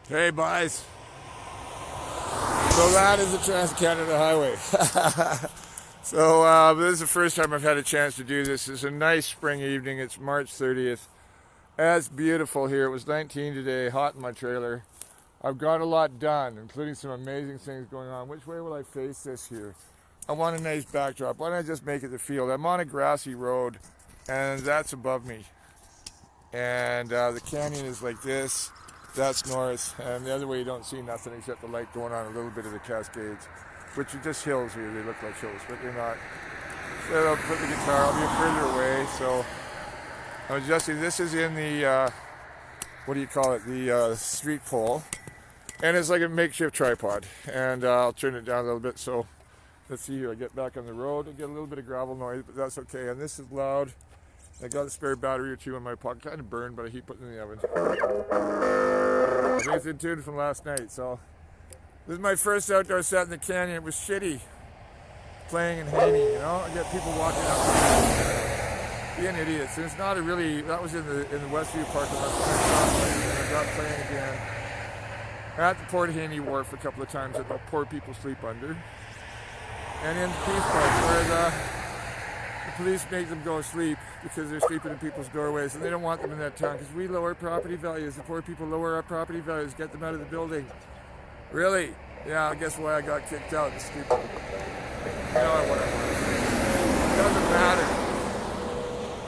Hey, boys. So that is the Trans-Canada Highway. So this is the first time I've had a chance to do this. It's a nice spring evening. It's March 30th. It's beautiful here. It was 19 today, hot in my trailer. I've got a lot done, including some amazing things going on. Which way will I face this here? I want a nice backdrop. Why don't I just make it the field? I'm on a grassy road, and that's above me. And the canyon is like this. That's north, and the other way you don't see nothing except the light going on a little bit of the Cascades, which are just hills here. They look like hills, but they're not. So I'll put the guitar, I'll be further away, so I'm adjusting. This is in the, what do you call it, the street pole, and it's like a makeshift tripod, and I'll turn it down a little bit, so let's see here. I get back on the road, I get a little bit of gravel noise, but that's okay, and this is loud. I got a spare battery or two in my pocket, kind of burned, but I keep putting it in the oven. I think it's in tune from last night, so this is my first outdoor set in the canyon. It was shitty playing in Haney, you know. I get people walking up being idiots, and it's not a really. That was in the Westview parking lot. I got playing again at the Port Haney Wharf a couple of times that the poor people sleep under, and in the Peace Park where the police make them go sleep because they're sleeping in people's doorways, and they don't want them in that town because we lower property values. The poor people lower our property values, get them out of the building. Really? Yeah, I guess why I got kicked out. It's stupid. You know what I want. It doesn't matter.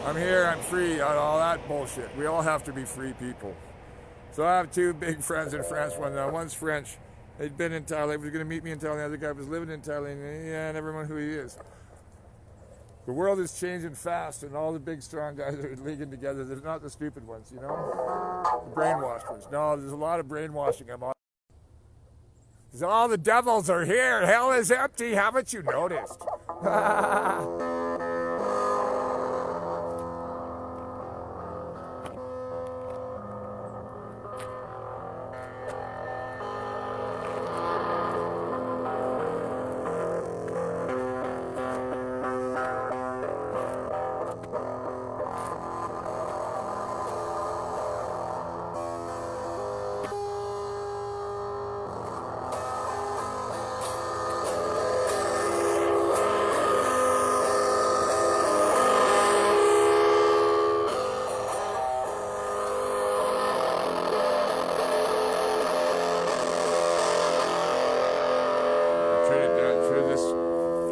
I'm here, I'm free, all that bullshit. We all have to be free people. So I have two big friends in France. One's French. They'd been in Thailand. He was going to meet me in Thailand. The other guy was living in Thailand. And yeah, never mind who he is. The world is changing fast, and all the big, strong guys are leaguing together. They're not the stupid ones, you know? The brainwashed ones. No, there's a lot of brainwashing. All the devils are here. Hell is empty. Haven't you noticed?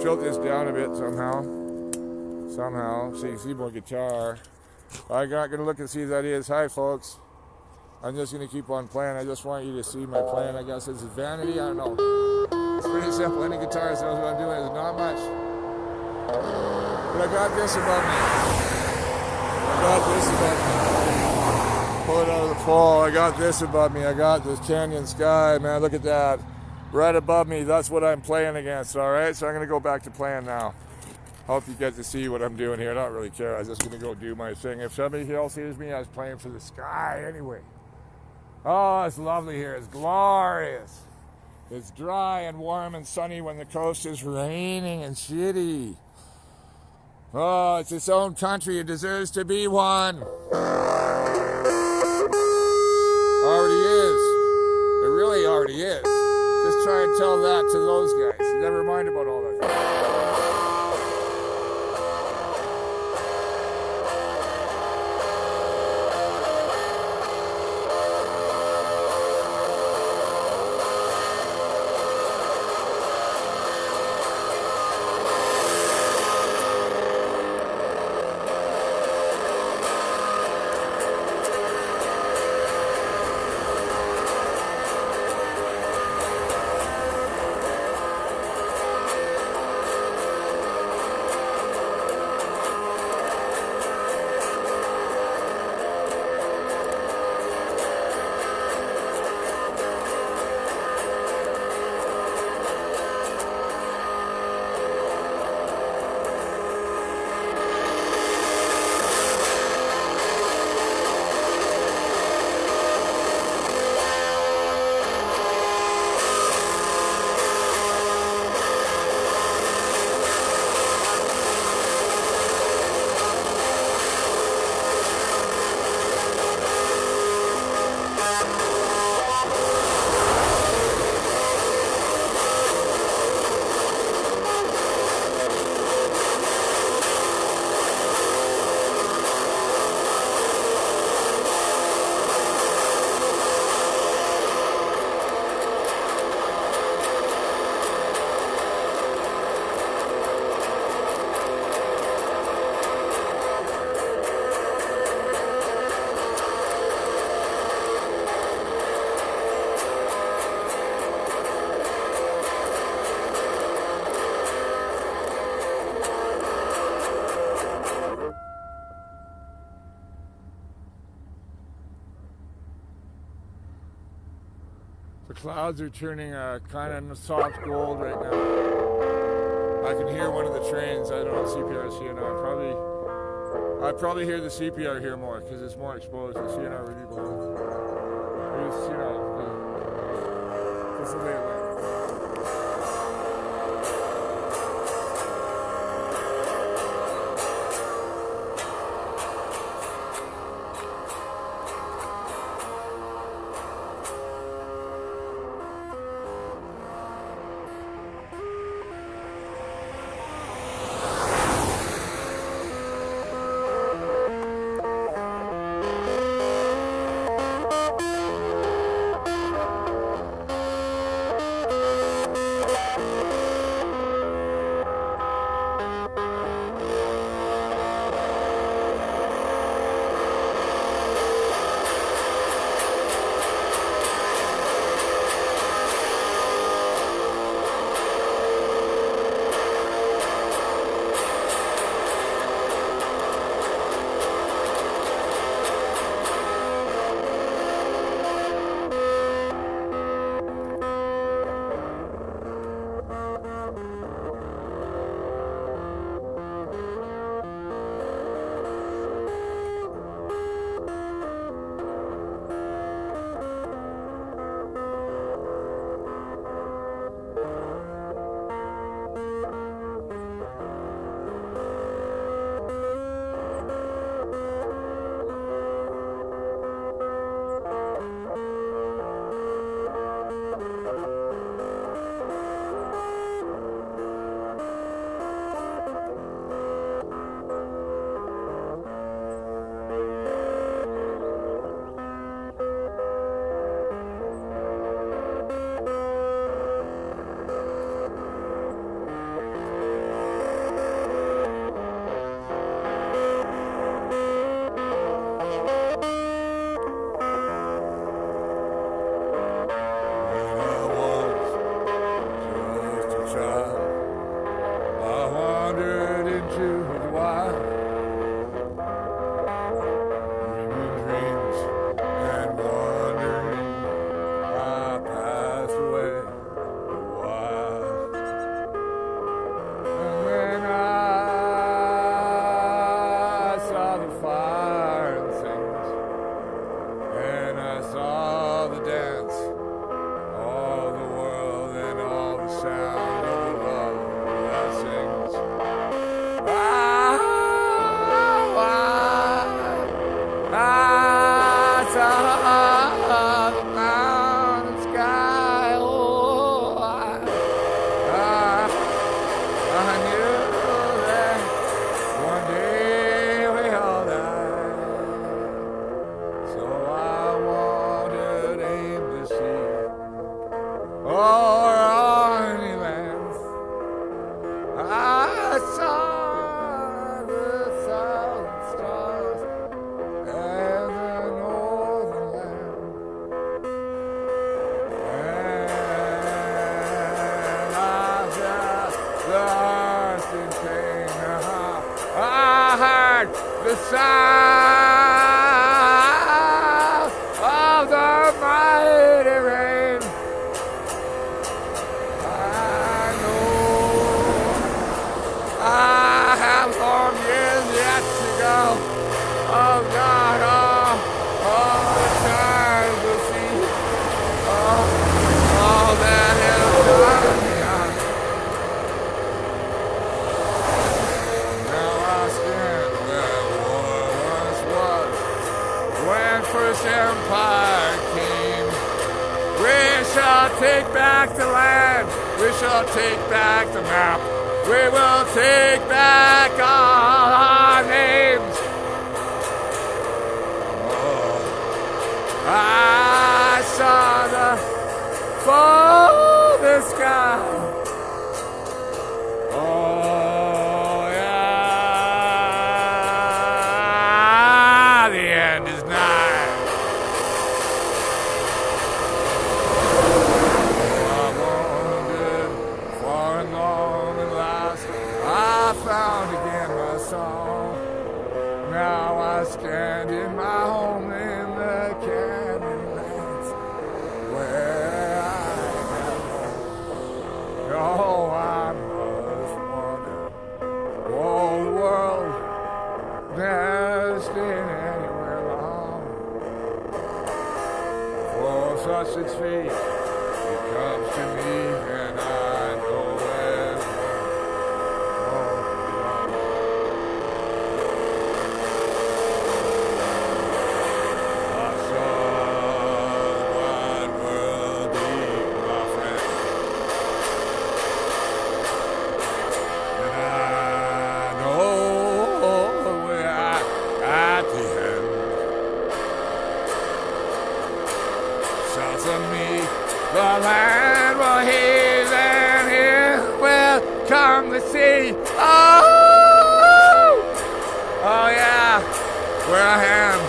Tilt this down a bit somehow. So you can see more guitar. I'm not going to look and see if that is. Hi, folks. I'm just going to keep on playing. I just want you to see my playing. I guess it's vanity. I don't know. It's pretty simple. Any guitarist knows what I'm doing. It's not much. But I got this above me. Pull it out of the pole. I got this above me. I got this canyon sky. Man, look at that. Right above me, that's what I'm playing against, all right? So I'm going to go back to playing now. Hope you get to see what I'm doing here. I don't really care. I'm just going to go do my thing. If somebody else hears me, I was playing for the sky anyway. Oh, it's lovely here. It's glorious. It's dry and warm and sunny when the coast is raining and shitty. Oh, it's its own country. It deserves to be one. Already is. It really already is. Just try and tell that to those guys. Never mind about all that. The clouds are turning kind of soft gold right now. I can hear one of the trains. I don't know CPR, CNR. I probably hear the CPR here more because it's more exposed. The CNR would be below. It's, it's a late wind. the sound of the mighty rain. I know I have long years yet to go. Oh God, all the time to see all that is done. First empire came. We shall take back the land. We shall take back the map. We will take back all our names. Oh, I saw the full sky. Oh yeah, the end is nigh. Found again my song. Now I stand in my home in the canyon lands where lost its faith. It comes to me and I know it won't belong. I saw the wide world deep, my friend, and I know we're at the end. South of me, the land will heave, and here will come the sea. Oh yeah, where I am,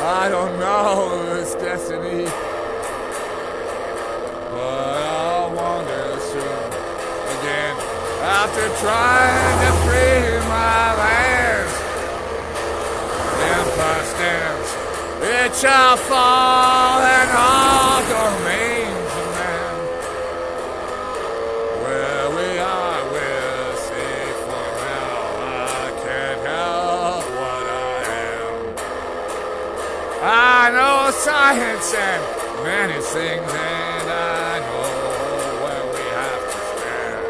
I don't know this destiny, but I'll wander soon again after trying to free my lands. The empire stands, it shall fall, and all domains of man. Where we are, we're safe for now. I can't help what I am. I know science and many things, and I know where we have to stand.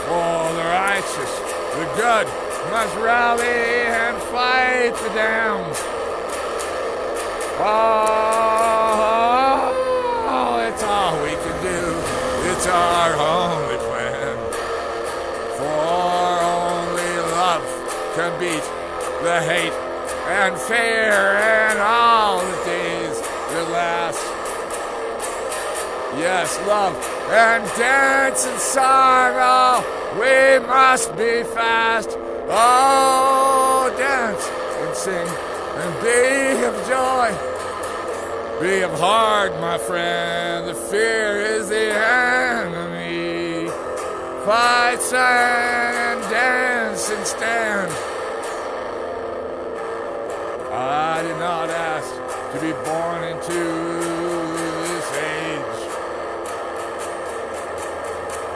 For the righteous, the good must rally and fight the damned. Oh, it's all we can do. It's our only plan. For only love can beat the hate and fear and all the days that last. Yes, love and dance and song, oh, we must be fast. Oh, dance and sing and be of joy. Be of heart, my friend, the fear is the enemy. Fight, and dance and stand. I did not ask to be born into this age.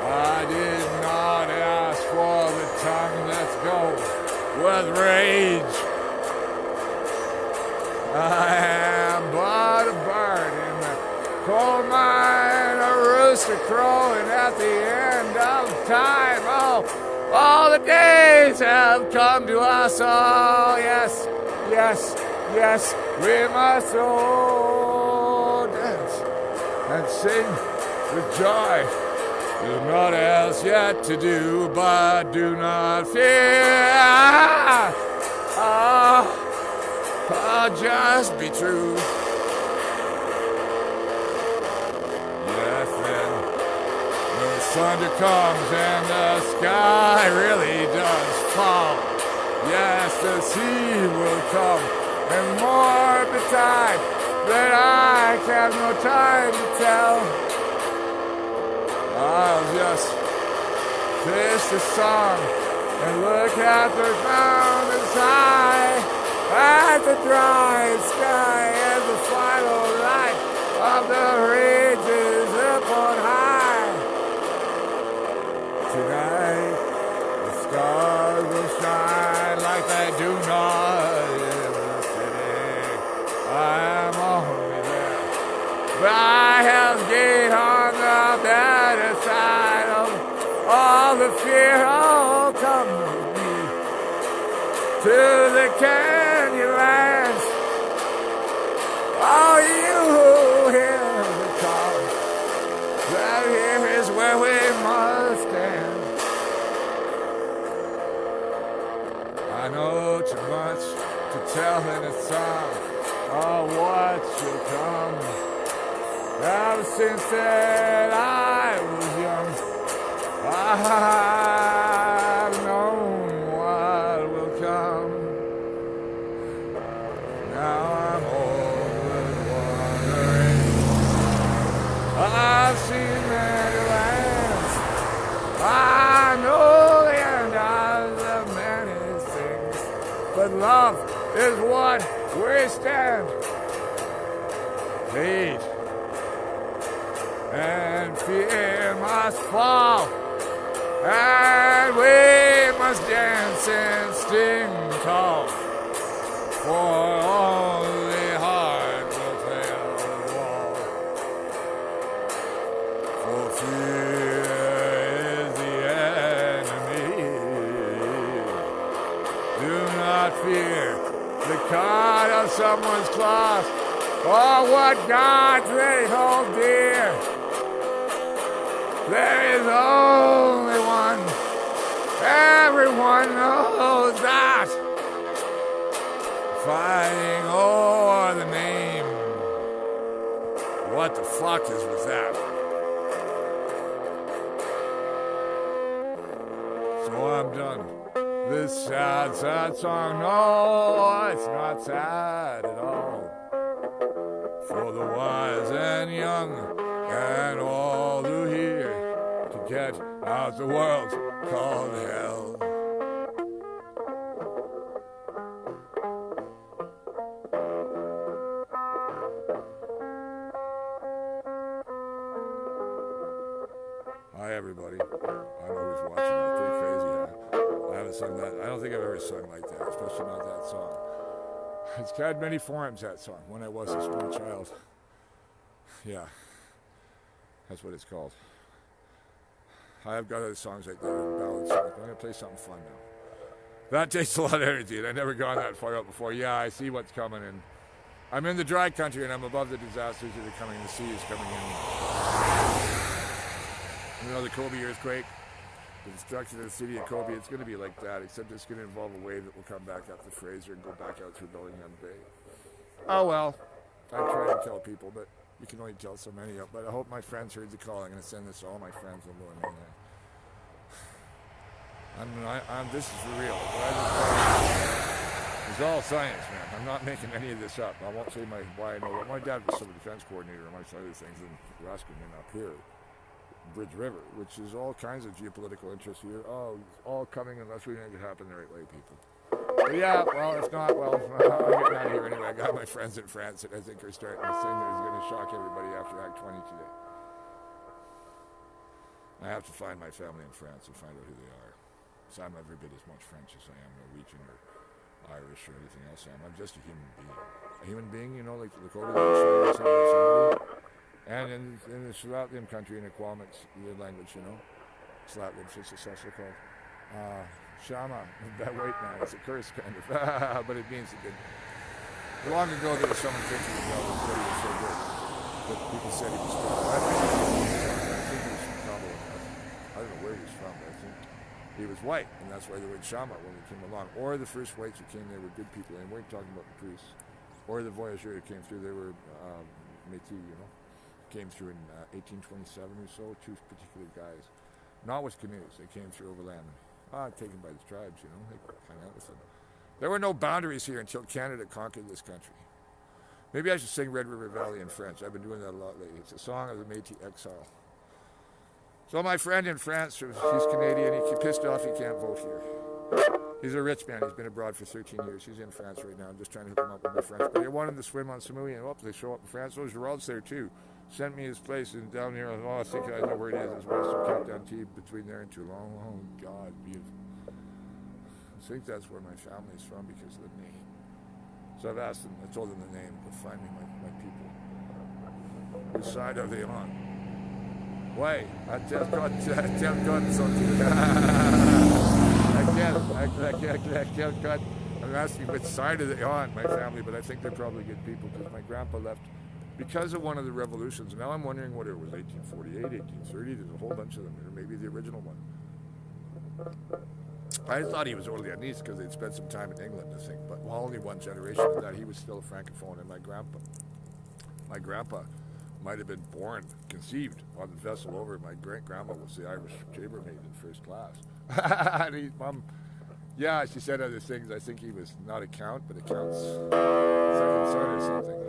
I did not ask for the tongue that's go with rage. I am but a bird in the coal mine, a rooster crowing at the end of time. Oh, all the days have come to us. Oh, yes, yes, yes, we must all dance and sing with joy. There's not else yet to do, but do not fear. Just be true. Yes, then the thunder comes and the sky really does fall. Yes, the sea will come and more betide that I have no time to tell. I'll just face the sun and look at the mountains high, at the dry sky and the final light of the ridges up on high. Tonight the stars will shine like they do not in the city. I am only there by Hell's Gate on the better side of all the fear. Oh, come with me to the Canyonlands. Oh, you hear the call. That here is where we must stand. I know too much to tell in a song of what shall come. Ever since that I was young, I've known what will come. Now I'm old and wandering. I've seen many lands. I know the end of the many things, but love is what we stand. Hate and fear must fall, and we must dance and sing tall, for only heart will fail the Fear is the enemy. Do not fear the cut of someone's cloth, or what gods they hold dear. There is only one. Everyone knows that. Fighting o'er the name. What the fuck was that? So I'm done. This sad, sad song. No, it's not sad at all. For the wise and young and all who hear to get out the world called hell. Hi everybody. I know who's watching. That's pretty crazy, huh? I haven't sung that. I don't think I've ever sung like that, especially not that song. It's had many forms, that song, when I was a small child. Yeah. That's what it's called. I've got other songs like that, ballads. I'm going to play something fun now. That takes a lot of energy, and I've never gone that far out before. Yeah, I see what's coming, and I'm in the dry country, and I'm above the disasters that are coming. The sea is coming in. You know, the Kobe earthquake, the destruction of the city of Kobe, it's going to be like that, except it's going to involve a wave that will come back up the Fraser and go back out through Bellingham Bay. Oh, well, I try to tell people, but you can only tell so many of. But I hope my friends heard the call. I'm going to send this to all my friends. This is for real. It's all science, man. I'm not making any of this up. I won't say why I know that. My dad was civil defense coordinator, amongst other things, in Raskin up here. Bridge River, which is all kinds of geopolitical interest here. Oh, it's all coming unless we make it happen the right way, people. But yeah, well, if not, well, I'm getting out of here anyway. I got my friends in France that I think are starting to sing that is going to shock everybody after Act 20 today. I have to find my family in France and find out who they are. So I'm every bit as much French as I am Norwegian or Irish or anything else. I'm just a human being. A human being, you know, like the Lakota, somebody. And in the Xaxlip country, in the Quayome language, you know. Xaxlip, it's also called. Shama, that wait now, it's a curse kind of, but it means a good. Long ago there was someone thinking about him, he was so good. But people said he was strong. I think he was from Cabo enough. I don't know where he was from, but I think he was white, and that's why the word Shama when he came along. Or the first whites who came there were good people, and we weren't talking about the priests. Or the voyageurs who came through, they were Metis, you know. Came through in 1827 or so, two particular guys. Not with canoes, they came through overland. Taken by the tribes, you know, they hung out with them. There were no boundaries here until Canada conquered this country. Maybe I should sing Red River Valley in French. I've been doing that a lot lately. It's a song of the Metis exile. So my friend in France, he's Canadian, he's pissed off he can't vote here. He's a rich man, he's been abroad for 13 years. He's in France right now. I'm just trying to hook him up with my French. But I want him to swim on Samui, and they show up in France. So Gerald's there too. Sent me his place and down here. I think I know where it is. It's Western Cape Town Tea between there and Toulon. Oh God, beautiful. I think that's where my family is from because of the name. So I've asked them, I told them the name, but find me my people. Which side are they on? Why? I tell God something. I can't God. I'm asking which side are they on, my family, but I think they're probably good people because my grandpa left because of one of the revolutions. Now I'm wondering what it was, 1848, 1830, there's a whole bunch of them, or maybe the original one. I thought he was Orleanese because they'd spent some time in England, I think, but only one generation of that. He was still a Francophone, and my grandpa might have been conceived on the vessel over. My great-grandma was the Irish chambermaid in first class. And his mom, yeah, she said other things. I think he was not a count, but a count's second son or something.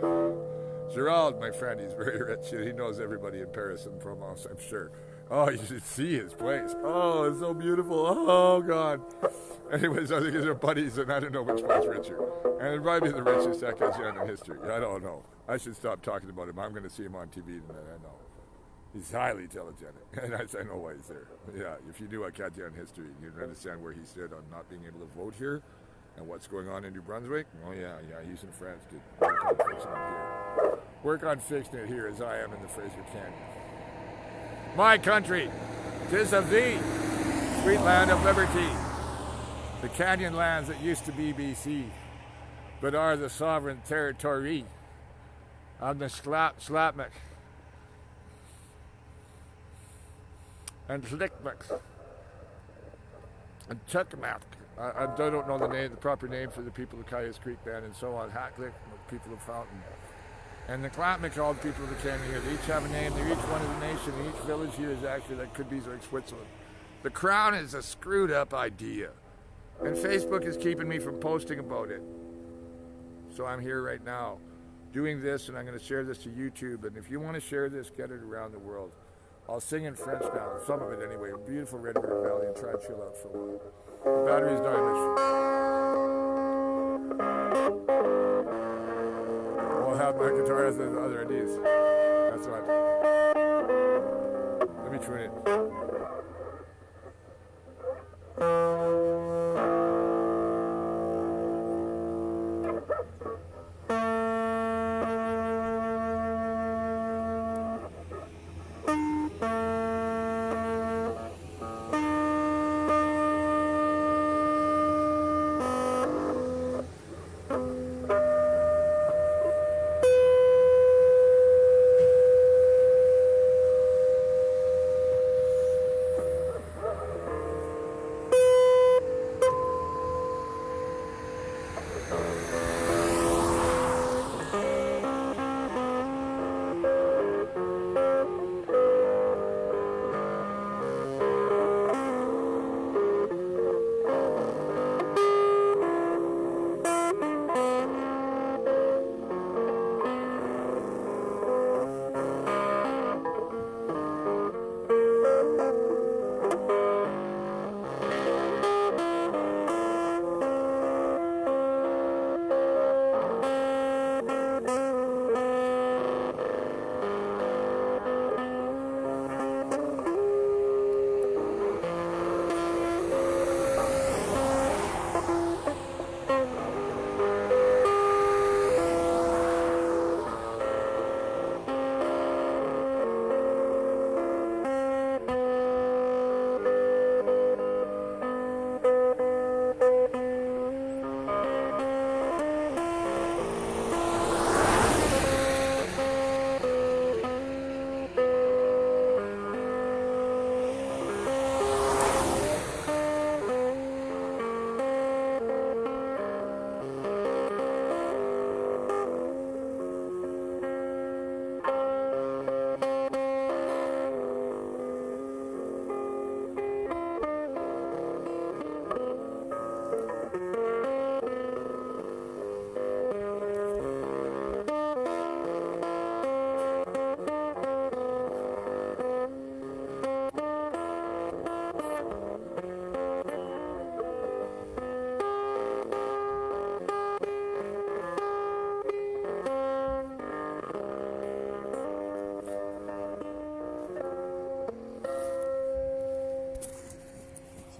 Gerald, my friend, he's very rich. He knows everybody in Paris and Provence, I'm sure. Oh, you should see his place. Oh, it's so beautiful. Oh, God. Anyways, I think they're buddies, and I don't know which one's richer. And it'd probably be the richest Acadian in history. I don't know. I should stop talking about him. I'm going to see him on TV tonight, I know. He's highly telegenic, and I know why he's there. Yeah, if you do Acadian history, you'd understand where he stood on not being able to vote here and what's going on in New Brunswick. Oh, yeah, he's in France, dude. Work on fixing it here as I am in the Fraser Canyon. my country, 'tis of thee, sweet land of liberty, the canyon lands that used to be BC, but are the sovereign territory of the Slapmuk and Slikmuk and Chukmak. I don't know the proper name for the people of Cayuse Creek Band and so on. Hacklick, the people of Fountain. And the Klapmuk, all the people of the canyon here. They each have a name. They're each one of the nation. Each village here is actually, that could be like Switzerland. The crown is a screwed up idea. And Facebook is keeping me from posting about it. So I'm here right now doing this, and I'm going to share this to YouTube. And if you want to share this, get it around the world. I'll sing in French now, some of it anyway. Beautiful Red River Valley, and try and chill out for a while. The battery's dying. I'll have my guitar as the other ideas. That's right. Let me tune it.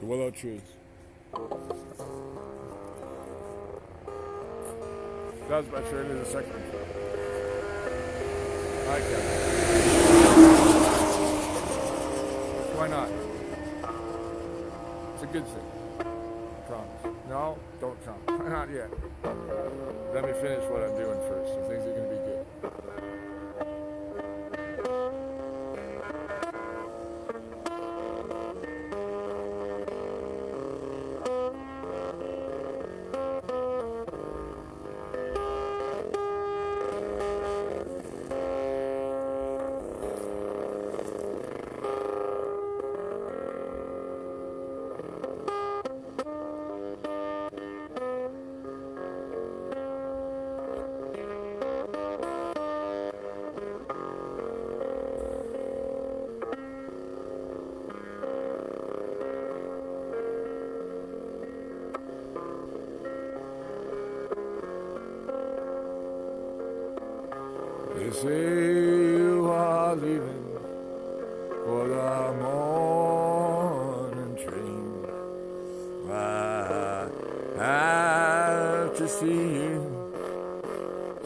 Willow trees. That was my turn in the second one. Okay. Why not? It's a good thing. I promise. No, don't come. Not yet. Let me finish what I'm doing first, so things are going to be good. They say you are leaving for the morning train. I have to see you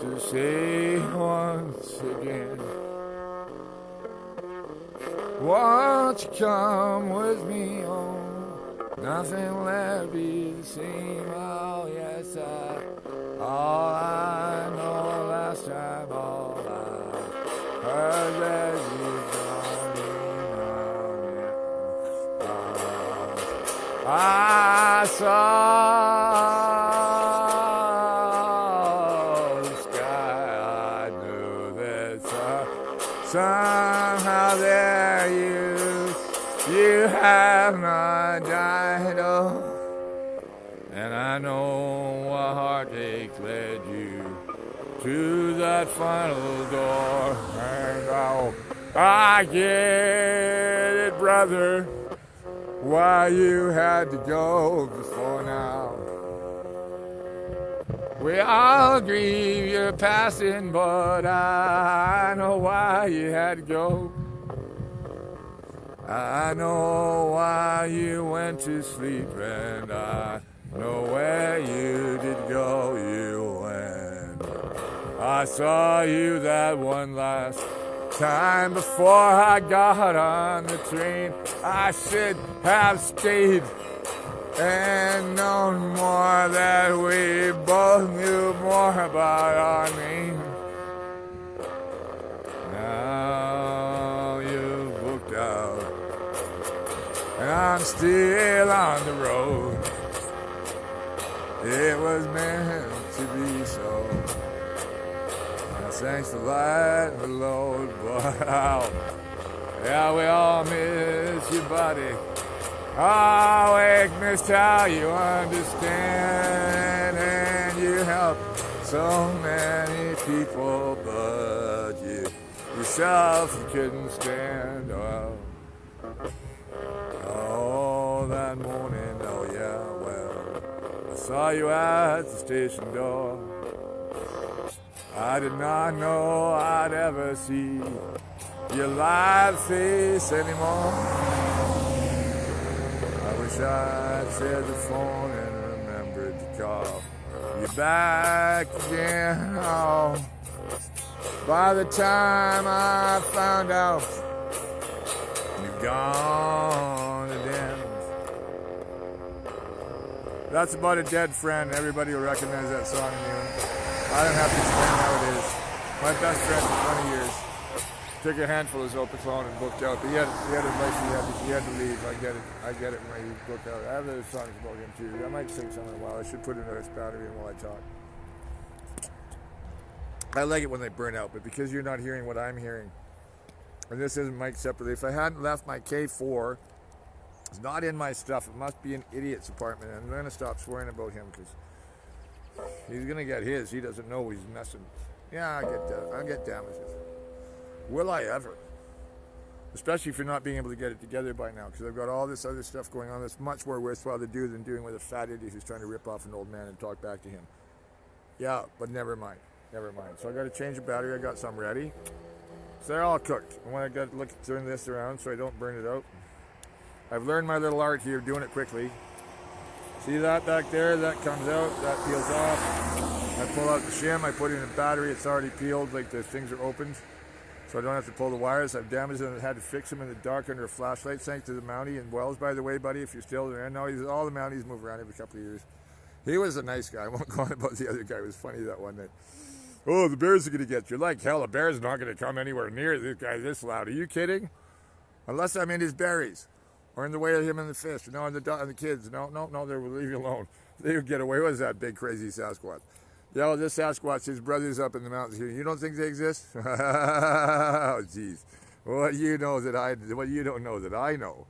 to say once again, Won't you come with me home? Nothing left be the same. Oh yes, all I know last time, all I heard that you gone. I saw the sky. I knew that somehow there you have not died, oh. And I know a heartache led you to that final door. And oh, I get it, brother, why you had to go before now. We all grieve your passing, but I know why you had to go. I know why you went to sleep, and I know where you did go. You went. I saw you that one last time before I got on the train. I should have stayed and known more, that we both knew more about our name. Now you've booked out, and I'm still on the road. It was meant to be so. Now thanks for lighting the load, but yeah, we all miss you, buddy. Oh, we missed how you understand, and you help so many people, but you yourself you couldn't stand. Oh, that morning, oh yeah, well, I saw you at the station door. I did not know I'd ever see your live face anymore. I wish I'd said the phone and remembered to call you back again. Oh, by the time I found out you're gone again. That's about a dead friend. Everybody will recognize that song in you. I don't have to explain how it is. My best friend for 20 years. Took a handful of Zopiclone and booked out. But he had a life he had to leave. I get it when he booked out. I have other songs about him too. I might sing some in a while. I should put another battery in while I talk. I like it when they burn out, but because you're not hearing what I'm hearing, and this isn't mic'd separately, if I hadn't left my K4, it's not in my stuff. It must be an idiot's apartment. And I'm going to stop swearing about him because he's going to get his. He doesn't know he's messing. Yeah, I'll get damages. Will I ever? Especially if you're not being able to get it together by now, because I've got all this other stuff going on that's much more worthwhile to do than doing with a fat idiot who's trying to rip off an old man and talk back to him. Yeah, but never mind. Never mind. So I got to change the battery. I got some ready. So they're all cooked. I want to turn this around so I don't burn it out. I've learned my little art here, doing it quickly. See that back there? That comes out. That peels off. I pull out the shim. I put in a battery. It's already peeled, like the things are opened. So I don't have to pull the wires. I've damaged them and had to fix them in the dark under a flashlight. Thanks to the Mountie in Wells, by the way, buddy, if you're still there. No, all the Mounties move around every couple of years. He was a nice guy. I won't go on about the other guy. It was funny that one night. Oh, the bears are going to get you. Like hell, a bear's not going to come anywhere near this guy this loud. Are you kidding? Unless I'm in his berries. Or in the way of him and the fish. No, and the kids. No, they will leave you alone. They would get away. What is that big, crazy Sasquatch? Yeah, this Sasquatch, his brother's up in the mountains here. You don't think they exist? Oh, jeez. What you don't know that I know.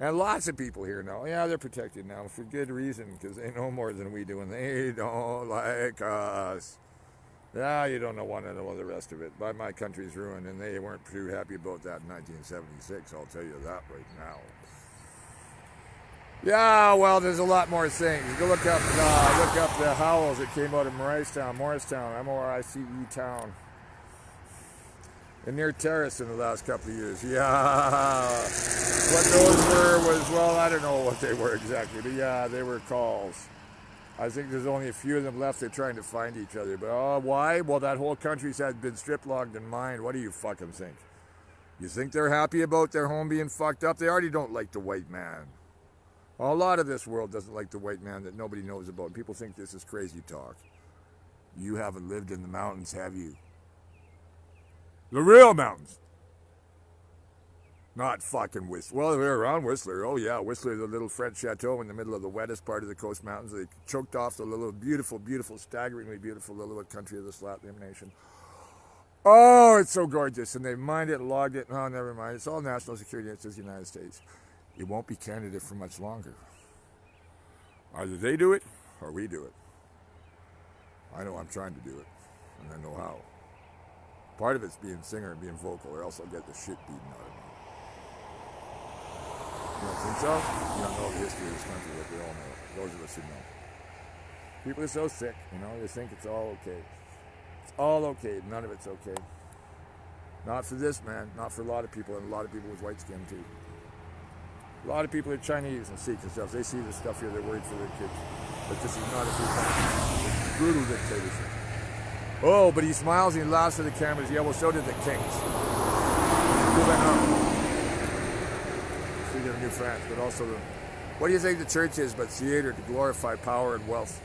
And lots of people here know. Yeah, they're protected now for good reason, because they know more than we do, and they don't like us. Yeah, you don't know one and all the rest of it. But my country's ruined, and they weren't too happy about that in 1976. I'll tell you that right now. Yeah, well, there's a lot more things. Go look up the howls that came out of Morristown, M-O-R-I-C-E town. And near Terrace in the last couple of years. Yeah. What those was, well, I don't know what they were exactly. But yeah, they were calls. I think there's only a few of them left. They're trying to find each other. But why? Well, that whole country's had been strip logged and mined. What do you fucking think? You think they're happy about their home being fucked up? They already don't like the white man. A lot of this world doesn't like the white man that nobody knows about. People think this is crazy talk. You haven't lived in the mountains, have you? The real mountains. Not fucking Whistler. Well, they're around Whistler. Oh, yeah, Whistler, the little French chateau in the middle of the wettest part of the Coast Mountains. They choked off the little beautiful, beautiful, staggeringly beautiful little country of the Slatlam Nation. Oh, it's so gorgeous. And they mined it, logged it. Oh, never mind. It's all national security. It says United States. It won't be Canada for much longer. Either they do it or we do it. I know I'm trying to do it, and I know how. Part of it's being singer and being vocal, or else I'll get the shit beaten out of me. You don't think so? You don't know the history of this country like we all know. Those of us who know. People are so sick, you know, they think it's all okay. It's all okay. None of it's okay. Not for this man. Not for a lot of people, and a lot of people with white skin too. A lot of people are Chinese and Sikhs and stuff. They see this stuff here, they're worried for their kids. But this is not a free country. It's brutal dictatorship. Oh, but he smiles and he laughs at the cameras. Yeah, well, so did the kings. Speaking of New France, but also what do you think the church is but theater to glorify power and wealth?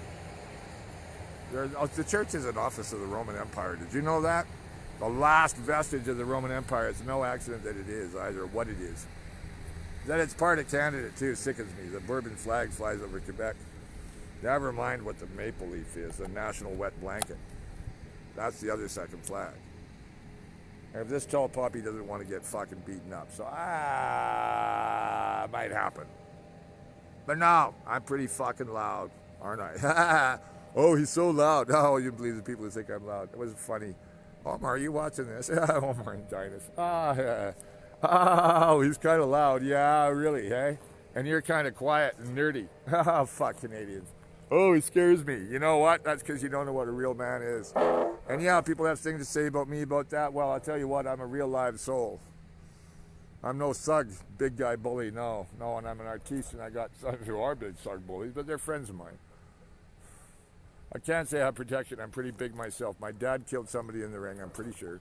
The church is an office of the Roman Empire. Did you know that? The last vestige of the Roman Empire. It's no accident that it is either, what it is. That it's part of Canada too sickens me. The Bourbon flag flies over Quebec. Never mind what the maple leaf is, the national wet blanket. That's the other second flag. And if this tall poppy doesn't want to get fucking beaten up, so might happen. But no, I'm pretty fucking loud, aren't I? Oh, he's so loud. Oh, you believe the people who think I'm loud. It was funny. Omar, are you watching this? Omar and Dinus. Oh, he's kind of loud. Yeah, really, hey? And you're kind of quiet and nerdy. Oh, fuck Canadians. Oh, he scares me. You know what? That's because you don't know what a real man is. And yeah, people have things to say about me about that. Well, I'll tell you what, I'm a real live soul. I'm no thug, big guy bully, no. No, and I'm an artiste, and I got sons who are big thug bullies, but they're friends of mine. I can't say I have protection. I'm pretty big myself. My dad killed somebody in the ring, I'm pretty sure,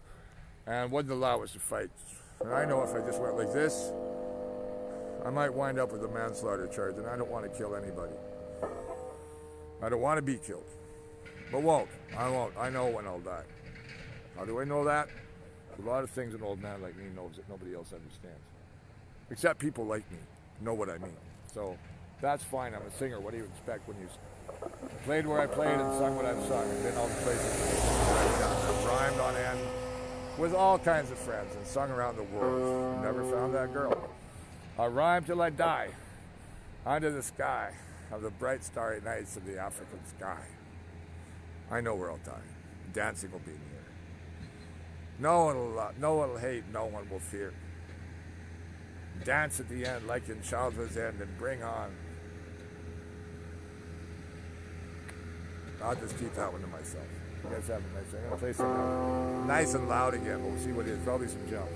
and wouldn't allow us to fight. And I know if I just went like this, I might wind up with a manslaughter charge, and I don't want to kill anybody. I don't want to be killed, but won't. I won't. I know when I'll die. How do I know that? A lot of things an old man like me knows that nobody else understands. Except people like me know what I mean. So that's fine. I'm a singer. What do you expect when you played where I played and sung what I've sung and been all the places I've rhymed on end with all kinds of friends and sung around the world. Never found that girl. I'll rhyme till I die under the sky of the bright starry nights of the African sky. I know where I'll die. Dancing will be in the air. No one will hate, no one will fear. Dance at the end like in childhood's end and bring on. I'll just keep that one to myself. You guys have a nice day. I'm going to play something nice and loud again. We'll see what it is. Probably some jump.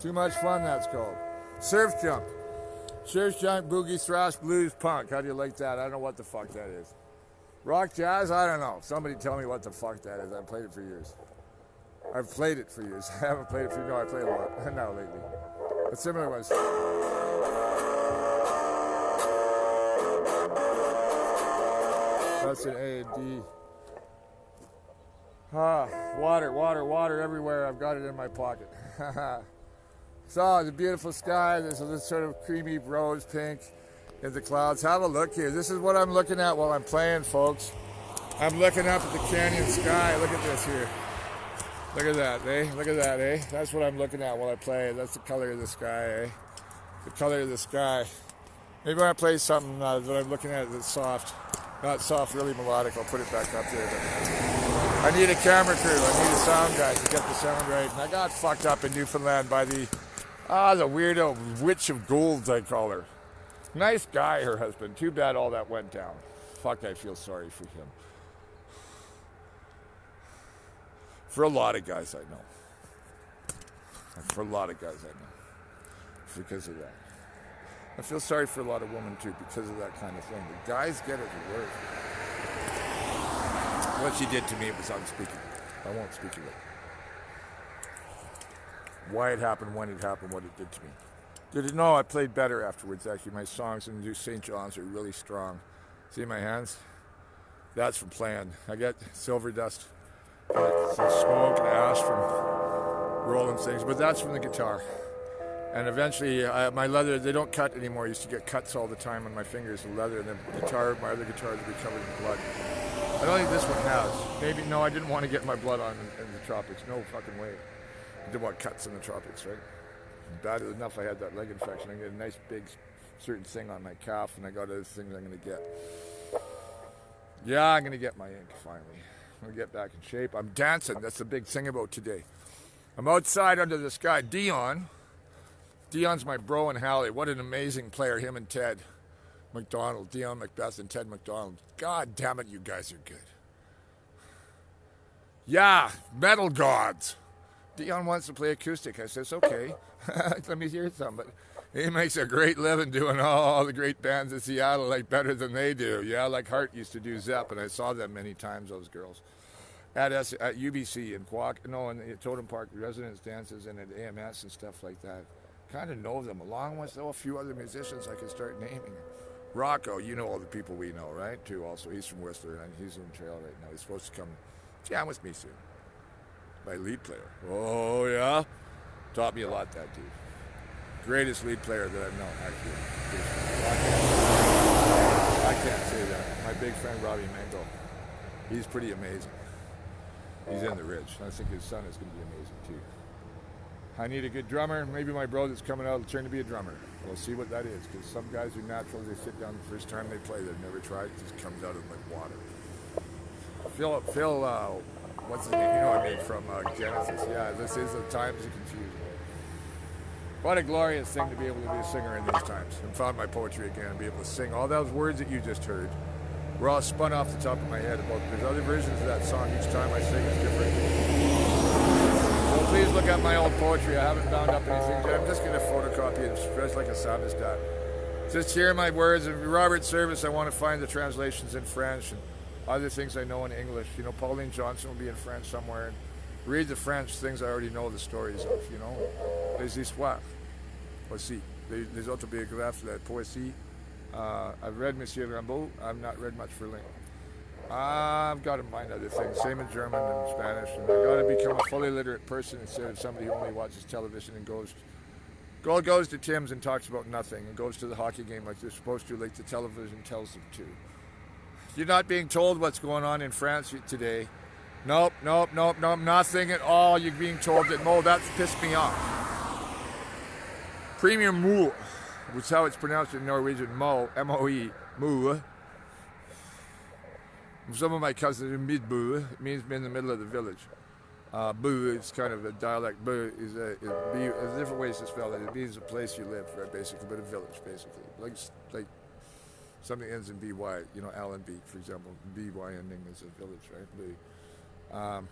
Too much fun, that's called. Surf jump. Surf jump, boogie, thrash, blues, punk. How do you like that? I don't know what the fuck that is. Rock jazz? I don't know. Somebody tell me what the fuck that is. I've played it for years. I've played it for years. I haven't played it for... No, I played a lot. Not lately. But similar ones. That's an A, D. Water everywhere. I've got it in my pocket. So, it's a beautiful sky. There's this sort of creamy rose pink in the clouds. Have a look here. This is what I'm looking at while I'm playing, folks. I'm looking up at the canyon sky. Look at this here. Look at that, eh? Look at that, eh? That's what I'm looking at while I play. That's the color of the sky, eh? The color of the sky. Maybe when I play something that I'm looking at that's soft. Not soft, really melodic. I'll put it back up there. But I need a camera crew. I need a sound guy to get the sound right. And I got fucked up in Newfoundland by the weirdo Witch of Gould, I call her. Nice guy, her husband. Too bad all that went down. Fuck, I feel sorry for him. For a lot of guys I know. For a lot of guys I know. Because of that. I feel sorry for a lot of women too because of that kind of thing. The guys get it worse. What she did to me was unspeakable. I won't speak of it. Why it happened, when it happened, what it did to me. Did it? No, I played better afterwards actually. My songs in New St. John's are really strong. See my hands? That's from playing. I get silver dust. Some smoke and ash from rolling things, but that's from the guitar. And eventually, my leather, they don't cut anymore. I used to get cuts all the time on my fingers, the leather, and the guitar, my other guitars would be covered in blood. I don't think this one has. Maybe, no, I didn't want to get my blood on in the tropics. No fucking way. I didn't want cuts in the tropics, right? Bad enough I had that leg infection. I get a nice big certain thing on my calf, and I got other things I'm going to get. Yeah, I'm going to get my ink, finally. I'm going to get back in shape. I'm dancing. That's the big thing about today. I'm outside under the sky. Dion's my bro and Hallie. What an amazing player, him and Ted McDonald. Dion Macbeth and Ted McDonald. God damn it, you guys are good. Yeah, metal gods. Dion wants to play acoustic. I says, okay, let me hear some. But he makes a great living doing all the great bands in Seattle like better than they do. Yeah, like Hart used to do Zepp, and I saw them many times, those girls. At UBC and in Totem Park residence dances and at AMS and stuff like that. Kind of know them, along with a few other musicians I could start naming. Rocco, you know all the people we know, right? Too. Also, he's from Whistler, and he's on trail right now. He's supposed to come jam with me soon. My lead player. Oh yeah, taught me a lot. That dude, greatest lead player that I've known. Actually, I can't say that. My big friend Robbie Mango, he's pretty amazing. He's in the Ridge. I think his son is going to be amazing too. I need a good drummer. Maybe my bro that's coming out will turn to be a drummer. We'll see what that is, because some guys are natural. They sit down the first time they play. They've never tried. It just comes out of like water. Phil, what's his name? You know what I mean, from Genesis. Yeah, this is the times of confusion. What a glorious thing to be able to be a singer in these times. And found my poetry again and be able to sing all those words that you just heard. We're all spun off the top of my head about there's other versions of that song. Each time I sing is different. So please look at my old poetry. I haven't bound up anything yet. I'm just going to photocopy it and stretch like a samizdat. Just hear my words. In Robert's service, I want to find the translations in French and other things I know in English. You know, Pauline Johnson will be in French somewhere. And read the French things I already know the stories of, you know. Les histoires aussi. Les autobiographes, la poésie. I've read Monsieur Rimbaud. I've not read much for Link. I've got to mind other things. Same in German and Spanish. And I've got to become a fully literate person instead of somebody who only watches television and goes to Tim's and talks about nothing and goes to the hockey game like they're supposed to, like the television tells them to. You're not being told what's going on in France today. Nope, nothing at all. You're being told that, that's pissed me off. Premier Boe, which is how it's pronounced in Norwegian, Mo, M-O-E, Mo. Some of my cousins are Midboe. It means in the middle of the village. Boe is kind of a dialect. Boe is there's different ways to spell it. It means a place you live, right, basically, but a village, basically. Like something ends in B-Y, you know, Allenby, for example. B-Y ending is a village, right?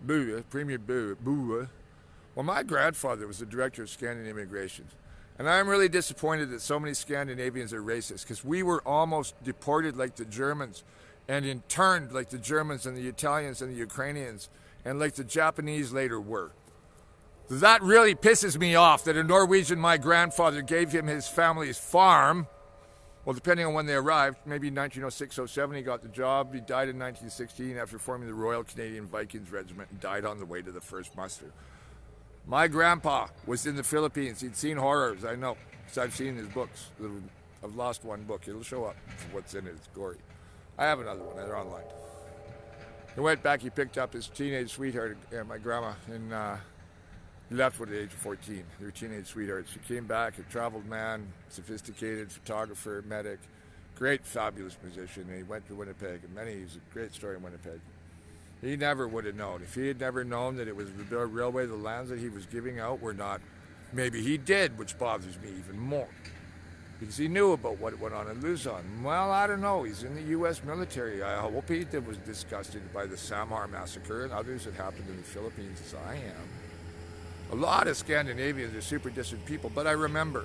Boe. Premier Boe. Well, my grandfather was the director of Scandinavian immigration. And I'm really disappointed that so many Scandinavians are racist, because we were almost deported like the Germans and interned like the Germans and the Italians and the Ukrainians and like the Japanese later were. That really pisses me off that a Norwegian, my grandfather, gave him his family's farm. Well, depending on when they arrived, maybe 1906, 07, he got the job. He died in 1916 after forming the Royal Canadian Vikings Regiment and died on the way to the first muster. My grandpa was in the Philippines. He'd seen horrors, I know, because I've seen his books. I've lost one book. It'll show up for what's in it. It's gory. I have another one. They're online. He went back. He picked up his teenage sweetheart, my grandma, and he left at the age of 14. They were teenage sweethearts. She came back, a traveled man, sophisticated photographer, medic, great, fabulous musician. And he went to Winnipeg, and he's a great story in Winnipeg. He never would have known. If he had never known that it was the railway, the lands that he was giving out were not, maybe he did, which bothers me even more. Because he knew about what went on in Luzon. Well, I don't know. He's in the U.S. military. I hope he was disgusted by the Samar massacre and others that happened in the Philippines as I am. A lot of Scandinavians are super distant people, but I remember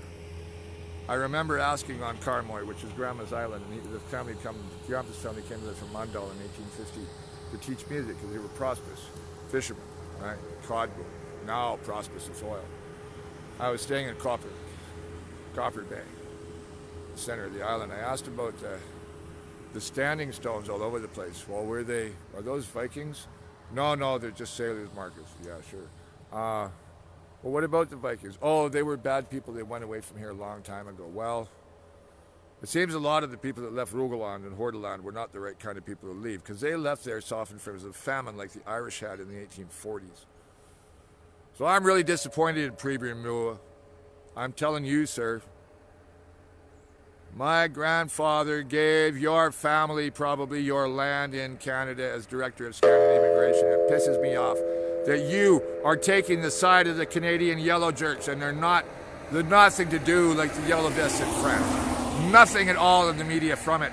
asking on Karmoy, which is Grandma's island, and Grandpa's family came there from Mandal in 1850 to teach music because they were prosperous fishermen, right? Cod boom, now prosperous in oil. I was staying in Copper Bay, the center of the island. I asked about the standing stones all over the place. Well, are those Vikings? No, they're just sailors' markers. Yeah, sure. Well, what about the Vikings? Oh, they were bad people. They went away from here a long time ago. Well, it seems a lot of the people that left Rogaland and Hordaland were not the right kind of people to leave, because they left there softened from the famine like the Irish had in the 1840s. So I'm really disappointed in Premier Boe. I'm telling you, sir, my grandfather gave your family probably your land in Canada as director of Scandinavian immigration. It pisses me off that you are taking the side of the Canadian yellow jerks, and they're nothing to do like the yellow vests in France. Nothing at all in the media from it,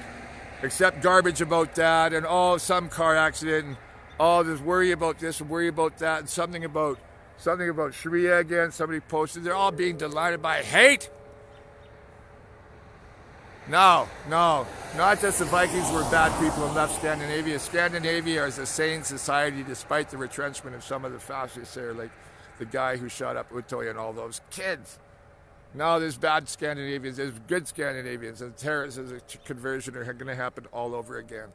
except garbage about that, and some car accident, and there's worry about this and worry about that, and something about Sharia again. Somebody posted. They're all being delighted by hate. No, not just the Vikings were bad people and left Scandinavia. Scandinavia is a sane society despite the retrenchment of some of the fascists there, like the guy who shot up Utoy and all those kids. No, there's bad Scandinavians, there's good Scandinavians, and terrorists as a conversion are going to happen all over again.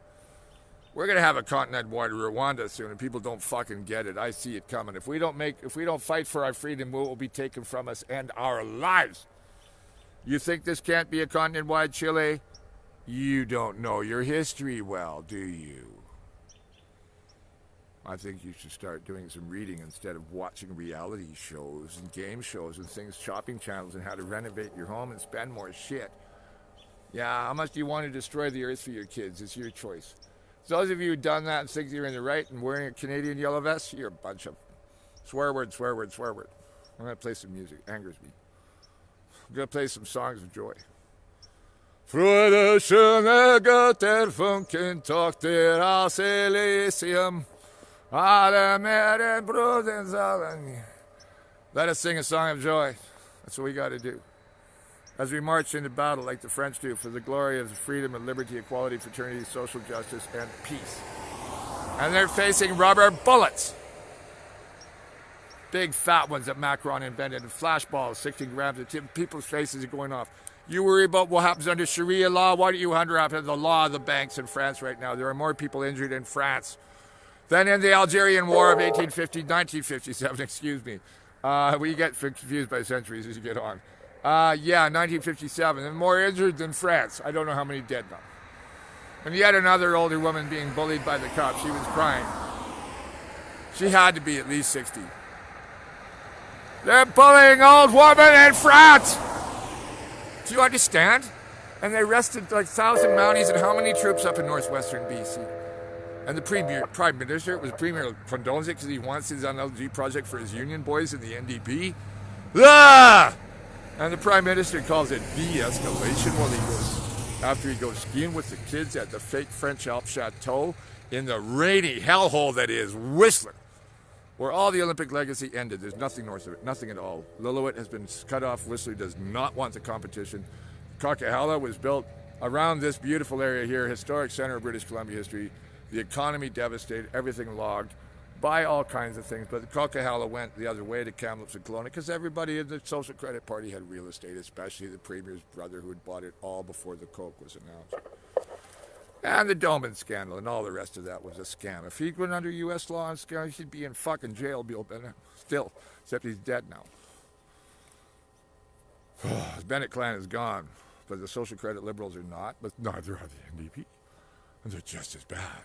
We're going to have a continent-wide Rwanda soon, and people don't fucking get it. I see it coming. If we don't fight for our freedom, it will be taken from us and our lives. You think this can't be a continent-wide Chile? You don't know your history well, do you? I think you should start doing some reading instead of watching reality shows and game shows and things, shopping channels, and how to renovate your home and spend more shit. Yeah, how much do you want to destroy the earth for your kids? It's your choice. Those of you who've done that and think you're in the right and wearing a Canadian yellow vest, you're a bunch of swear word. I'm going to play some music. It angers me. I'm going to play some songs of joy. Freude schöne Götter funken tochter aus Elysium. Alle Meeren Brudens allen. Let us sing a song of joy. That's what we got to do. As we march into battle like the French do for the glory of freedom and liberty, equality, fraternity, social justice, and peace. And they're facing rubber bullets. Big fat ones that Macron invented, and flashballs, 16 grams of people's faces are going off. You worry about what happens under Sharia law. Why don't you wonder after the law of the banks in France right now? There are more people injured in France than in the Algerian War of 1957, excuse me. We get confused by centuries as you get on. 1957, and more injured than France. I don't know how many dead now. And yet another older woman being bullied by the cops. She was crying. She had to be at least 60. They're bullying old women in France! Do you understand? And they arrested like 1,000 Mounties and how many troops up in northwestern BC? And the Prime Minister, it was Premier condones it because he wants his LG project for his union boys in the NDP. Ah! And the Prime Minister calls it de-escalation after he goes skiing with the kids at the fake French Alps Chateau in the rainy hellhole that is Whistler. where all the Olympic legacy ended. There's nothing north of it, nothing at all. Lillooet has been cut off. Whistler does not want the competition. Coquihalla was built around this beautiful area here, historic center of British Columbia history. The economy devastated, everything logged by all kinds of things. But the Coquihalla went the other way to Kamloops and Kelowna because everybody in the Social Credit Party had real estate, especially the Premier's brother who had bought it all before the Coke was announced. And the Doman scandal and all the rest of that was a scam. If he went under U.S. law and scam, he'd be in fucking jail, Bill Bennett. Still, except he's dead now. The Bennett clan is gone, but the Social Credit Liberals are not, but neither are the NDP. And they're just as bad.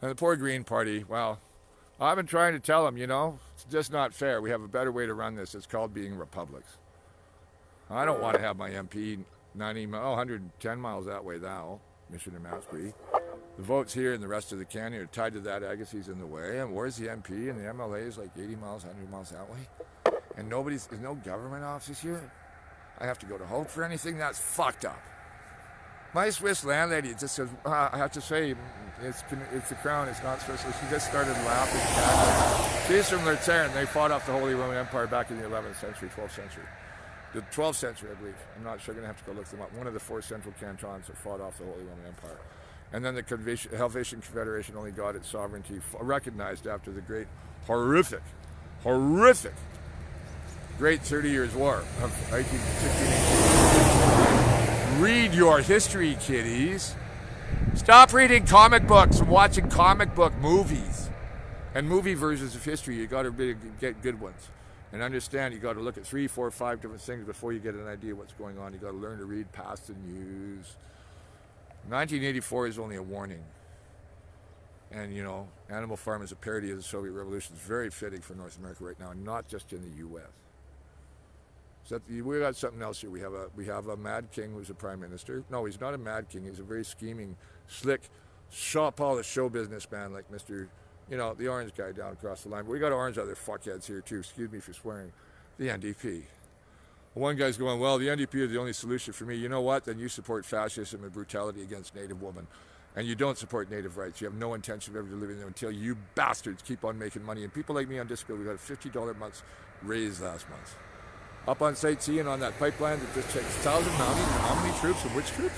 And the poor Green Party, well, I've been trying to tell them, you know, it's just not fair. We have a better way to run this. It's called being republics. I don't want to have my MP 110 miles that way now, Mission and Mountsbury. The votes here and the rest of the county are tied to that. Agassiz's in the way. And where's the MP and the MLA is like 80 miles, 100 miles that way. And there's no government offices here. I have to go to Hope for anything. That's fucked up. My Swiss landlady just says, I have to say, it's the crown, it's not Swiss. She just started laughing. She's from Luzerne. They fought off the Holy Roman Empire back in the 11th century, 12th century. The 12th century, I believe. I'm not sure. I'm going to have to go look them up. One of the 4 central cantons that fought off the Holy Roman Empire. And then the Helvetian Confederation only got its sovereignty recognized after the great, horrific, Great 30 Years' War of 1618. Read your history, kiddies. Stop reading comic books and watching comic book movies and movie versions of history. You got to get good ones and understand. You got to look at 3, 4, 5 different things before you get an idea what's going on. You got to learn to read past the news. 1984 is only a warning. And, you know, Animal Farm is a parody of the Soviet Revolution. It's very fitting for North America right now, and not just in the U.S. So we got something else here. We have a mad king who's a prime minister. No, he's not a mad king. He's a very scheming, slick, polished show businessman like Mr., you know, the orange guy down across the line. But we got orange other fuckheads here too. Excuse me for swearing. The NDP. One guy's going, well, the NDP is the only solution for me. You know what? Then you support fascism and brutality against Native women. And you don't support Native rights. You have no intention of ever living there until you bastards keep on making money. And people like me on disability, we got a $50 a month raise last month. Up on sightseeing on that pipeline that just takes 1,000 how many troops and which troops?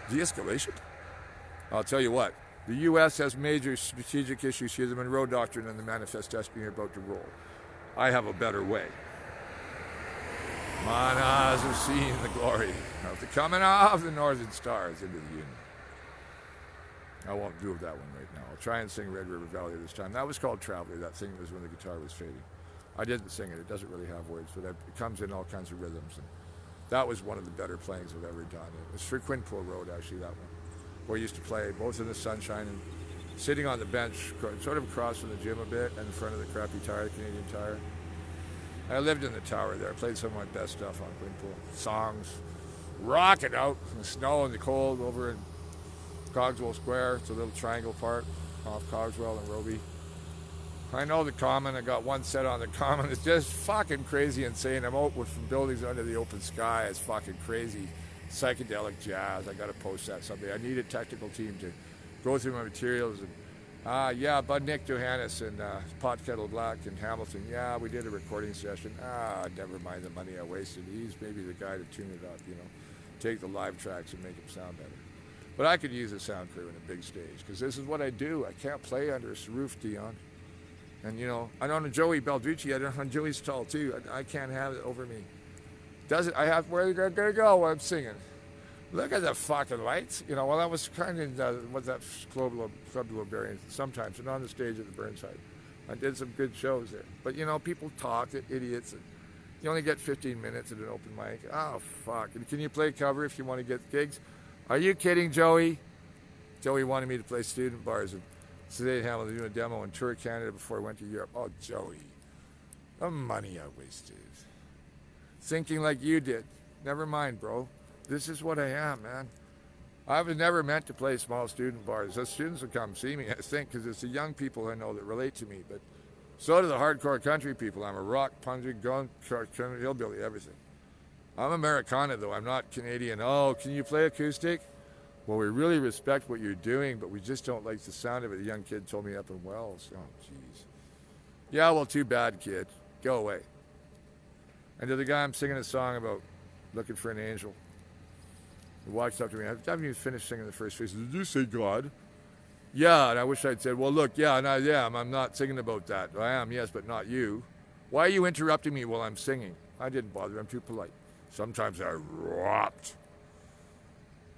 De-escalation? I'll tell you what, the U.S. has major strategic issues here, the Monroe Doctrine and the Manifest Destiny are about to roll. I have a better way. Mine eyes have seen the glory of the coming of the Northern Stars into the Union. I won't do that one right now. I'll try and sing Red River Valley this time. That was called Traveler. That thing was when the guitar was fading. I didn't sing it. It doesn't really have words, but it comes in all kinds of rhythms. And that was one of the better playings I've ever done. It was for Quinpool Road, actually, that one, where I used to play both in the sunshine and sitting on the bench, sort of across from the gym a bit, and in front of the crappy tire, Canadian Tire. And I lived in the tower there. I played some of my best stuff on Quinpool. Songs, rocking out in the snow and the cold over in Cogswell Square. It's a little triangle park off Cogswell and Roby. I know the Common. I got one set on the Common. It's just fucking crazy insane. I'm out with buildings under the open sky. It's fucking crazy. Psychedelic jazz. I got to post that someday. I need a technical team to go through my materials. And yeah, Bud Nick Johannes and Pot Kettle Black in Hamilton. Yeah, we did a recording session. Never mind the money I wasted. He's maybe the guy to tune it up, you know. Take the live tracks and make them sound better. But I could use a sound crew in a big stage because this is what I do. I can't play under a roof, Dion. And, you know, I don't know Joey Balducci. I don't know Joey's tall, too. I can't have it over me. Does it? I have where they're going to go while I'm singing. Look at the fucking lights. You know, well, that was kind of what's that Club de Lobarian sometimes. And on the stage at the Burnside. I did some good shows there. But, you know, people talk, they're idiots. And you only get 15 minutes at an open mic. Oh, fuck. And can you play cover if you want to get gigs? Are you kidding, Joey? Joey wanted me to play student bars. And today, Hamilton doing a demo and tour Canada before I went to Europe. Oh, Joey, the money I wasted. Thinking like you did. Never mind, bro. This is what I am, man. I was never meant to play small student bars. The students will come see me, I think, because it's the young people I know that relate to me. But so do the hardcore country people. I'm a rock, punky, gun, hillbilly, everything. I'm Americana, though. I'm not Canadian. Oh, can you play acoustic? Well, we really respect what you're doing, but we just don't like the sound of it. A young kid told me up in Wells. Oh, jeez. Yeah, well, too bad, kid. Go away. And to the guy I'm singing a song about looking for an angel, he walks up to me. I haven't even finished singing the first phrase. Did you say God? Yeah, and I wish I'd said, well, look, yeah, and I am. I'm not singing about that. I am, yes, but not you. Why are you interrupting me while I'm singing? I didn't bother. I'm too polite. Sometimes I erupt.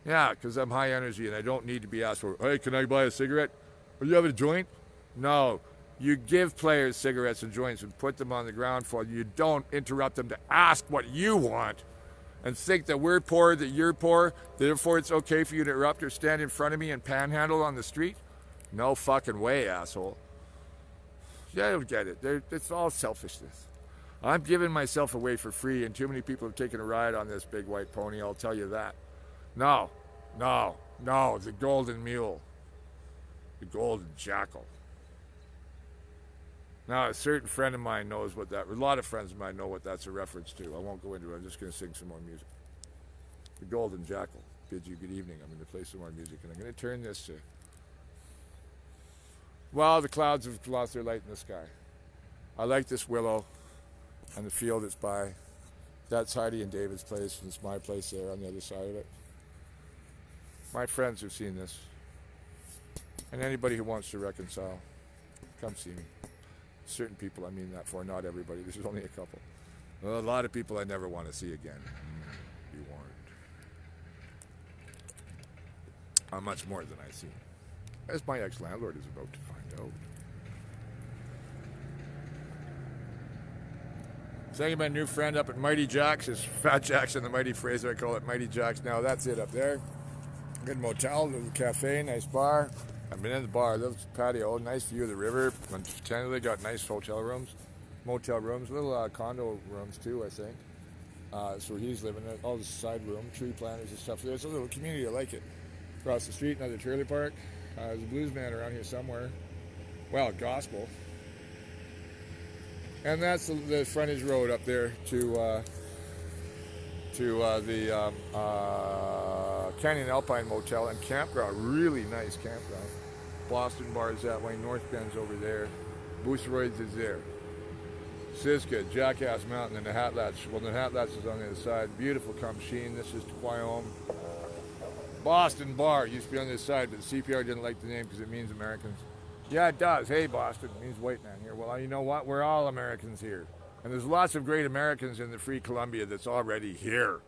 Yeah, because I'm high energy and I don't need to be asked for, hey, can I buy a cigarette? Or you have a joint? No. You give players cigarettes and joints and put them on the ground for you. You don't interrupt them to ask what you want and think that we're poor, that you're poor, therefore it's okay for you to interrupt or stand in front of me and panhandle on the street? No fucking way, asshole. Yeah, I don't get it. It's all selfishness. I'm giving myself away for free, and too many people have taken a ride on this big white pony, I'll tell you that. No, the golden mule. The golden jackal. Now, a certain friend of mine knows what that, a lot of friends of mine know what that's a reference to. I won't go into it, I'm just going to sing some more music. The golden jackal bids you good evening. I'm going to play some more music, and I'm going to turn this to, well, the clouds have lost their light in the sky. I like this willow and the field it's by. That's Heidi and David's place, and it's my place there on the other side of it. My friends have seen this. And anybody who wants to reconcile, come see me. Certain people I mean that for, not everybody. This is only a couple. Well, a lot of people I never want to see again. Be warned. I'm much more than I seem. As my ex-landlord is about to find out. Thinking of my new friend up at Mighty Jack's, is Fat Jack's and the Mighty Fraser. I call it Mighty Jack's now. That's it up there. Good motel, little cafe, nice bar. I've been in the bar, little patio, nice view of the river. They got nice motel rooms, little condo rooms too, I think. That's where he's living. All the side room, tree planters and stuff. There's a little community, I like it. Across the street, another trailer park. There's a blues band around here somewhere. Well, gospel. And that's the frontage road up there to the Canyon Alpine Motel and Campground. Really nice campground. Boston Bar is that way. North Bend's over there. Boosteroids is there. Siska, Jackass Mountain, and the Hatlatch. Well, the Hatlatch is on the other side. Beautiful Kumsheen. This is Quayome. Boston Bar used to be on this side, but the CPR didn't like the name because it means Americans. Yeah, it does. Hey, Boston. It means white man here. Well, you know what? We're all Americans here. And there's lots of great Americans in the free Columbia that's already here.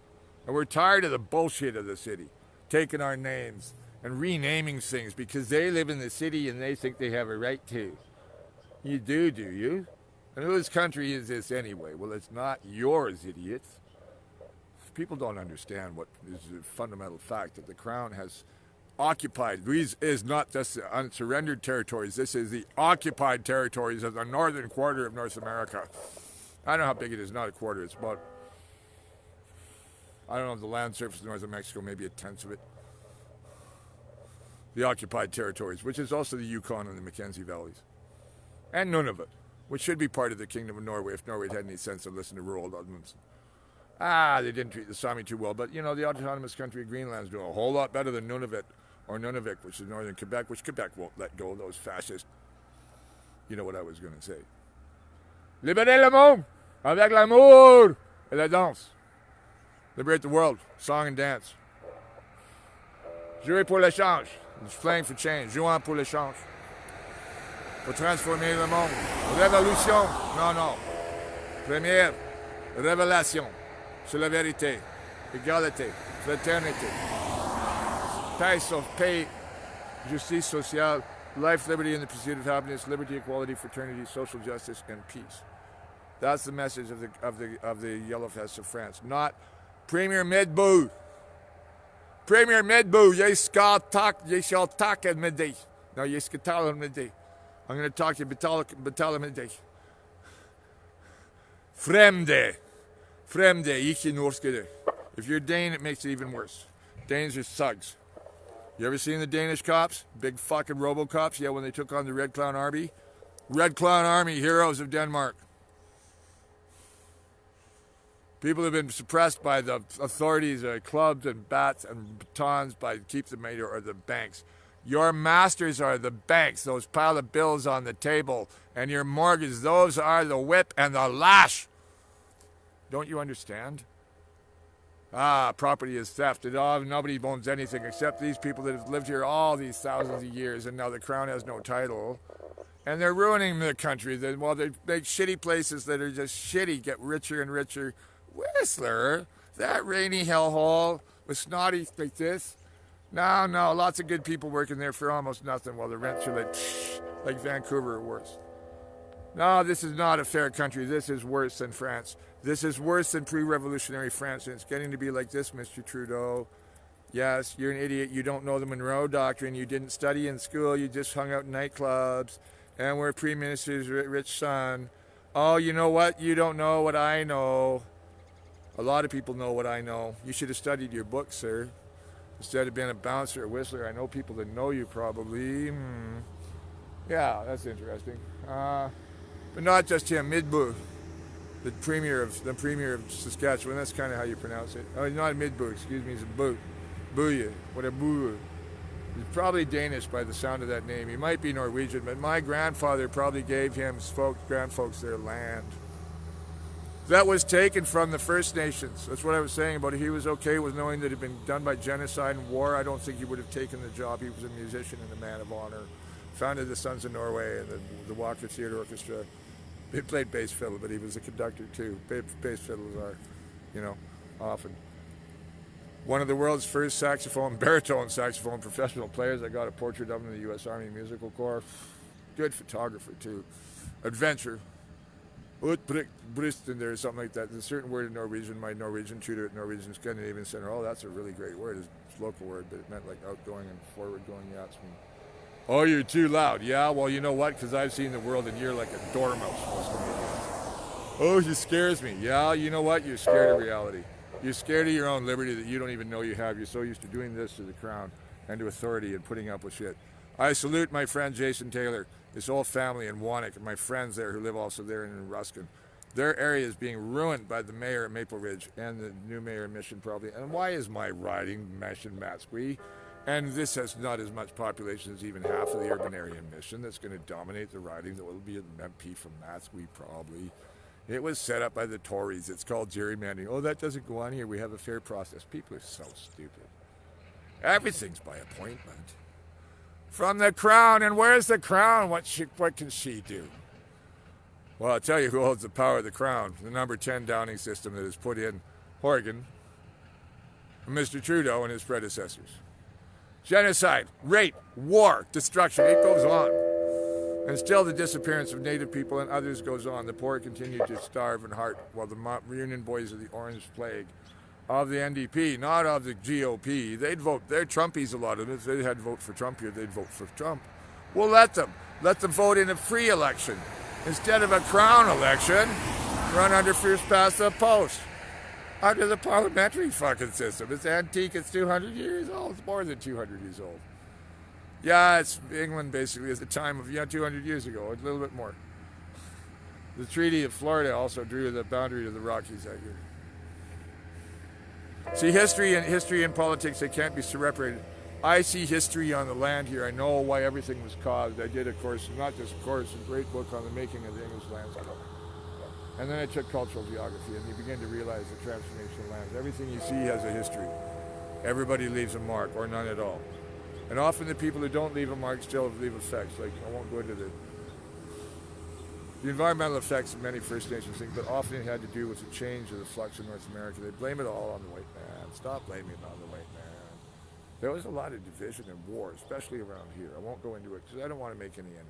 And we're tired of the bullshit of the city, taking our names and renaming things because they live in the city and they think they have a right to. You do you? And whose country is this anyway? Well, it's not yours, idiots. People don't understand what is a fundamental fact that the Crown has occupied. These is not just the unsurrendered territories. This is the occupied territories of the northern quarter of North America. I don't know how big it is, not a quarter. It's about, I don't know, the land surface of northern Mexico, maybe a tenth of it. The occupied territories, which is also the Yukon and the Mackenzie Valleys. And Nunavut, which should be part of the Kingdom of Norway if Norway had any sense of listening to rural Edmonds. They didn't treat the Sami too well, but, you know, the autonomous country of Greenland's doing a whole lot better than Nunavut, or Nunavik, which is northern Quebec, which Quebec won't let go of those fascists. You know what I was going to say. Libérer le monde avec l'amour et la danse. Liberate the world, song and dance. Jouer pour l'échange. It's playing for change. Jouant pour l'échange. Pour transformer le monde. Révolution. Non. Première révélation. C'est la vérité. Égalité. Fraternité. Paix, justice sociale. Life, liberty, and the pursuit of happiness. Liberty, equality, fraternity, social justice, and peace. That's the message of the Yellow Fest of France. Not Premier Boe. Premier Boe, je shall talk at midday. No, je skal tale at midday. I'm going to talk to you betale midday. Fremde, ikke norske. If you're Dane, it makes it even worse. Danes are thugs. You ever seen the Danish cops? Big fucking robo-cops? Yeah, when they took on the Red Clown Army. Red Clown Army, heroes of Denmark. People have been suppressed by the authorities, clubs and bats and batons by keep the mayor or the banks. Your masters are the banks, those pile of bills on the table, and your mortgage, those are the whip and the lash. Don't you understand? Property is theft. Nobody owns anything except these people that have lived here all these thousands of years, and now the crown has no title. And they're ruining the country. They make shitty places that are just shitty get richer and richer. Whistler, that rainy hellhole with snotty like this. No, lots of good people working there for almost nothing while the rents are like Vancouver or worse. No, this is not a fair country. This is worse than France. This is worse than pre-revolutionary France, and it's getting to be like this, Mr. Trudeau. Yes, you're an idiot. You don't know the Monroe Doctrine. You didn't study in school. You just hung out in nightclubs and were Prime Minister's rich son. Oh, you know what? You don't know what I know. A lot of people know what I know. You should have studied your book, sir. Instead of being a bouncer at Whistler, I know people that know you probably. Yeah, that's interesting. But not just him. Midbu, the premier of Saskatchewan. That's kind of how you pronounce it. Oh, not Midbu. Excuse me. It's a Boo. Booya. What a Boo. He's probably Danish by the sound of that name. He might be Norwegian, but my grandfather probably gave him grandfolks their land. That was taken from the First Nations. That's what I was saying about it. He was okay with knowing that it had been done by genocide and war. I don't think he would have taken the job. He was a musician and a man of honor. Founded the Sons of Norway and the Walker Theatre Orchestra. He played bass fiddle, but he was a conductor too. Bass fiddles are, often. One of the world's first baritone saxophone professional players. I got a portrait of him in the U.S. Army Musical Corps. Good photographer too. Adventure. Utbrist in there or something like that. There's a certain word in Norwegian, my Norwegian tutor at Norwegian Scandinavian Center. Oh, that's a really great word. It's a local word, but it meant like outgoing and forward-going yachtsman. Oh, you're too loud. Yeah, well, you know what? Because I've seen the world and you're like a dormouse. Oh, she scares me. Yeah, you know what? You're scared of reality. You're scared of your own liberty that you don't even know you have. You're so used to doing this to the crown and to authority and putting up with shit. I salute my friend Jason Taylor, his whole family in Wannock, and my friends there who live also there in Ruskin. Their area is being ruined by the mayor at Maple Ridge and the new mayor in Mission probably. And why is my riding Mission Matsqui? And this has not as much population as even half of the urban area in Mission that's going to dominate the riding. That will be an MP from Matsqui probably. It was set up by the Tories. It's called gerrymandering. Oh, that doesn't go on here. We have a fair process. People are so stupid. Everything's by appointment. From the crown, and where's the crown? What can she do? Well, I'll tell you who holds the power of the crown. The number 10 Downing system that is put in Horgan, Mr. Trudeau and his predecessors. Genocide, rape, war, destruction, it goes on. And still the disappearance of Native people and others goes on. The poor continue to starve and heart while the Union boys of the Orange Plague of the NDP, not of the GOP. They'd vote. They're Trumpies, a lot of them. If they had to vote for Trump here, they'd vote for Trump. Well, let them. Let them vote in a free election. Instead of a crown election, run under first past the post. Under the parliamentary fucking system. It's antique. It's 200 years old. It's more than 200 years old. Yeah, it's England basically at the time of, 200 years ago. A little bit more. The Treaty of Florida also drew the boundary to the Rockies that year. See, history and politics, they can't be separated. I see history on the land here. I know why everything was caused. I did a course, not just a course, a great book on the making of the English landscape. And then I took cultural geography, and you begin to realize the transformation of lands. Everything you see has a history. Everybody leaves a mark, or none at all. And often the people who don't leave a mark still leave effects. Like, I won't go into the environmental effects of many First Nations things, but often it had to do with the change of the flux in North America. They blame it all on the white man. Stop blaming it on the white man. There was a lot of division and war, especially around here. I won't go into it because I don't want to make any enemies.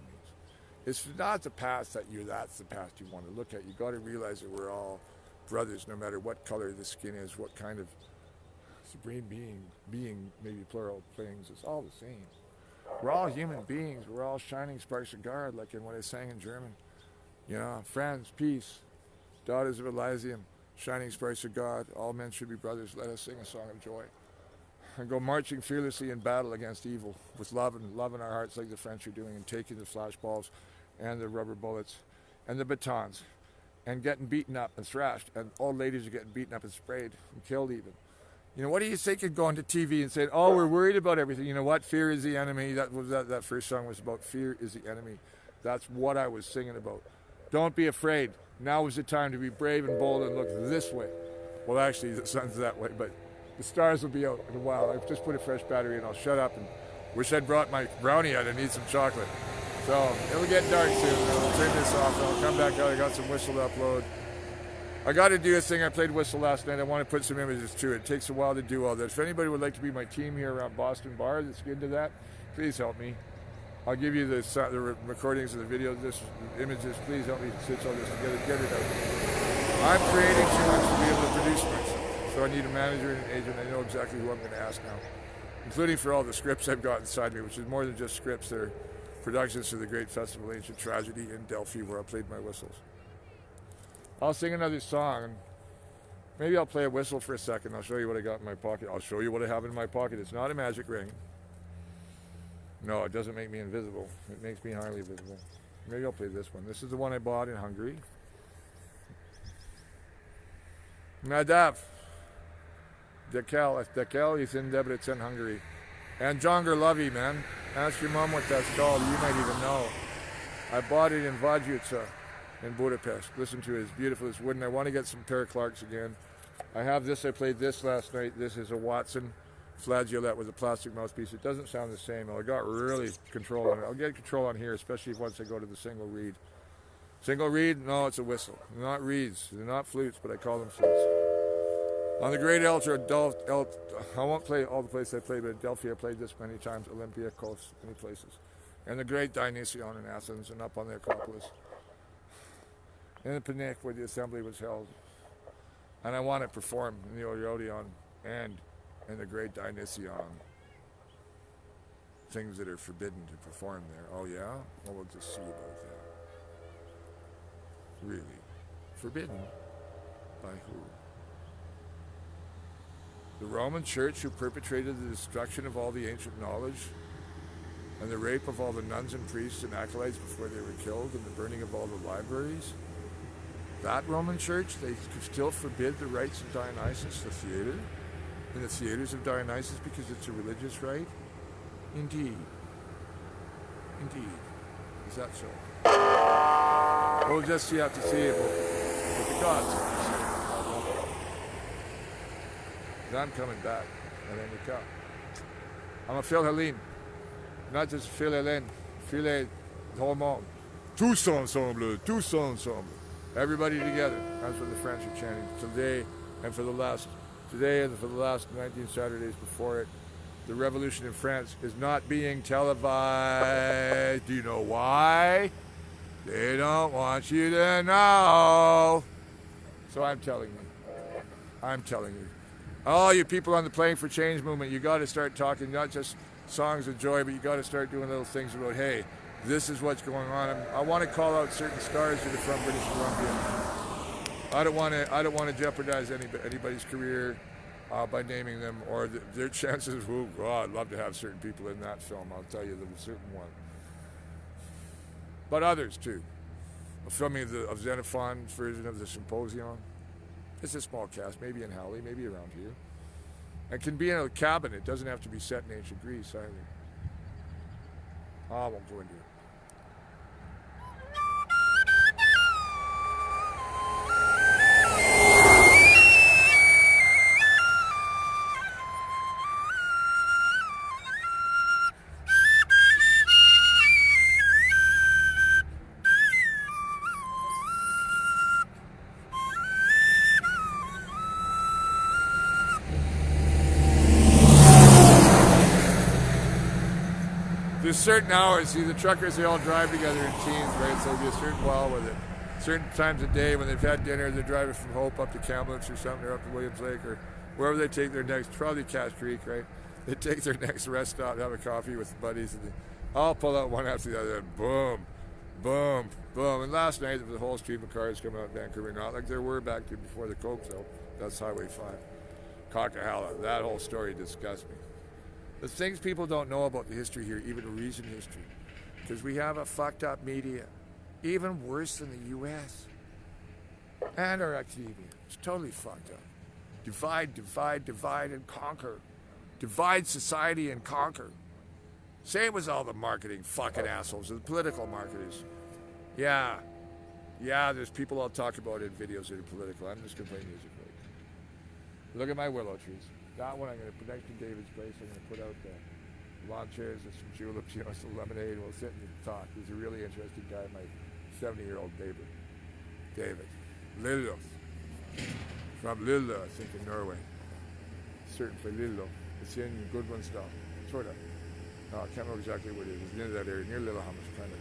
It's not the past that's the past you want to look at. You got to realize that we're all brothers, no matter what color the skin is, what kind of supreme being, maybe plural things. It's all the same. We're all human beings. We're all shining sparks of God, like in what I sang in German. Friends, peace, daughters of Elysium, shining sparks of God. All men should be brothers. Let us sing a song of joy. And go marching fearlessly in battle against evil with love in our hearts like the French are doing, and taking the flashballs and the rubber bullets and the batons and getting beaten up and thrashed, and old ladies are getting beaten up and sprayed and killed even. You know, what do you think of going to TV and saying, oh, we're worried about everything? You know what? Fear is the enemy. That first song was about fear is the enemy. That's what I was singing about. Don't be afraid. Now is the time to be brave and bold and look this way. Well, actually, the sun's that way, but the stars will be out in a while. I've just put a fresh battery in. I'll shut up and wish I'd brought my brownie out. I need some chocolate. So it'll get dark soon. I'll turn this off and I'll come back out. I got some whistle to upload. I got to do a thing. I played whistle last night. I want to put some images to it. It takes a while to do all this. If anybody would like to be my team here around Boston Bar that's into that, please help me. I'll give you the recordings of the videos, images. Please help me stitch all this together, get it out. I'm creating too much to be able to produce myself. So I need a manager and an agent. I know exactly who I'm going to ask now, including for all the scripts I've got inside me, which is more than just scripts. They're productions for the Great Festival of Ancient Tragedy in Delphi, where I played my whistles. I'll sing another song, and maybe I'll play a whistle for a second. I'll show you what I got in my pocket. I'll show you what I have in my pocket. It's not a magic ring. No, it doesn't make me invisible. It makes me highly visible. Maybe I'll play this one. This is the one I bought in Hungary. Nadav. Dekel is in Debrecen, Hungary. And Jonger Lovey, man. Ask your mom what that's called. You might even know. I bought it in Vajutsa in Budapest. Listen to it. It's beautiful. It's wooden. I want to get some Para Clarks again. I have this. I played this last night. This is a Watson flageolet with a plastic mouthpiece. It doesn't sound the same. I got really control on it. I'll get control on here, especially once I go to the single reed. Single reed? No, it's a whistle. They're not reeds. They're not flutes, but I call them flutes. On the Great Altar, I won't play all the places I played, but at Delphi I played this many times, Olympiakos, many places. And the Great Dionysion in Athens and up on the Acropolis. In the Panic where the assembly was held. And I want to perform in the Odeon and in the Great Dionysion. Things that are forbidden to perform there. Oh yeah? Well, we'll just see about that. Really? Forbidden? By who? The Roman Church, who perpetrated the destruction of all the ancient knowledge and the rape of all the nuns and priests and acolytes before they were killed and the burning of all the libraries. That Roman Church, they could still forbid the rites of Dionysus, the theater, and the theaters of Dionysus because it's a religious rite? Indeed. Indeed. Is that so? We'll just have to see what the gods have to say. I'm coming back, and then you come. I'm a Phil Helene, not just Phil Helene, Phil Hormone. Tous ensemble, tous ensemble. Everybody together. That's what the French are chanting today and for the last 19 Saturdays before it. The revolution in France is not being televised. Do you know why? They don't want you to know. So I'm telling you. All you people on the Playing for Change movement, you got to start talking not just songs of joy, but you got to start doing little things about, hey, this is what's going on. I want to call out certain stars that are from British Columbia. I don't want to jeopardize anybody's career by naming them or their chances. Oh God, I'd love to have certain people in that film. I'll tell you a certain one, but others too. A filming of Xenophon's version of the Symposion. It's a small cast, maybe in Halley, maybe around here. It can be in a cabin. It doesn't have to be set in ancient Greece either. I won't go into it. There's certain hours, see the truckers, they all drive together in teams, right? So there'll be a certain while with it. Certain times of day when they've had dinner, they're driving from Hope up to Kamloops or something, or up to Williams Lake, or wherever they take their next, probably Cass Creek, right? They take their next rest stop, have a coffee with the buddies, and they all pull out one after the other, and boom, boom, boom. And last night there was a whole stream of cars coming out of Vancouver, not like there were back there before the Coke Hill. That's Highway 5. Coquihalla, that whole story disgusts me. The things people don't know about the history here, even recent history, because we have a fucked up media, even worse than the U.S. and our activity. It's totally fucked up. Divide, divide, divide, and conquer. Divide society and conquer. Same as all the marketing fucking assholes, the political marketers. Yeah, there's people I'll talk about in videos that are political. I'm just going to play music. Look at my willow trees. That one I'm going to put next to David's place. I'm going to put out the lawn chairs and some juleps, some lemonade. We'll sit and talk. He's a really interesting guy, my 70-year-old neighbor. David. Lillo. From Lillo, I think, in Norway. Certainly Lillo. It's in Gudmundsdal. Sort of. I can't remember exactly what it is. It's near that area, near Lillehammer, kind of.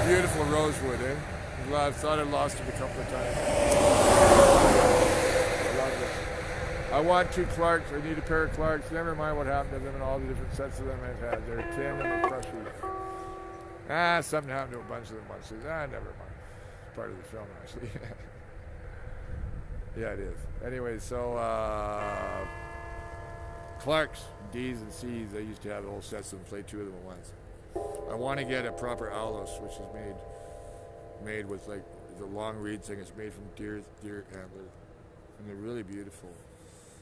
Beautiful rosewood, eh? I thought I lost it a couple of times. I love this. I want 2 Clarks. I need a pair of Clarks. Never mind what happened to them and all the different sets of them I've had. They're tin and they're crushers. Something happened to a bunch of them once. Never mind. It's part of the film, actually. Yeah, it is. Anyway, so Clarks, D's and C's, I used to have the whole sets of them, play 2 of them at once. I want to get a proper aulos, which is made with like the long reed thing. It's made from deer antler, and they're really beautiful.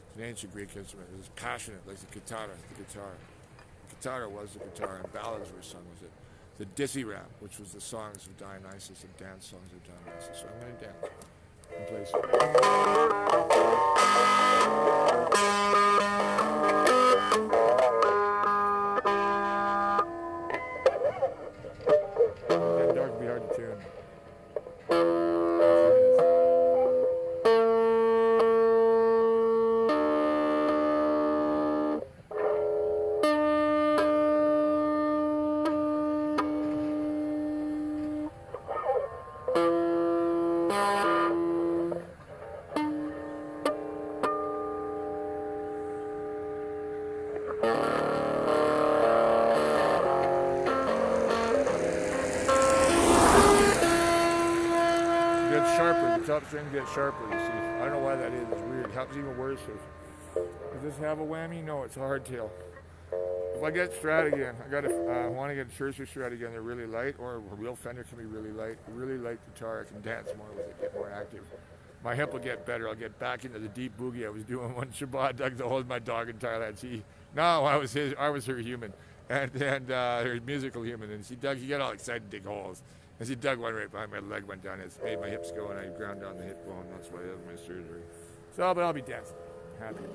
It's an ancient Greek instrument. It was passionate, like the guitar. The guitar was the guitar, and ballads were sung with it. The dithyramb, which was the songs of Dionysus and dance songs of Dionysus. So I'm going to dance and play some. Top string gets sharper, you see. I don't know why that is. It's weird. It happens even worse. Does this have a whammy? No, it's a hardtail. If I get Strat again, I want to get a tertiary Strat again. They're really light, or a real Fender can be really light. A really light guitar, I can dance more with it, get more active. My hip will get better. I'll get back into the deep boogie I was doing when Shabbat dug the hole in my dog in Thailand. See, no, I was her human, and her musical human. And Doug, you get all excited, dig holes. As he dug one right behind my leg, went down, it made my hips go, and I ground down the hip bone. That's why I had my surgery. So, but I'll be dancing. Happy.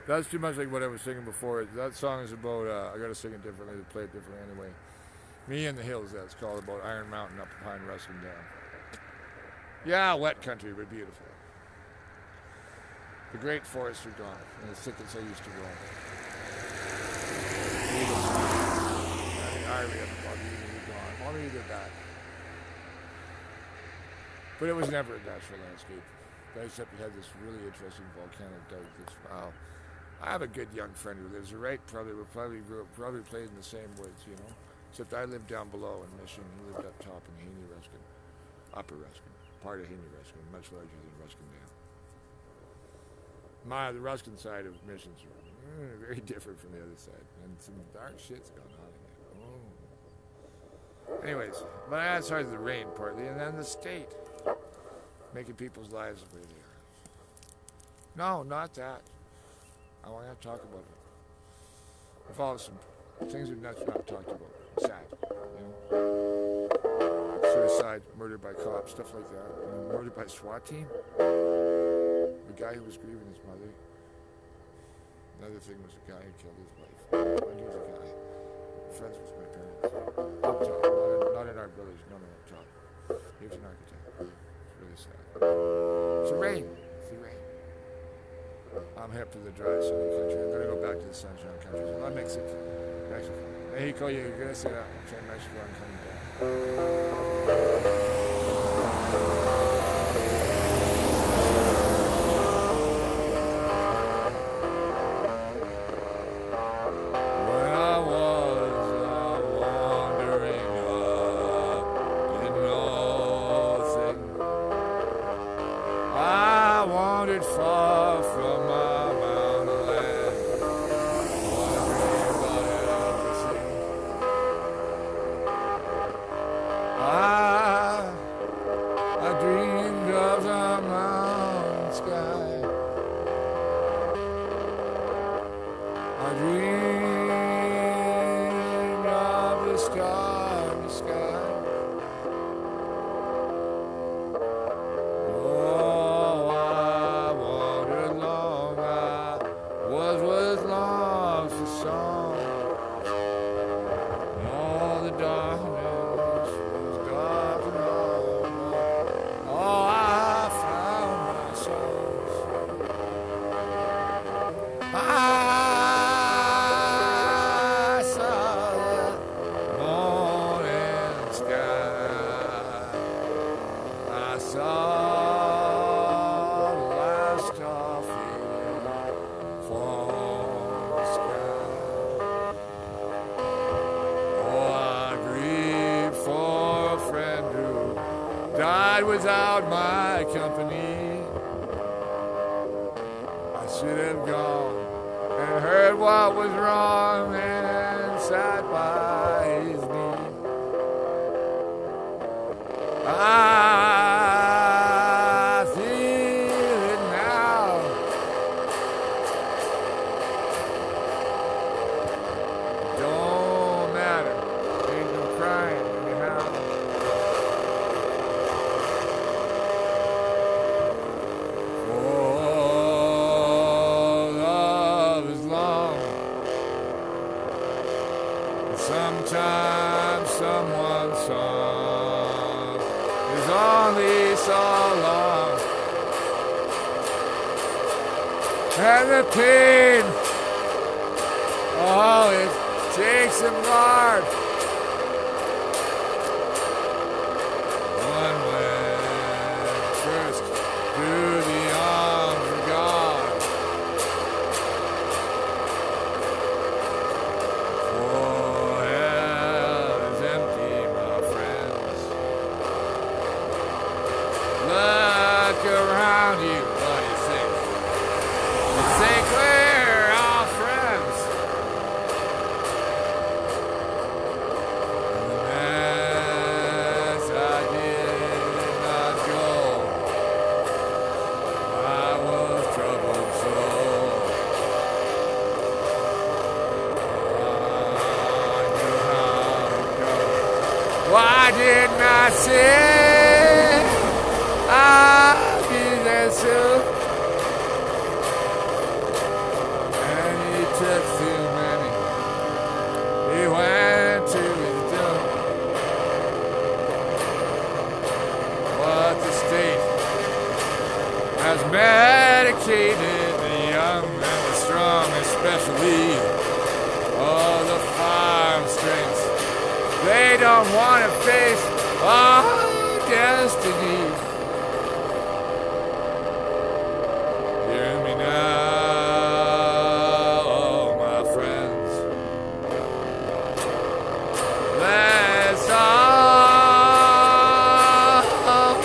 That's too much like what I was singing before. That song is about, I gotta sing it differently to play it differently anyway. Me in the Hills, that's called, about Iron Mountain up behind Ruskin Dam. Yeah, wet country, but beautiful. The great forests are gone, and the thickets I used to roam. Ivory up above you, you're gone. Only you did that. But it was never a natural landscape. Except it had this really interesting volcanic dike that's, wow. I have a good young friend who lives there, right? Probably played in the same woods, you know. Except I lived down below in Mission. He lived up top in Haney Ruskin, Upper Ruskin, part of Haney Ruskin, much larger than Ruskin Dam. The Ruskin side of Mission's very different from the other side, and some dark shit's going on in there. Oh. Anyways, but I started the rain partly, and then the state making people's lives the way they are. No, not that. I want to talk about it. Involves some things that are not talked about. Sad, you know. Suicide, murder by cops, stuff like that. Murder by SWAT team. The guy who was grieving his mother. Another thing was a guy who killed his wife. One was a guy. Friends with my parents. Up top, not in our village, no, up top. He was an architect. It's really sad. It's the rain. It's the rain. I'm hip to the dry sunny country. I'm gonna go back to the sunshine country. So I'm Mexico. Mexico, you're gonna say that. I'm saying Mexico, I'm coming back. When I was wandering up in nothing, I wandered far from my mountain land, wondering about everything. I dreamed of the mountain sky. I dreamed of the starry sky. Oh, I wandered long. I was with lost to song. And all the darkness was dark and all. Oh, I found my soul. I saw the morning sky. I saw the last star fading from the sky. Oh, I grieve for a friend who died without my company. I should have gone and heard what was wrong and sat by his knee. I feel it now. Don't matter, ain't no crying anyhow. Oh, love is long. And sometimes someone's song is only so long. And the pain, oh, it takes some guard. One went first through the arms of God. For hell is empty, my friends. Look around you, what do you think? You think we're all friends? And the mass I did not go. I was troubled soul. I knew how to go. Why didn't I say I'll be there soon? don't want to face our destiny. Hear me now, oh my friends. Let's all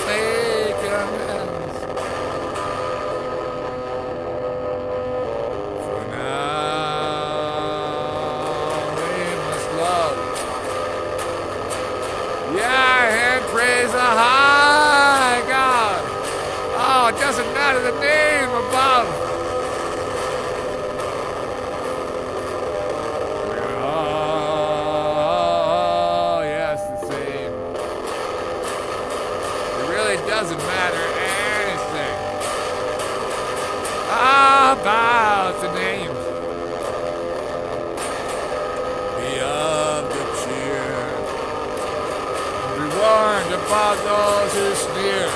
make amends. For now we must love. Yeah, and praise the high God. Oh, it doesn't matter the name above. Oh, yes, the same. It really doesn't matter anything about the names. Be of good cheer. Be warned about those who sneer.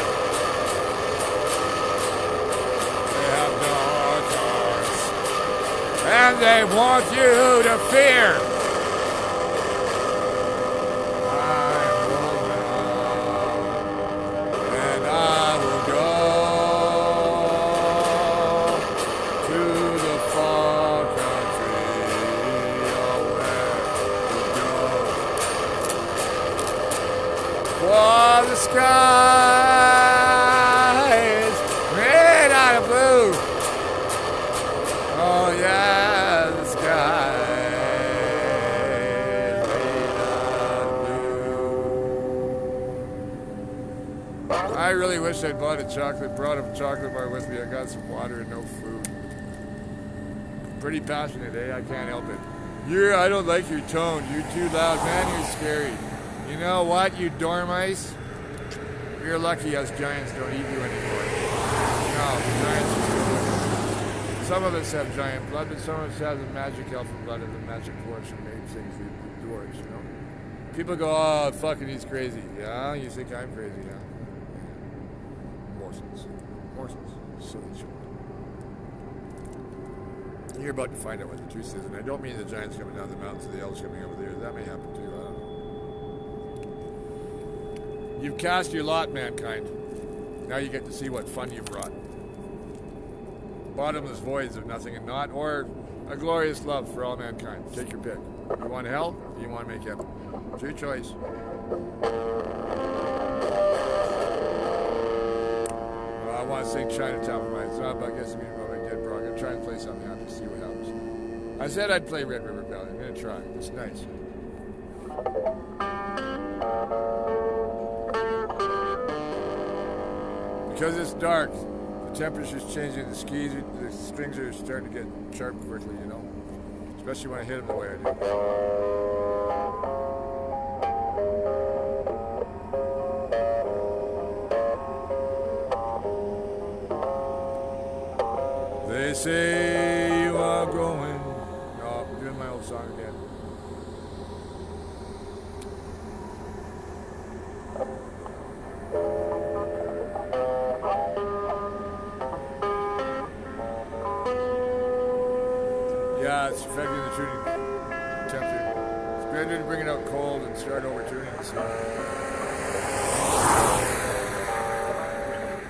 They have no cause, and they want you to fear. I am old now, and I will go to the far country, oh, where to go. For the sky is made out of blue. Oh yeah, the sky is made out of blue. I really wish I'd brought a chocolate bar with me. I got some water and no food. Pretty passionate, eh? I can't help it. I don't like your tone. You're too loud, man. You're scary. You know what, you dormice? You're lucky us giants don't eat you anymore. No, the giants are still with us. Some of us have giant blood, but some of us have the magic elfin blood and the magic force and made things, the dwarves, you know? People go, oh, fucking he's crazy. Yeah, you think I'm crazy, yeah? Morsels. So short. You're about to find out what the truth is, and I don't mean the giants coming down the mountains or the elves coming over there. That may happen too, I don't know. You've cast your lot, mankind. Now you get to see what fun you've brought. Bottomless voids of nothing and naught, or a glorious love for all mankind. Take your pick. You want hell, or you want to make heaven? It's your choice. I want to sing Chinatown for mine. It's not about guessing me about my dead bro. I'm going to try and play something happy to see what happens. I said I'd play Red River Valley. I'm going to try. It's nice. Because it's dark, the temperature's changing, the strings are starting to get sharp quickly, you know? Especially when I hit them the way I do. They say you are growing. No, I'm doing my old song again. Yeah, it's affecting the tuning temperature. It's better to bring it out cold and start over tuning the song.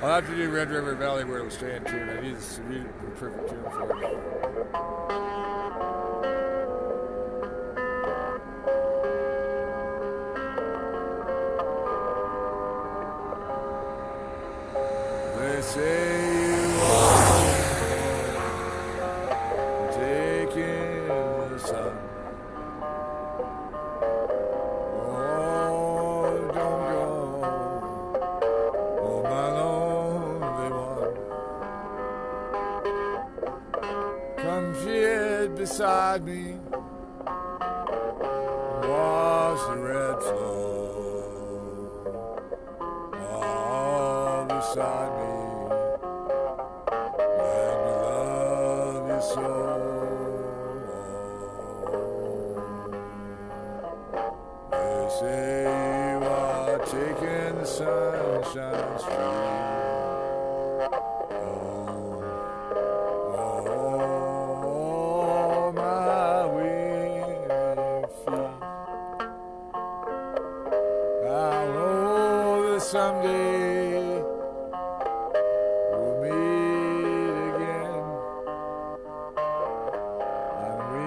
I'll have to do Red River Valley where it'll stay in tune. I need the perfect tune for it. They say you are taking the sun. Oh, don't go. Oh, my lonely one. Come sit beside me. Wash the red floor. All beside me. Let me love you so. They say you are taking the sunshine's free. Oh, my weary feet. someday we'll meet again, and we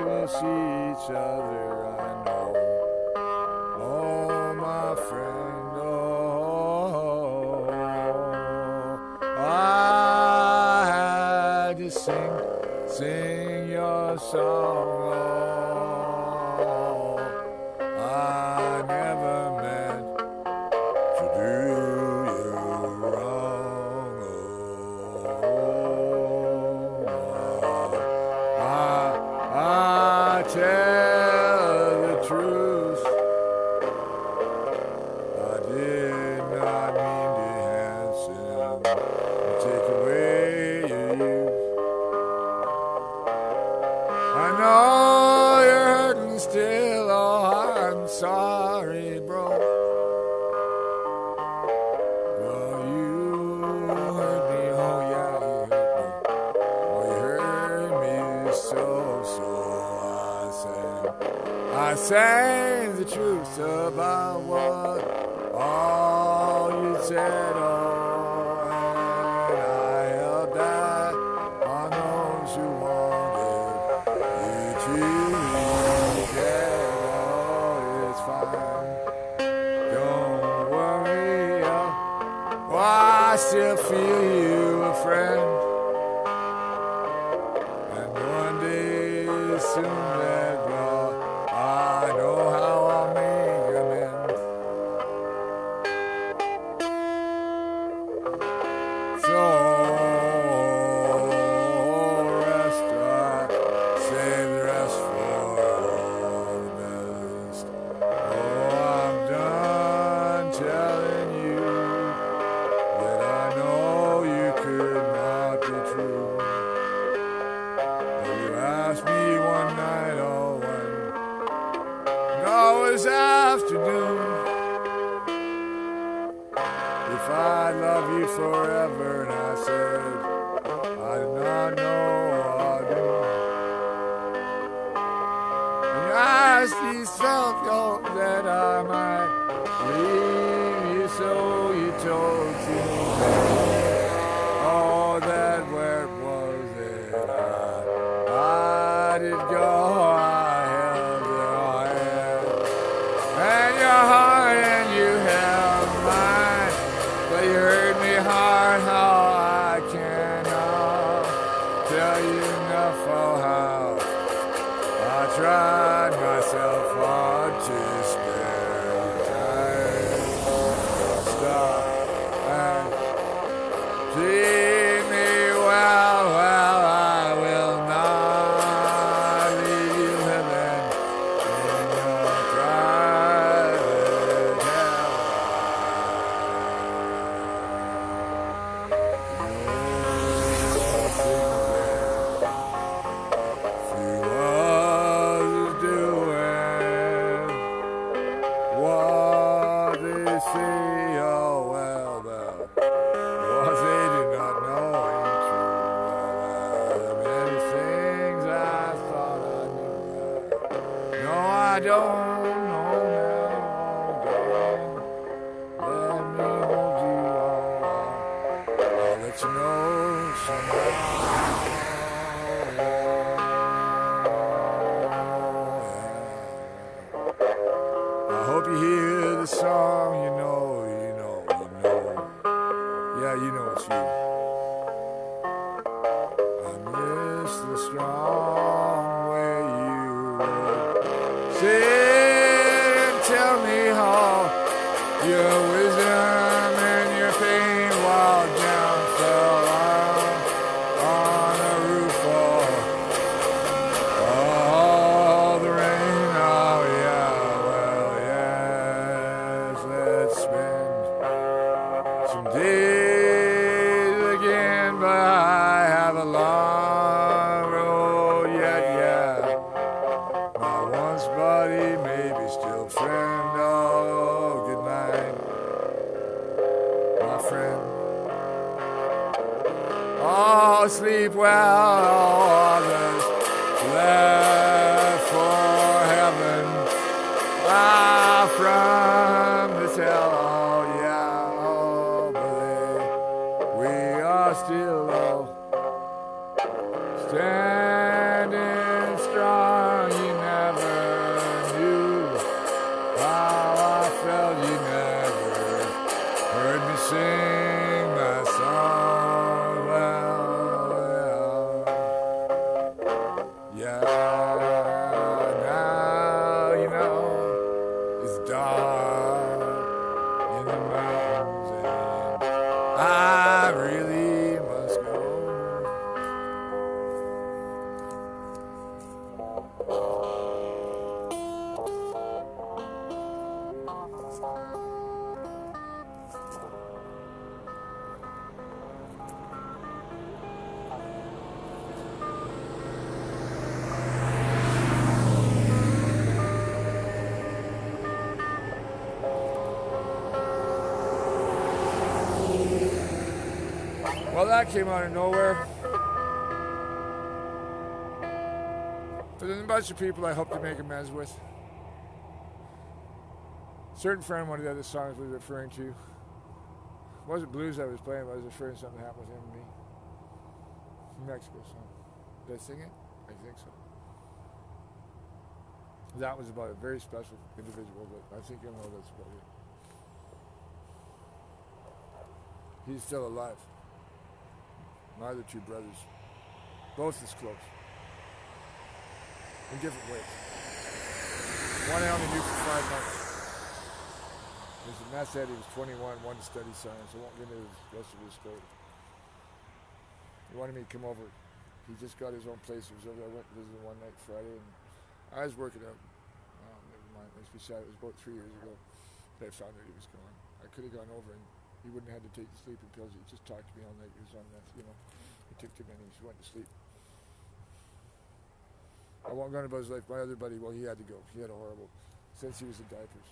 will see each other, I know. Oh, my friend, oh, I had to sing your song. Oh, I never meant to do you wrong. Oh, I tell the truth. I did not mean to handsome and take away your youth. I know you're hurting still, oh, I'm sorry, bro. Well, you hurt me, oh yeah, you hurt me. Oh, you hurt me so I sang the truth about what all you said, oh, and I held back on those who wanted you to get. Oh, it's fine, don't worry, oh, I still feel you a friend, and one day soon that I know how I'll make amends. So rest, I save the rest for the best. Oh, I'm done telling you that I know you could not be true. But you asked me one night, oh, was afternoon, if I'd love you forever, and I said I did not know what to do. And you asked, you felt that I might leave you, so you told me, oh, that where it was that I did go. And you held mine, but you hurt me hard. How I cannot tell you enough of how I tried myself hard to spare time. Stop and treat me well, well, I will not leave you living in your private hell. She was doing what they say, oh well, well, what they do not know ain't true. Well, many things I thought I knew. No, I don't know now, darling. Let me hold you all. I'll let you know somehow. I hope you hear the song, you know. Yeah, you know it's you. I miss the strong way you would sit and tell me how your wisdom and your pain while down fell on a roof all the rain. Oh yeah, well yes, let's spend some days again, but I have a long road yet, yeah. My once buddy, maybe still friend. Oh, good night, my friend. Oh, sleep well, all others left for heaven. From the tell, oh yeah. Well, that came out of nowhere. But there's a bunch of people I hope to make amends with. Certain friend, one of the other songs was referring to. It wasn't blues I was playing, but I was referring to something that happened with him and me. Mexico song. Did I sing it? I think so. That was about a very special individual, but I think you'll know that's about it. He's still alive. My other two brothers, both as close, in different ways. One I only knew for 5 months. He was a meth head, he was 21, wanted to study science. I won't get into the rest of his story. He wanted me to come over. He just got his own place. He was over. I went and visited one night Friday, and I was working out. Oh, never mind. Makes me sad. It was about 3 years ago that I found out he was gone. I could have gone over, and he wouldn't have had to take the sleeping pills. He just talked to me all night. He was on meth, you know. He took too many. He went to sleep. I won't go on about his life. My other buddy, well, he had to go. He had a horrible, since he was in diapers.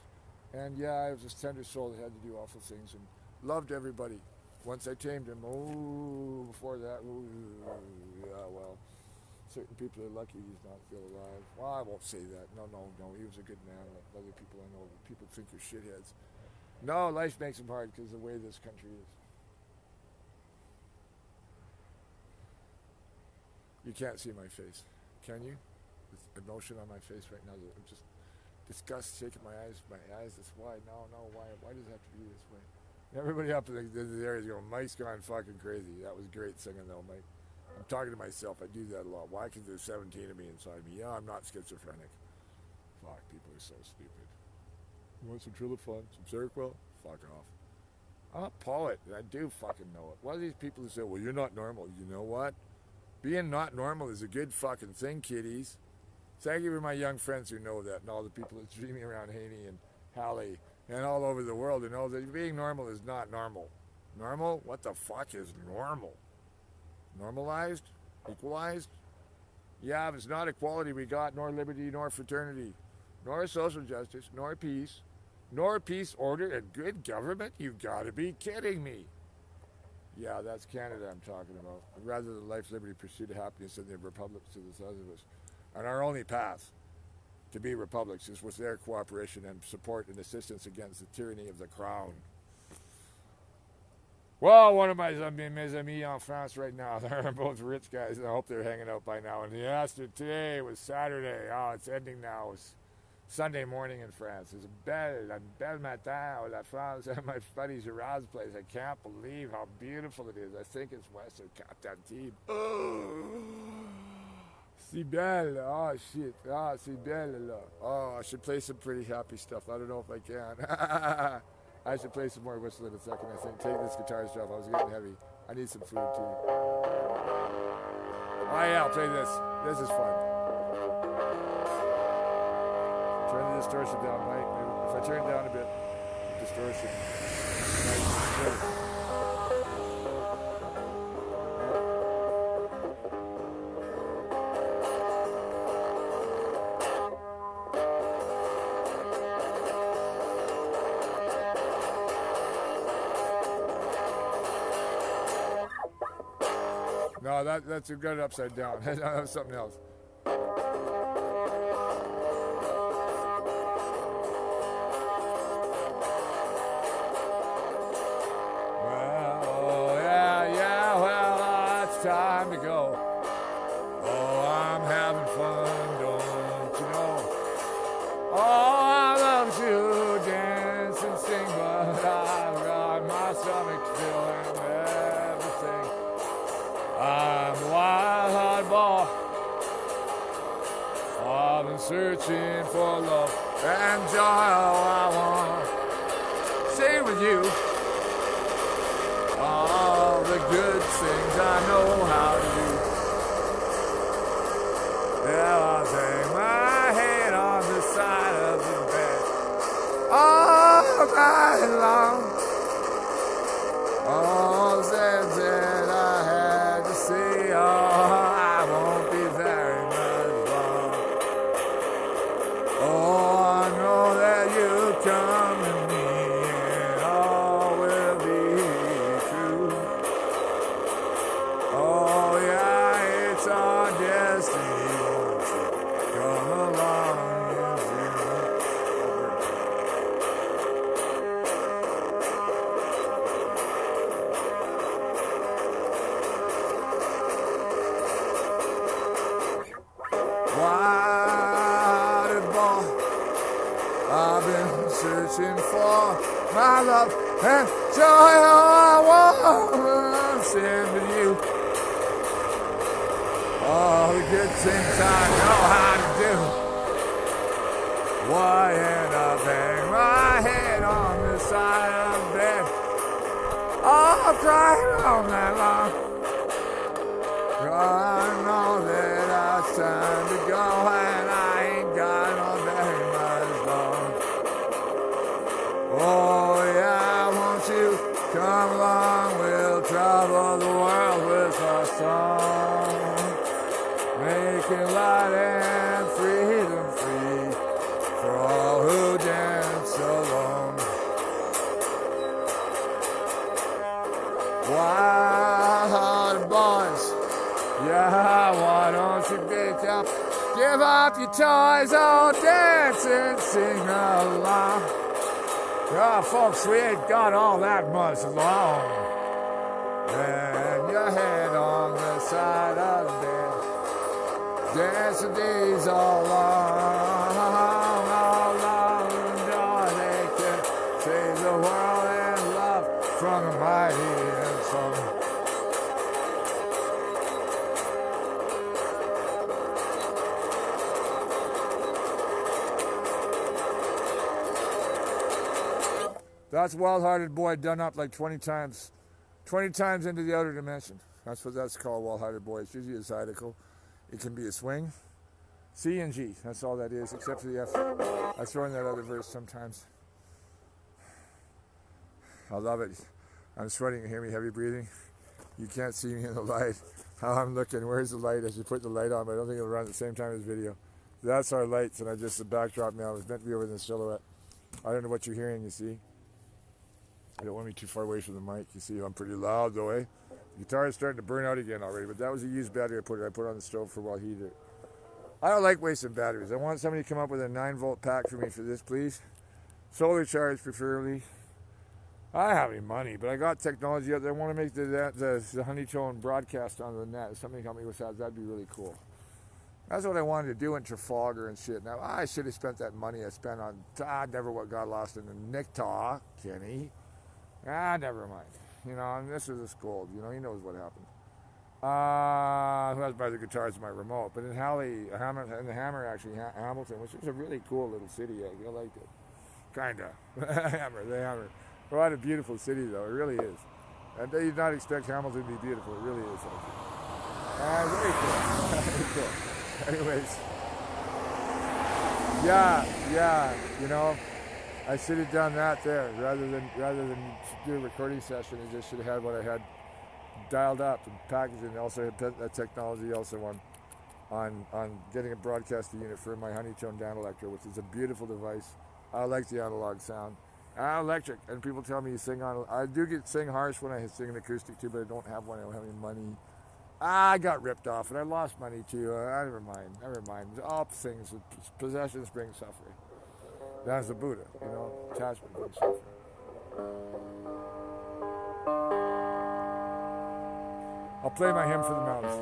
And yeah, I was this tender soul that had to do awful things and loved everybody. Once I tamed him, before that, yeah, well, certain people are lucky he's not still alive. Well, I won't say that. No, he was a good man. Like other people I know, people think they're shitheads. No, life makes him hard because of the way this country is. You can't see my face, can you? There's emotion on my face right now. I'm just disgust, shaking my eyes this wide. No, why does it have to be this way? Everybody up in the area is going, Mike's gone fucking crazy. That was great singing though, Mike. I'm talking to myself. I do that a lot. Why? Because there's 17 of me inside me. Yeah, I'm not schizophrenic. Fuck, people are so stupid. You want some trilliphone? Some Seroquel? Fuck off. I'm a poet, and I do fucking know it. What are these people who say, well, you're not normal? You know what? Being not normal is a good fucking thing, kiddies. Thank you for my young friends who know that, and all the people that treat me around Haney and Hallie and all over the world who know that being normal is not normal. Normal? What the fuck is normal? Normalized? Equalized? Yeah, if it's not equality we got, nor liberty, nor fraternity, nor social justice, nor peace, order, and good government, you've got to be kidding me. Yeah, that's Canada I'm talking about. Rather than life, liberty, pursuit of happiness, and the republics to the south of us. And our only path to be republics is with their cooperation and support and assistance against the tyranny of the crown. Well, one of my mes amis en France right now, they're both rich guys, and I hope they're hanging out by now. And today was Saturday. Oh, it's ending now. It's Sunday morning in France. It's a bel matin à la France at my buddy Gerard's place. I can't believe how beautiful it is. I think it's west of Cap d'Antibes. Si belle. Oh, shit. Ah, si belle. Oh, I should play some pretty happy stuff. I don't know if I can. I should play some more whistle in a second, I think. Take this guitar stuff. I was getting heavy. I need some food, too. Oh, yeah, I'll play this. This is fun. Turn the distortion down, Mike. Maybe if I turn it down a bit, distortion. Nice. No, that's a good upside down. That was something else. Time to go. Oh, I'm having fun, don't you know? Oh, I love to dance and sing, but I've got my stomach feeling everything. I'm a wild hardball. I've been searching for love and joy. I want to stay with you. All the good things I know how to do. Yeah, I'll hang my head on the side of the bed all night long. All that I had to say, oh, I won't be very much long. Oh, I know that you'll come to me and all will be true. I've been searching for my love and joy. I want to send to you all the good things I know how to do. Why end up hanging my head on the side of the bed? Oh, I'm crying all night long. I know that it's time to go and I ain't got no very much long. Oh yeah, won't you come along? We'll travel the world with our song, making light and freedom free for all who dance alone. Wild-hearted boys, yeah, why don't you give up your toys, oh, dance and sing along. Oh, folks, we ain't got all that much long. And your head on the side of the bed, dance the days all long, and joy they can save the world and love from the mighty and some. That's Wild-Hearted Boy done up like 20 times. 20 times into the outer dimension. That's what that's called, Wild-Hearted Boy. It's usually a zydeco. It can be a swing. C and G. That's all that is, except for the F. I throw in that other verse sometimes. I love it. I'm sweating. You hear me heavy breathing? You can't see me in the light. How I'm looking. Where's the light? I should put the light on, but I don't think it'll run at the same time as video. That's our lights, and I just the backdrop now. It was meant to be over in the silhouette. I don't know what you're hearing, you see. I don't want to be too far away from the mic. You see, I'm pretty loud though, eh? The guitar is starting to burn out again already, but that was a used battery I put on the stove for a while heated. I don't like wasting batteries. I want somebody to come up with a 9-volt pack for me for this, please. Solar charge, preferably. I don't have any money, but I got technology out there. I want to make the honeytone broadcast on the net. If somebody help me with that, that'd be really cool. That's what I wanted to do in Trafalgar and shit. Now, I should have spent that money I spent on... never what got lost in the Nictaw, Kenny. Never mind. You know, and this is a scold. You know, he knows what happened. Who has by the guitars in my remote? But in the Hammer, actually, Hamilton, which is a really cool little city. I liked it. Kinda. the Hammer. A lot of beautiful city, though. It really is. And they did not expect Hamilton to be beautiful. It really is. Very cool. Very cool. Anyways. Yeah, you know. I should have done that there rather than do a recording session. I just should have had what I had dialed up and packaged, and also had that technology also on getting a broadcasting unit for my Honeytone Dan Electro, which is a beautiful device. I like the analog sound. Electric, and people tell me you sing on. I do sing harsh when I sing an acoustic too, but I don't have one. I don't have any money. I got ripped off, and I lost money too. Never mind. All things, possessions bring suffering. That's the Buddha, you know, attachment brings suffering. I'll play my hymn for the mountains.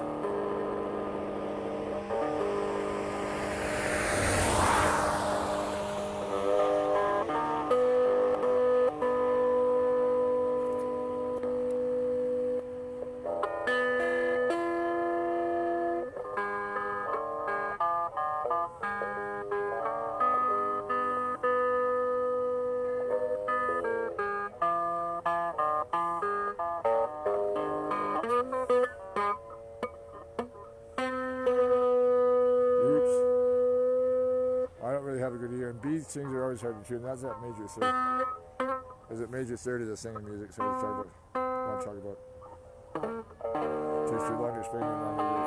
Things are always hard to tune. That's that major third. Is it major third of the singing music? So I want to talk about. Takes too long to explain it on the roof.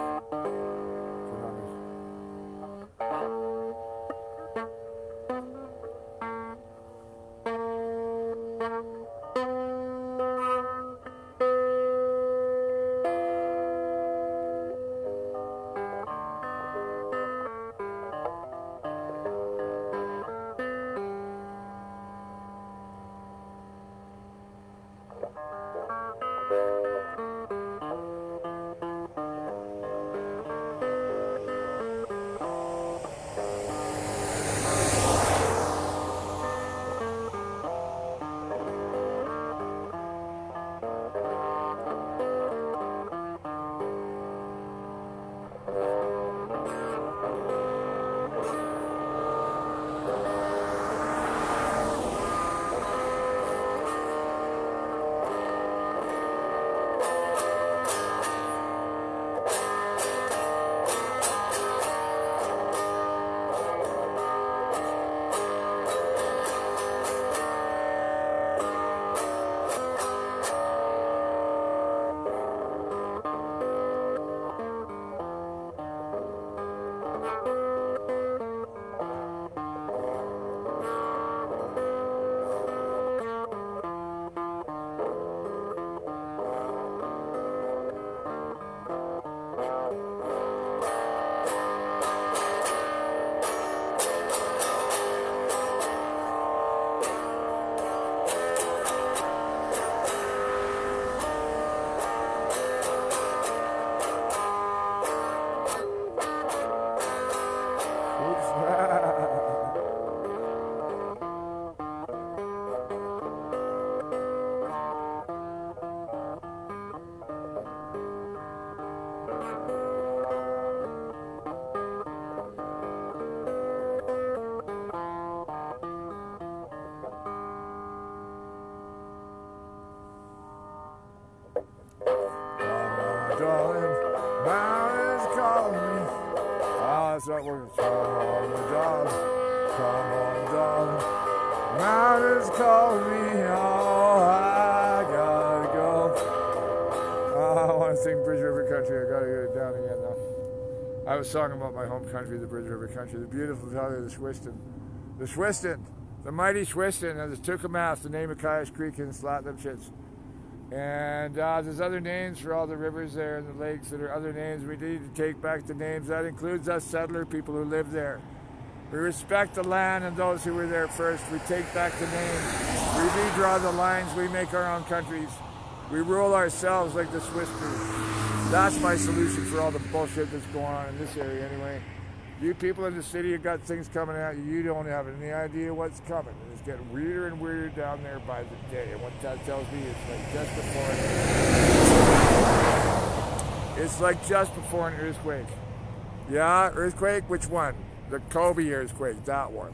it's not working. Come on the dog, come on dog. Mountains call me, oh, I gotta go. I want to sing Bridge River Country. I gotta get it down again though. I have a song about my home country, the Bridge River Country, the beautiful valley of the Schwiston. The Schwiston, the mighty Schwiston, and the Tucamath, the name of Caius Creek and Slatlipshits. And there's other names for all the rivers there and the lakes that are other names. We need to take back the names. That includes us settler people who live there. We respect the land and those who were there first. We take back the names. We redraw the lines. We make our own countries. We rule ourselves like the Swisters. That's my solution for all the bullshit that's going on in this area anyway. You people in the city have got things coming at you. You don't have any idea what's coming. And it's getting weirder and weirder down there by the day. And what that tells me is like just before it's like just before an earthquake. Yeah, earthquake? Which one? The Kobe earthquake. That one.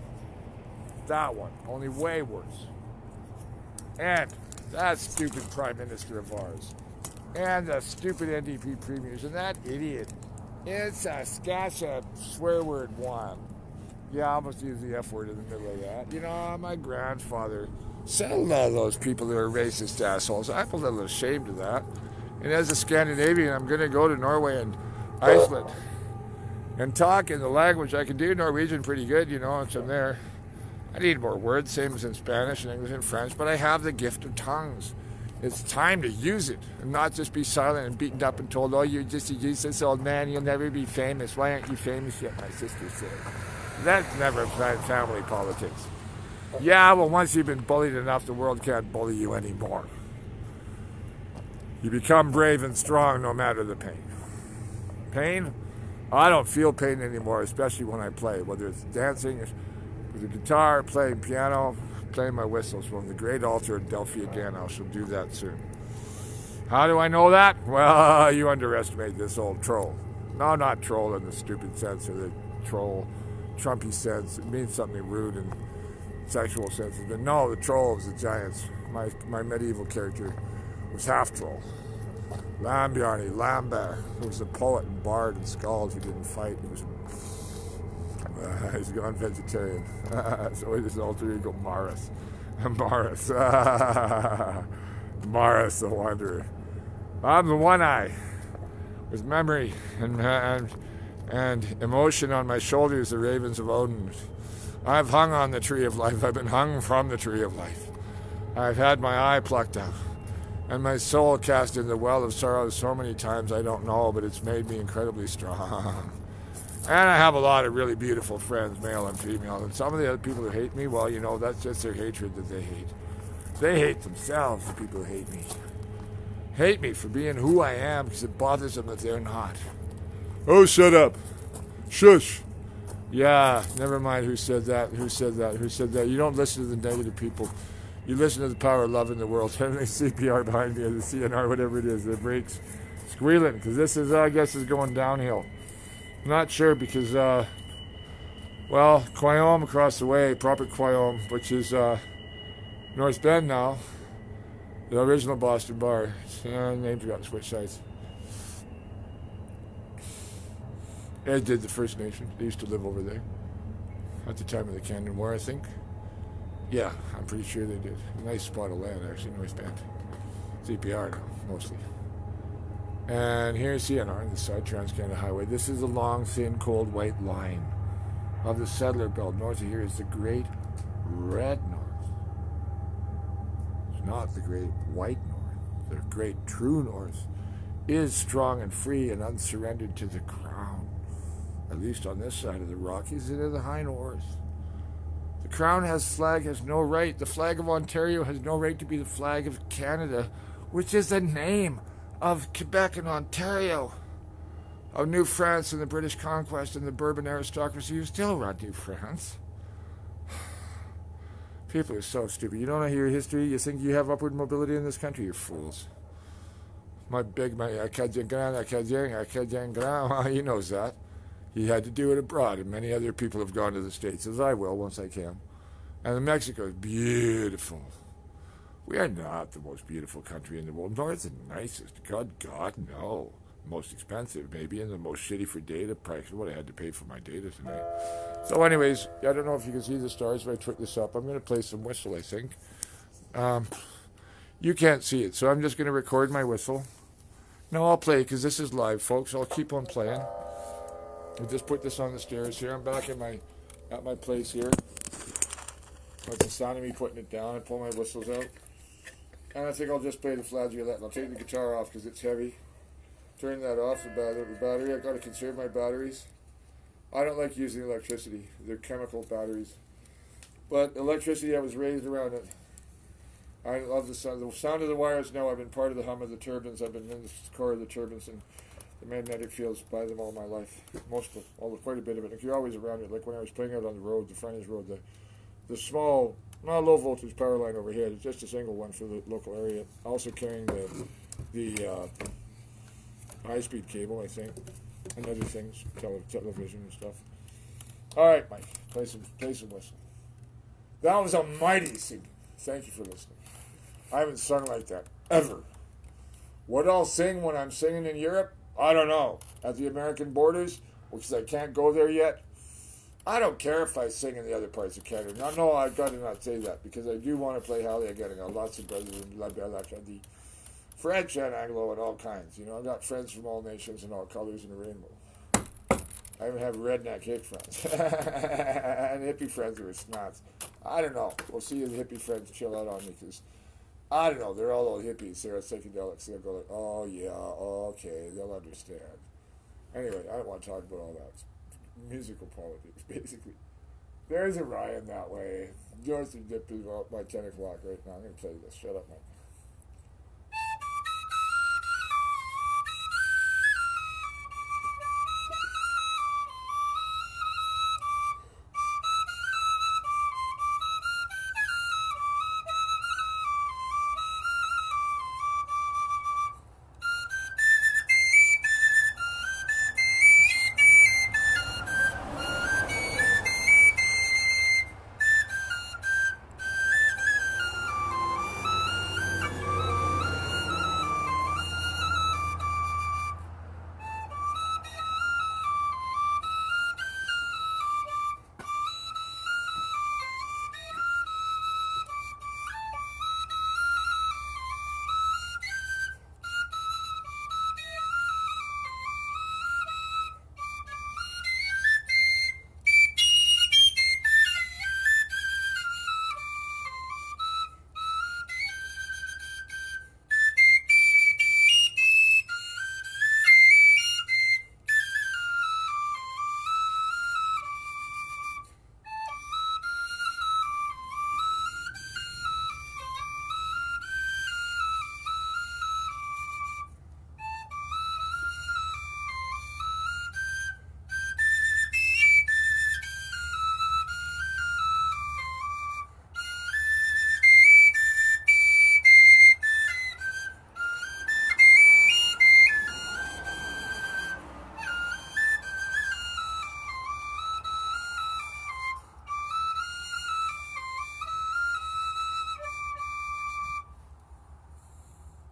That one. Only way worse. And that stupid prime minister of ours. And the stupid NDP premiers. And that idiot. It's a Saskatchewan swear word one. Yeah, I almost use the F word in the middle of that. You know, my grandfather said a lot of those people that are racist assholes. I'm a little ashamed of that. And as a Scandinavian, I'm going to go to Norway and Iceland and talk in the language. I can do Norwegian pretty good, you know, once I'm there. I need more words, same as in Spanish and English and French, but I have the gift of tongues. It's time to use it and not just be silent and beaten up and told, oh, you're just a useless old man, you'll never be famous. Why aren't you famous yet, my sister said. That's never family politics. Yeah, well, once you've been bullied enough, the world can't bully you anymore. You become brave and strong no matter the pain. Pain? I don't feel pain anymore, especially when I play, whether it's dancing with a guitar, playing piano, playing my whistles from the great altar in Delphi again. I shall do that soon. How do I know that? Well, you underestimate this old troll. No, not troll in the stupid sense or the troll, Trumpy sense. It means something rude and sexual senses. But no, the troll was the giants. My medieval character was half troll. Lambjarni, Lambert, who was a poet and bard and skald who didn't fight. He was he's gone vegetarian. So it is alter ego Maris. Maris. Maris the Wanderer. I'm the one-eye with memory and emotion on my shoulders, the ravens of Odin. I've hung on the tree of life. I've been hung from the tree of life. I've had my eye plucked out and my soul cast in the well of sorrow so many times I don't know, but it's made me incredibly strong. And I have a lot of really beautiful friends, male and female. And some of the other people who hate me, well, you know, that's just their hatred that they hate. They hate themselves, the people who hate me. Hate me for being who I am because it bothers them that they're not. Oh, shut up. Shush. Yeah, never mind who said that, who said that, who said that. You don't listen to the negative people. You listen to the power of love in the world. And the CPR behind me, or the CNR, whatever it is, the brakes squealing because this is, I guess, is going downhill. I'm not sure because, well, Quayome across the way, proper Quayome, which is North Bend now, the original Boston bar. Names got switch sites. Ed did the First Nation. They used to live over there at the time of the Canadian War, I think. Yeah, I'm pretty sure they did. A nice spot of land, actually, North Bend. CPR now, mostly. And here's CNR, the side Trans-Canada Highway. This is a long, thin, cold, white line of the settler belt. North of here is the Great Red North. It's not the Great White North. The Great True North is strong and free and unsurrendered to the Crown. At least on this side of the Rockies and in the High North. The Crown flag has no right. The flag of Ontario has no right to be the flag of Canada, which is the name of Quebec and Ontario, of New France and the British conquest and the Bourbon aristocracy who still run New France. People are so stupid. You don't know your history? You think you have upward mobility in this country? You're fools. My Acadian grand, well, he knows that. He had to do it abroad, and many other people have gone to the States, as I will once I can. And Mexico is beautiful. We are not the most beautiful country in the world, nor is the nicest. God, no. most expensive maybe, and the most shitty for data price. What I had to pay for my data tonight. So anyways, I don't know if you can see the stars if I trick this up. I'm going to play some whistle, I think. You can't see it, so I'm just going to record my whistle. No, I'll play because this is live, folks. I'll keep on playing. I'll just put this on the stairs here. I'm back at my place here. That's the sound of me putting it down. I pull my whistles out. And I think I'll just play the flageolet. And I'll take the guitar off because it's heavy. Turn that off, the battery. I've got to conserve my batteries. I don't like using electricity. They're chemical batteries. But electricity, I was raised around it. I love the sound. The sound of the wires now, I've been part of the hum of the turbines. I've been in the core of the turbines and the magnetic fields by them all my life. Most of quite a bit of it. Like you're always around it. Like when I was playing out on the road, the frontage road, the small, not low voltage power line overhead. It's just a single one for the local area. Also carrying the high-speed cable, I think, and other things, television and stuff. All right, Mike, play some whistle. That was a mighty singing. Thank you for listening. I haven't sung like that ever. What I'll sing when I'm singing in Europe, I don't know. At the American borders, which I can't go there yet. I don't care if I sing in the other parts of Canada. No, I've got to not say that because I do want to play Halle again. I got lots of brothers in La Belle Acadie. French and Anglo and all kinds. You know, I've got friends from all nations and all colors in the rainbow. I even have redneck hick friends. And hippie friends who are snots. I don't know. We'll see if the hippie friends chill out on me because, I don't know, they're all old hippies. They're psychedelics. They'll go like, oh yeah, okay, they'll understand. Anyway, I don't want to talk about all that. It's musical politics, basically. There's a Ryan that way. George Dip is by 10 o'clock right now. I'm going to play this. Shut up, Mike.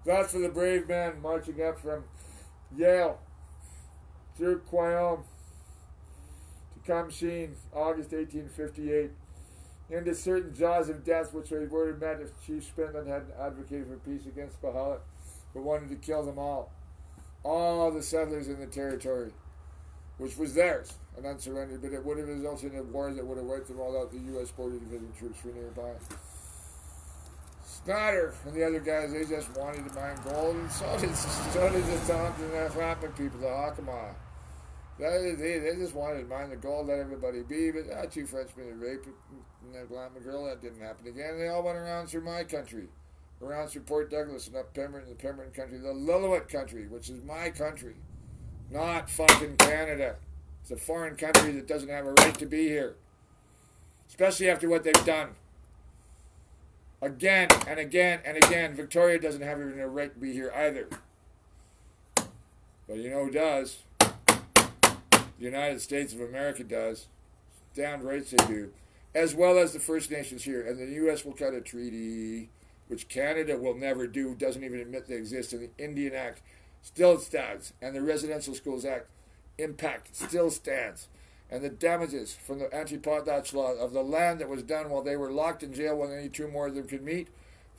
That's for the brave men marching up from Yale through Quayome to Kumsheen, August 1858, into certain jaws of death which they were met if Chief Spindler had advocated for peace against Bahala, but wanted to kill them all the settlers in the territory, which was theirs, and unsurrendered, but it would have resulted in a war that would have wiped them all out. The U.S. Border Division troops were nearby. Snyder and the other guys, they just wanted to mine gold, and so did the Thompson and the Flapping people, the Hakama. They just wanted to mine the gold, let everybody be, but two Frenchmen had raped and that Black girl, that didn't happen again. They all went around through my country, around through Port Douglas and up Pemberton, the Pemberton country, the Lillooet country, which is my country, not fucking Canada. It's a foreign country that doesn't have a right to be here, especially after what they've done. Again and again and again, Victoria doesn't have even a right to be here either. But you know who does? The United States of America does. Damn rights they do. As well as the First Nations here. And the U.S. will cut a treaty, which Canada will never do, doesn't even admit they exist. And the Indian Act still stands. And the Residential Schools Act impact still stands. And the damages from the anti-potlatch law of the land that was done while they were locked in jail when any two more of them could meet,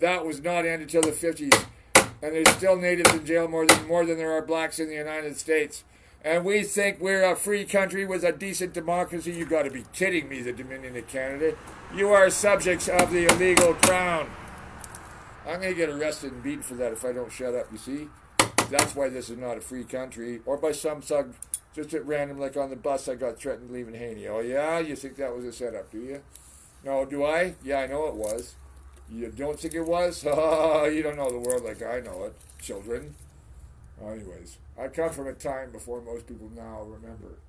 that was not ended until the 50s. And there's still natives in jail more than there are blacks in the United States. And we think we're a free country with a decent democracy. You got to be kidding me, the Dominion of Canada. You are subjects of the illegal crown. I'm going to get arrested and beaten for that if I don't shut up, you see? That's why this is not a free country. Or by some thug, just at random, like on the bus, I got threatened leaving Haney. Oh, yeah? You think that was a setup, do you? No, do I? Yeah, I know it was. You don't think it was? Oh, you don't know the world like I know it, children. Anyways, I come from a time before most people now remember.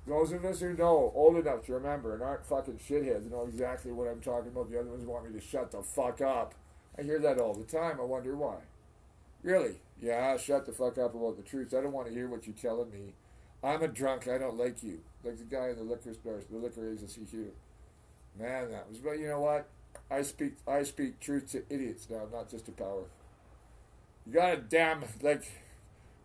Those of us who know, old enough to remember, and aren't fucking shitheads, know exactly what I'm talking about. The other ones want me to shut the fuck up. I hear that all the time. I wonder why. Really? Yeah, shut the fuck up about the truth. I don't want to hear what you're telling me. I'm a drunk. I don't like you. Like the guy in the liquor store, the liquor agency here. Man, that was. But you know what? I speak truth to idiots now, not just to power. You got a damn, like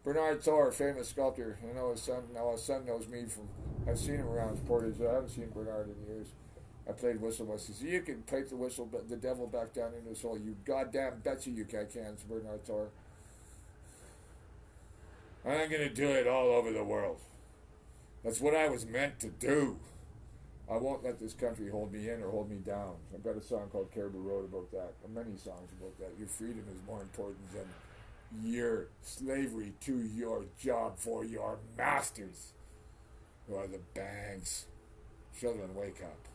Bernard Thor, famous sculptor. I know his son. Now his son knows me from. I've seen him around Portage. I haven't seen Bernard in years. I played whistle once. He said, "You can pipe the whistle, but the devil back down into his hole. You goddamn betcha you can, Bernard Thor. I'm gonna do it all over the world. That's what I was meant to do. I won't let this country hold me in or hold me down. I've got a song called Caribou Road about that. Many songs about that. Your freedom is more important than your slavery to your job for your masters, who are the banks. Children, wake up.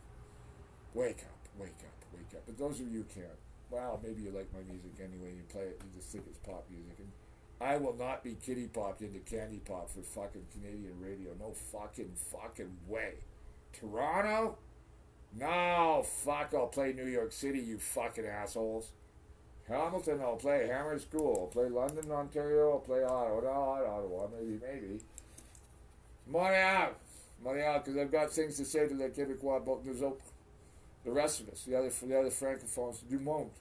Wake up, wake up, wake up. But those of you who can't, well, maybe you like my music anyway. You play it, you just think it's pop music. And I will not be kitty popped into candy pop for fucking Canadian radio. No fucking way. Toronto? No, fuck, I'll play New York City, you fucking assholes. Hamilton, I'll play Hammer School. I'll play London, Ontario. I'll play Ottawa, maybe. Montreal, because I've got things to say to the Québécois about the rest of us, the other francophones, du monde.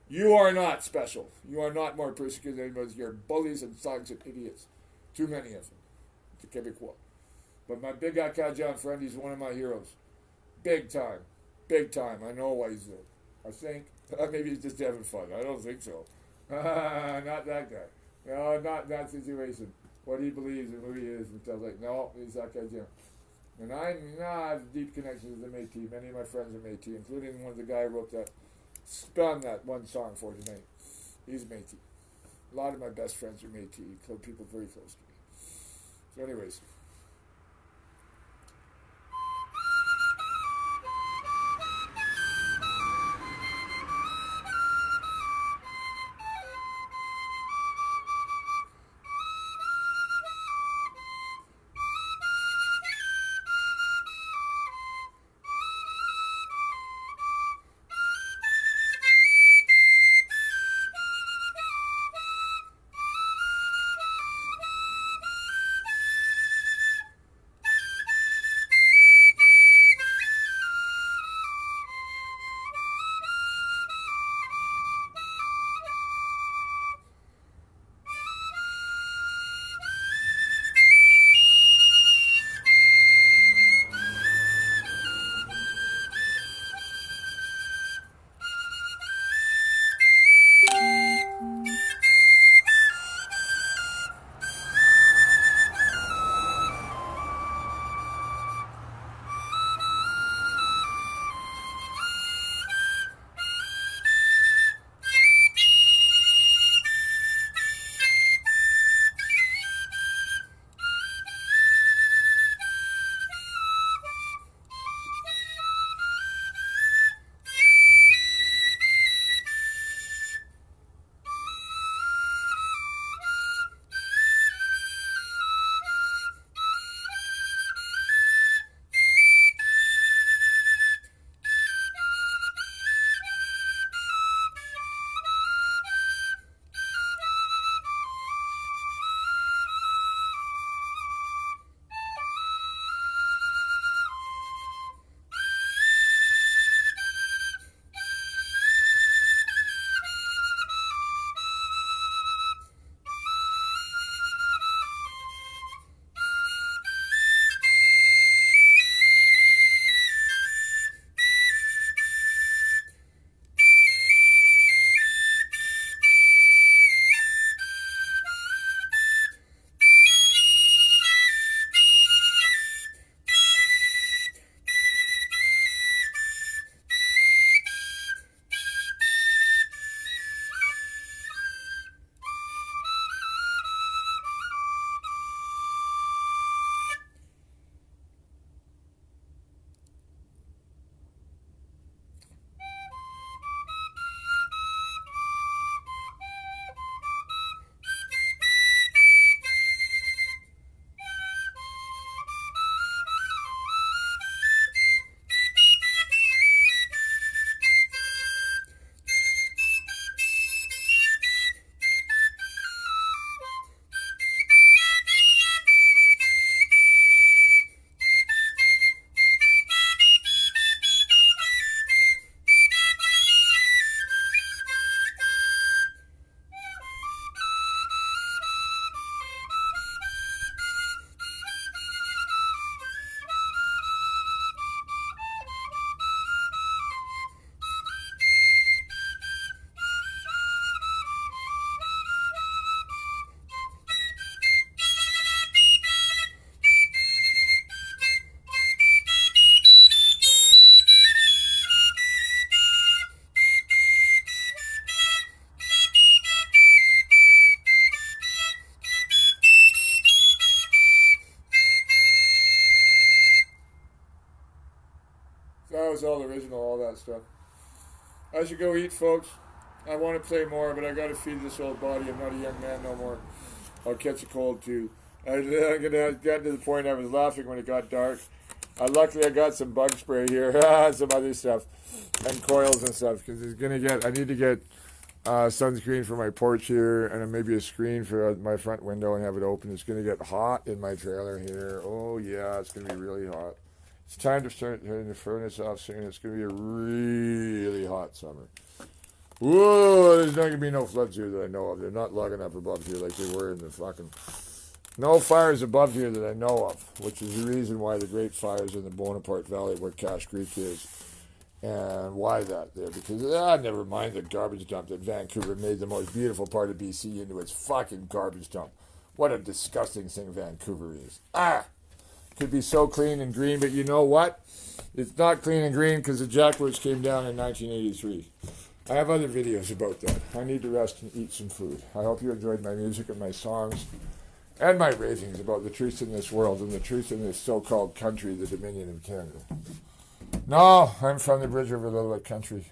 You are not special. You are not more persecuted than you're bullies and thugs and idiots. Too many of them. The Québécois. But my big Acadian friend, he's one of my heroes. Big time. Big time. I know why he's there. I think. Maybe he's just having fun. I don't think so. Not that guy. No, not that situation. What he believes and who he is and stuff like, no, he's Acadian. And I have deep connections with the Metis. Many of my friends are Metis, including one of the guy who wrote that, spun that one song for tonight. He's Metis. A lot of my best friends are Metis, people very close to me. So anyways. was all original, all that stuff. I should go eat, folks. I want to play more, but I got to feed this old body. I'm not a young man no more. I'll catch a cold too. I got to the point I was laughing when it got dark. Luckily, I got some bug spray here, some other stuff, and coils and stuff, because I need to get sunscreen for my porch here, and maybe a screen for my front window and have it open. It's going to get hot in my trailer here. Oh yeah, it's going to be really hot. It's time to start turning the furnace off soon. It's going to be a really hot summer. Whoa, there's not going to be no floods here that I know of. They're not logging up above here like they were in the fucking... No fires above here that I know of, which is the reason why the great fires in the Bonaparte Valley where Cache Creek is. And why that there? Because, never mind the garbage dump that Vancouver made the most beautiful part of BC into its fucking garbage dump. What a disgusting thing Vancouver is. Could be so clean and green, but you know what? It's not clean and green because the jackbirds came down in 1983. I have other videos about that. I need to rest and eat some food. I hope you enjoyed my music and my songs and my ravings about the truth in this world and the truth in this so-called country, the Dominion of Canada. No, I'm from the Bridge River Lillooet country,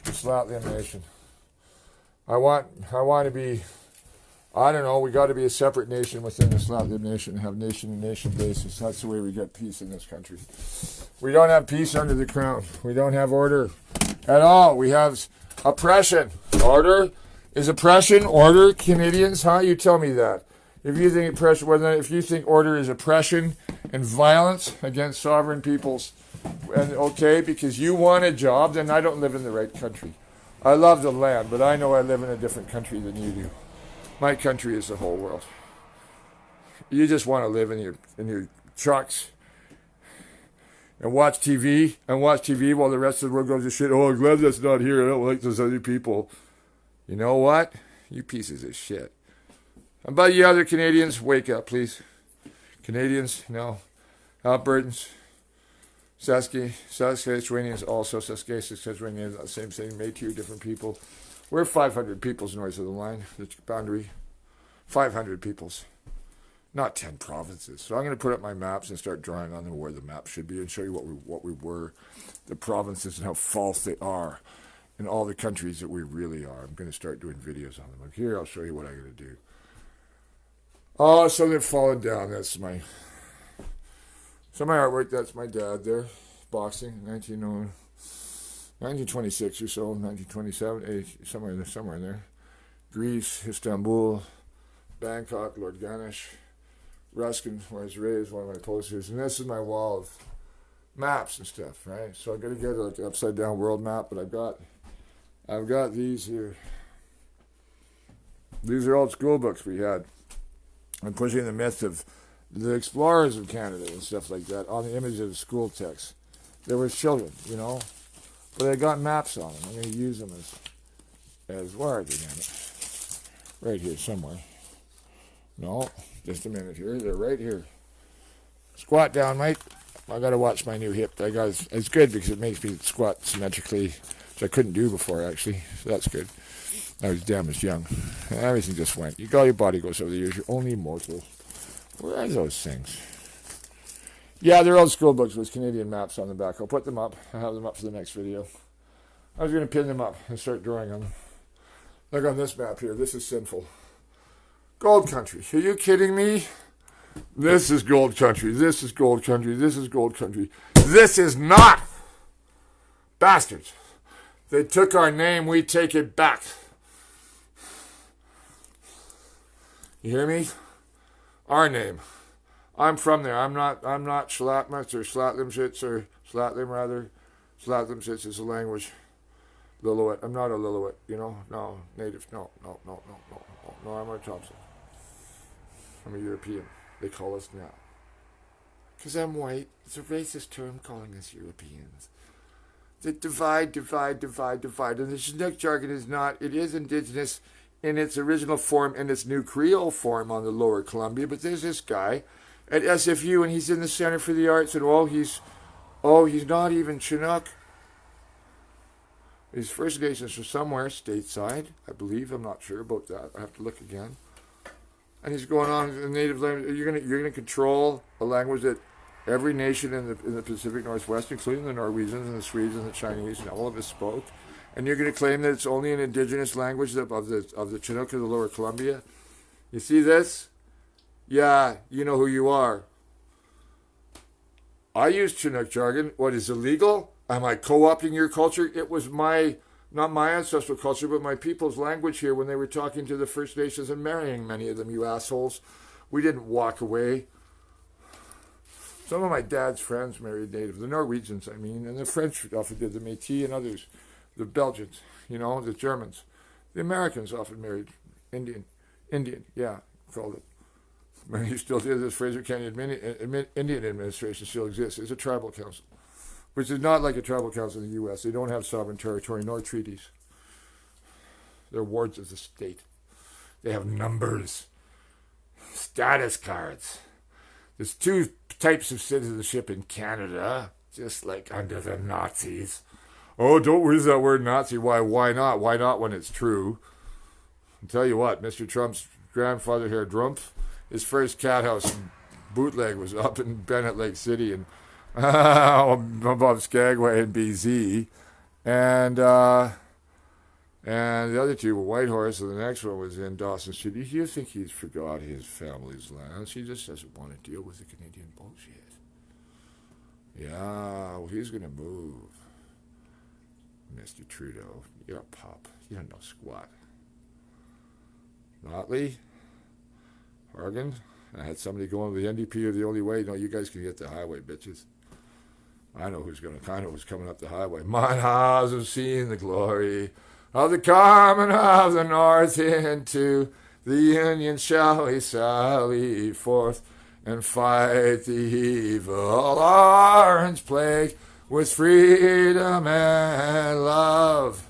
the Slatlam Nation. I want to be, I don't know, we got to be a separate nation within the Slatlam Nation, have nation-to-nation basis. That's the way we get peace in this country. We don't have peace under the crown. We don't have order at all. We have oppression. Order is oppression. Order, Canadians, huh? You tell me that. If you think oppression, if you think order is oppression and violence against sovereign peoples, and okay, because you want a job, then I don't live in the right country. I love the land, but I know I live in a different country than you do. My country is the whole world. You just want to live in your trucks and watch TV while the rest of the world goes to shit. Oh, I'm glad that's not here. I don't like those other people. You know what? You pieces of shit. How about you other Canadians? Wake up, please. Canadians, no. Albertans, Saskatchewanians, also Saskatchewanians, the same thing. Métis, different people. We're 500 peoples north of the line, the boundary. 500 peoples. Not 10 provinces. So I'm going to put up my maps and start drawing on them where the map should be and show you what we were, the provinces and how false they are in all the countries that we really are. I'm going to start doing videos on them. Like here, I'll show you what I'm going to do. Oh, so they've fallen down. That's my artwork. That's my dad there, boxing, 1926 or so, 1927, somewhere in there. Greece, Istanbul, Bangkok, Lord Ganesh. Ruskin, where I was raised, one of my posters, and this is my wall of maps and stuff, right? So I'm gonna get like an upside down world map, but I've got these here. These are old school books we had. I'm pushing the myth of the explorers of Canada and stuff like that on the images of school texts. There were children, you know, but I got maps on them. I'm gonna use them as where are they, damn it? Right here somewhere. No, just a minute here. They're right here. Squat down, mate. I gotta watch my new hip. It's good because it makes me squat symmetrically, which I couldn't do before actually. So that's good. I was damaged young. Everything just went. All your body goes over the years. You're only immortal. Where are those things? Yeah, they're old school books with Canadian maps on the back. I'll put them up. I'll have them up for the next video. I was gonna pin them up and start drawing on them. Like on this map here. This is sinful. Gold country. Are you kidding me? This is gold country. This is gold country. This is gold country. This is not. Bastards. They took our name. We take it back. You hear me? Our name. I'm from there. I'm not Shalatmas or Slatlimshits or Slatlim rather. Slatlimshits is a language. Lillooet. I'm not a Lillooet, you know? No. Native. No, I'm a Thompson. I'm a European. They call us now. Because I'm white. It's a racist term calling us Europeans. The divide. And the Chinook Jargon is not. It is indigenous in its original form and its new Creole form on the Lower Columbia. But there's this guy at SFU and he's in the Center for the Arts and he's not even Chinook. He's First Nations from somewhere, stateside, I believe. I'm not sure about that. I have to look again. And he's going on in native language. You're gonna control a language that Every nation in the Pacific Northwest, including the Norwegians and the Swedes and the Chinese, and all of us spoke. And you're going to claim that it's only an indigenous language of the Chinook of the Lower Columbia? You see this? Yeah, you know who you are. I use Chinook jargon. What is illegal? Am I co-opting your culture? It was not my ancestral culture, but my people's language here when they were talking to the First Nations and marrying many of them, you assholes. We didn't walk away. Some of my dad's friends married native, the Norwegians, I mean, and the French often did, the Metis and others, the Belgians, the Germans. The Americans often married Indian, yeah, called it. You still do this. Fraser County Indian Administration still exists. It's a tribal council, which is not like a tribal council in the U.S. They don't have sovereign territory nor treaties. They're wards of the state. They have numbers, status cards. There's two types of citizenship in Canada, just like under the Nazis. Oh, don't use that word Nazi. Why not? Why not when it's true? I'll tell you what, Mr. Trump's grandfather here, Drumpf, his first cat house bootleg was up in Bennett Lake City and above Skagway and BZ. And the other two were Whitehorse, and the next one was in Dawson City. Do you think he's forgot his family's land? He just doesn't want to deal with the Canadian bullshit. Yeah, well, he's going to move. Mr. Trudeau, you're a pup. You don't know squat. Notley, Hargan, I had somebody going to the NDP are the only way. No, you guys can get the highway, bitches. I know who's coming up the highway. Mine eyes have seen the glory of the coming of the North into the Union shall we sally forth and fight the evil orange plague with freedom and love.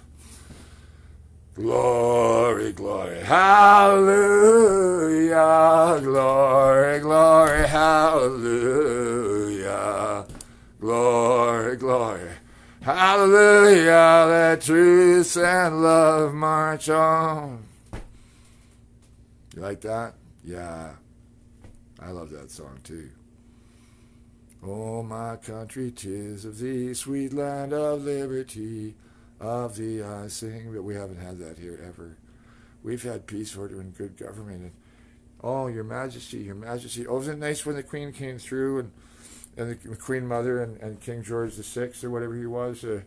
Glory, glory, hallelujah. Glory, glory, hallelujah. Glory, glory, hallelujah. Let truth and love march on. You like that? Yeah. I love that song too. Oh, my country, 'tis of thee, sweet land of liberty, of thee I sing. But we haven't had that here ever. We've had peace, order, and good government. And, oh, your majesty, your majesty. Oh, wasn't it nice when the Queen came through and the Queen Mother and King George VI, or whatever he was, the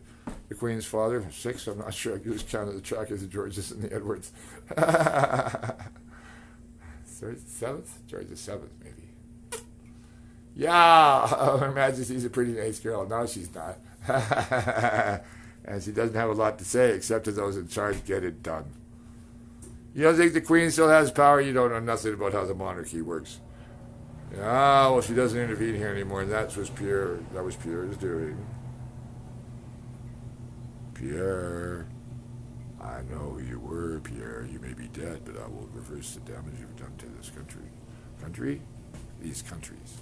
Queen's father, 6, I'm not sure. I just counted the track of the Georges and the Edwards. Seventh? George VII, maybe. Yeah, Her Majesty's a pretty nice girl. No, she's not. And she doesn't have a lot to say except to those in charge, get it done. You don't think the Queen still has power? You don't know nothing about how the monarchy works. Yeah, well, she doesn't intervene here anymore, and that was Pierre's doing. Pierre, I know who you were, Pierre. You may be dead, but I will reverse the damage you've done to this country. Country? These countries.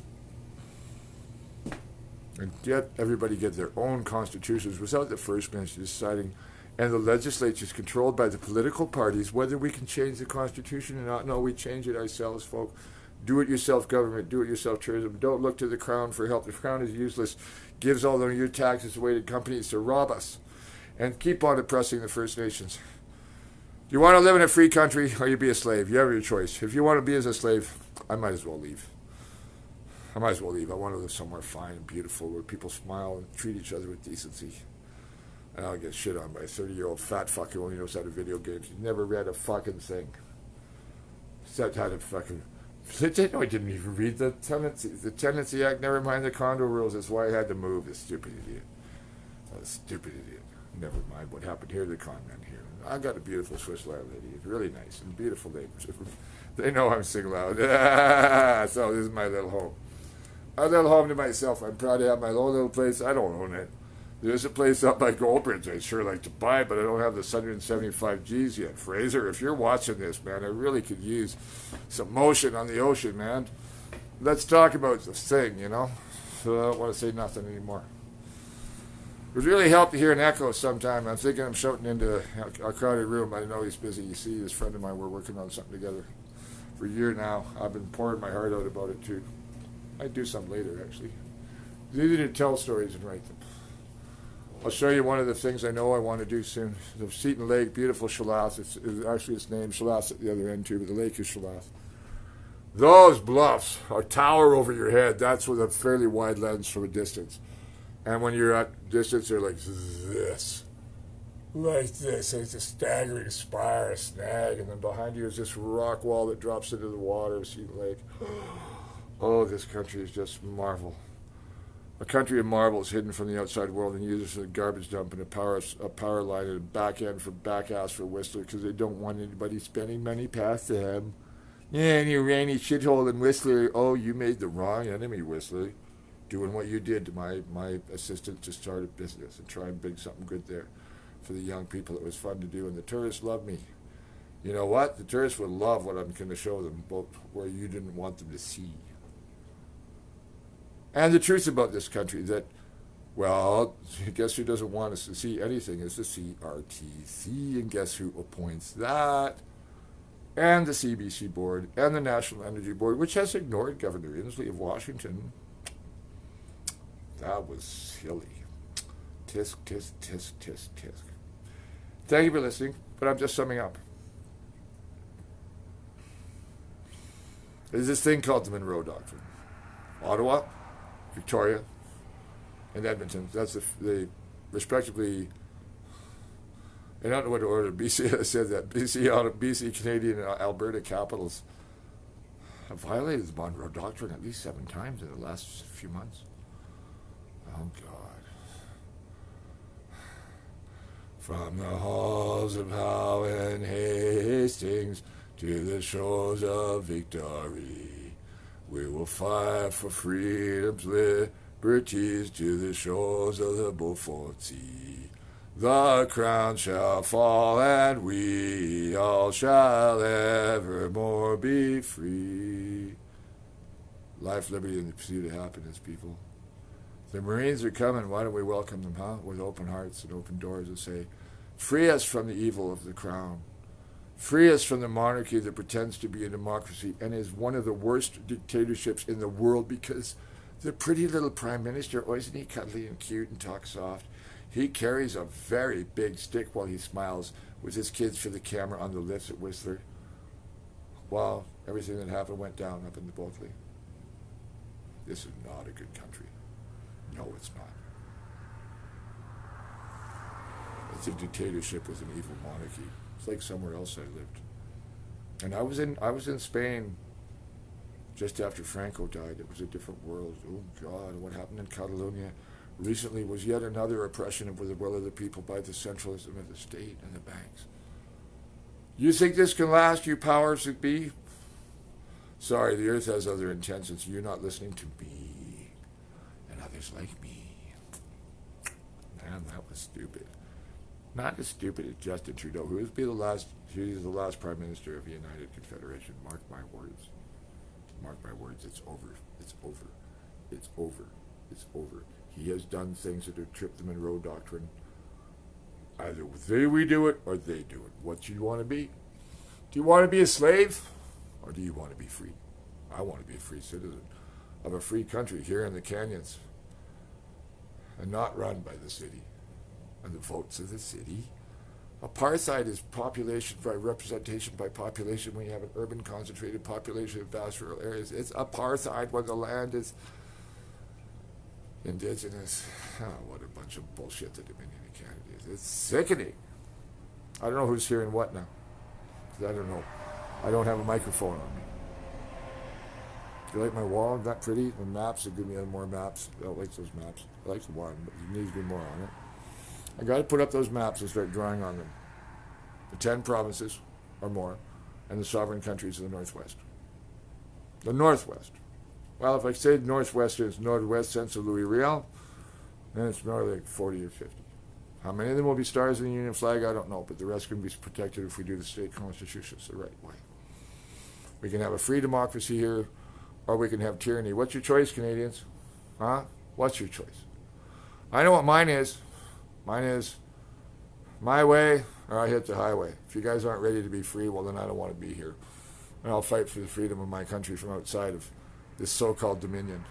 And yet everybody get their own constitutions without the First Minister deciding, and the legislature is controlled by the political parties whether we can change the Constitution or not. No, we change it ourselves, folk. Do-it-yourself government, do-it-yourself tourism. Don't look to the Crown for help. The Crown is useless, gives all of your taxes away to companies to rob us, and keep on oppressing the First Nations. Do you want to live in a free country or you be a slave? You have your choice. If you want to be as a slave, I might as well leave. I want to live somewhere fine and beautiful where people smile and treat each other with decency. And I'll get shit on by a 30-year-old fat fucker who only knows how to video games. He never read a fucking thing. Except how to fucking... I didn't even read the Tenancy Act, never mind the condo rules. That's why I had to move, this stupid idiot. Never mind what happened here to the con men here. I got a beautiful Swiss landlady. It's really nice and beautiful neighbors. They know I'm sing loud. So this is my little home. A little home to myself. I'm proud to have my own little place. I don't own it. There's a place up by Goldbridge I'd sure like to buy, but I don't have the 175 G's yet. Fraser, if you're watching this, man, I really could use some motion on the ocean, man. Let's talk about this thing, So I don't want to say nothing anymore. It would really help to hear an echo sometime. I'm thinking I'm shouting into a crowded room. I know he's busy. You see, this friend of mine, we're working on something together for a year now. I've been pouring my heart out about it, too. I'd do something later, actually. It's easy to tell stories and write them. I'll show you one of the things I know I want to do soon. The Seton Lake, beautiful Shalath. It's actually its name. Shalath's at the other end too, but the lake is Shalath. Those bluffs are tower over your head. That's with a fairly wide lens from a distance. And when you're at distance, they're like this. Like this. It's a staggering spire, a snag, and then behind you is this rock wall that drops into the water of Seton Lake. Oh, this country is just marvel. A country of marvels hidden from the outside world and used as a garbage dump and a power line and a back end for back ass for Whistler because they don't want anybody spending money past them. Yeah, and you rainy shithole in Whistler. Oh, you made the wrong enemy, Whistler. Doing what you did to my assistant to start a business and try and bring something good there for the young people. It was fun to do, and the tourists love me. You know what? The tourists will love what I'm going to show them, both where you didn't want them to see. And the truth about this country that, well, guess who doesn't want us to see anything is the CRTC, and guess who appoints that? And the CBC Board, and the National Energy Board, which has ignored Governor Inslee of Washington. That was silly. Tisk, tisk, tisk, tisk, tisk. Thank you for listening, but I'm just summing up. There's this thing called the Monroe Doctrine. Ottawa, Victoria, and Edmonton. That's the respectively. I don't know what order BC said that. BC, Canadian, and Alberta capitals have violated the Monroe Doctrine at least 7 times in the last few months. Oh God! From the halls of Howe and Hastings to the shores of victory, we will fight for freedom's liberties to the shores of the Beaufort Sea. The crown shall fall, and we all shall evermore be free. Life, liberty, and the pursuit of happiness, people. The Marines are coming. Why don't we welcome them, huh? With open hearts and open doors and say, free us from the evil of the crown. Free us from the monarchy that pretends to be a democracy and is one of the worst dictatorships in the world because the pretty little prime minister, oh, isn't he cuddly and cute and talks soft? He carries a very big stick while he smiles with his kids for the camera on the lifts at Whistler. Wow, everything that happened went down up in the Bulkley. This is not a good country. No, it's not. It's a dictatorship with an evil monarchy. It's like somewhere else I lived. And I was in Spain just after Franco died. It was a different world. Oh God, what happened in Catalonia recently was yet another oppression of the will of the people by the centralism of the state and the banks. You think this can last, you powers that be? Sorry, the earth has other intentions. You're not listening to me and others like me. Man, that was stupid. Not as stupid as Justin Trudeau, who will be the last prime minister of the United Confederation. Mark my words. Mark my words. It's over. It's over. It's over. It's over. He has done things that have tripped the Monroe Doctrine. Either we do it or they do it. What do you want to be? Do you want to be a slave or do you want to be free? I want to be a free citizen of a free country here in the canyons and not run by the city and the votes of the city. Apartheid is population by representation by population when you have an urban concentrated population in vast rural areas. It's apartheid when the land is indigenous. Oh, what a bunch of bullshit the Dominion of Canada is. It's sickening. I don't know who's hearing what now. I don't know. I don't have a microphone on me. Do you like my wall? Isn't that pretty? The maps, they give me more maps. I don't like those maps. I like the one, but there needs to be more on it. I got to put up those maps and start drawing on them. The 10 provinces or more, and the sovereign countries of the Northwest. The Northwest. Well, if I say Northwest is Nord-Ouest sense of Louis Riel, then it's more like 40 or 50. How many of them will be stars in the Union flag, I don't know, but the rest can be protected if we do the state constitutions the right way. We can have a free democracy here, or we can have tyranny. What's your choice, Canadians? Huh? What's your choice? I know what mine is. Mine is my way, or I hit the highway. If you guys aren't ready to be free, well, then I don't want to be here. And I'll fight for the freedom of my country from outside of this so-called dominion.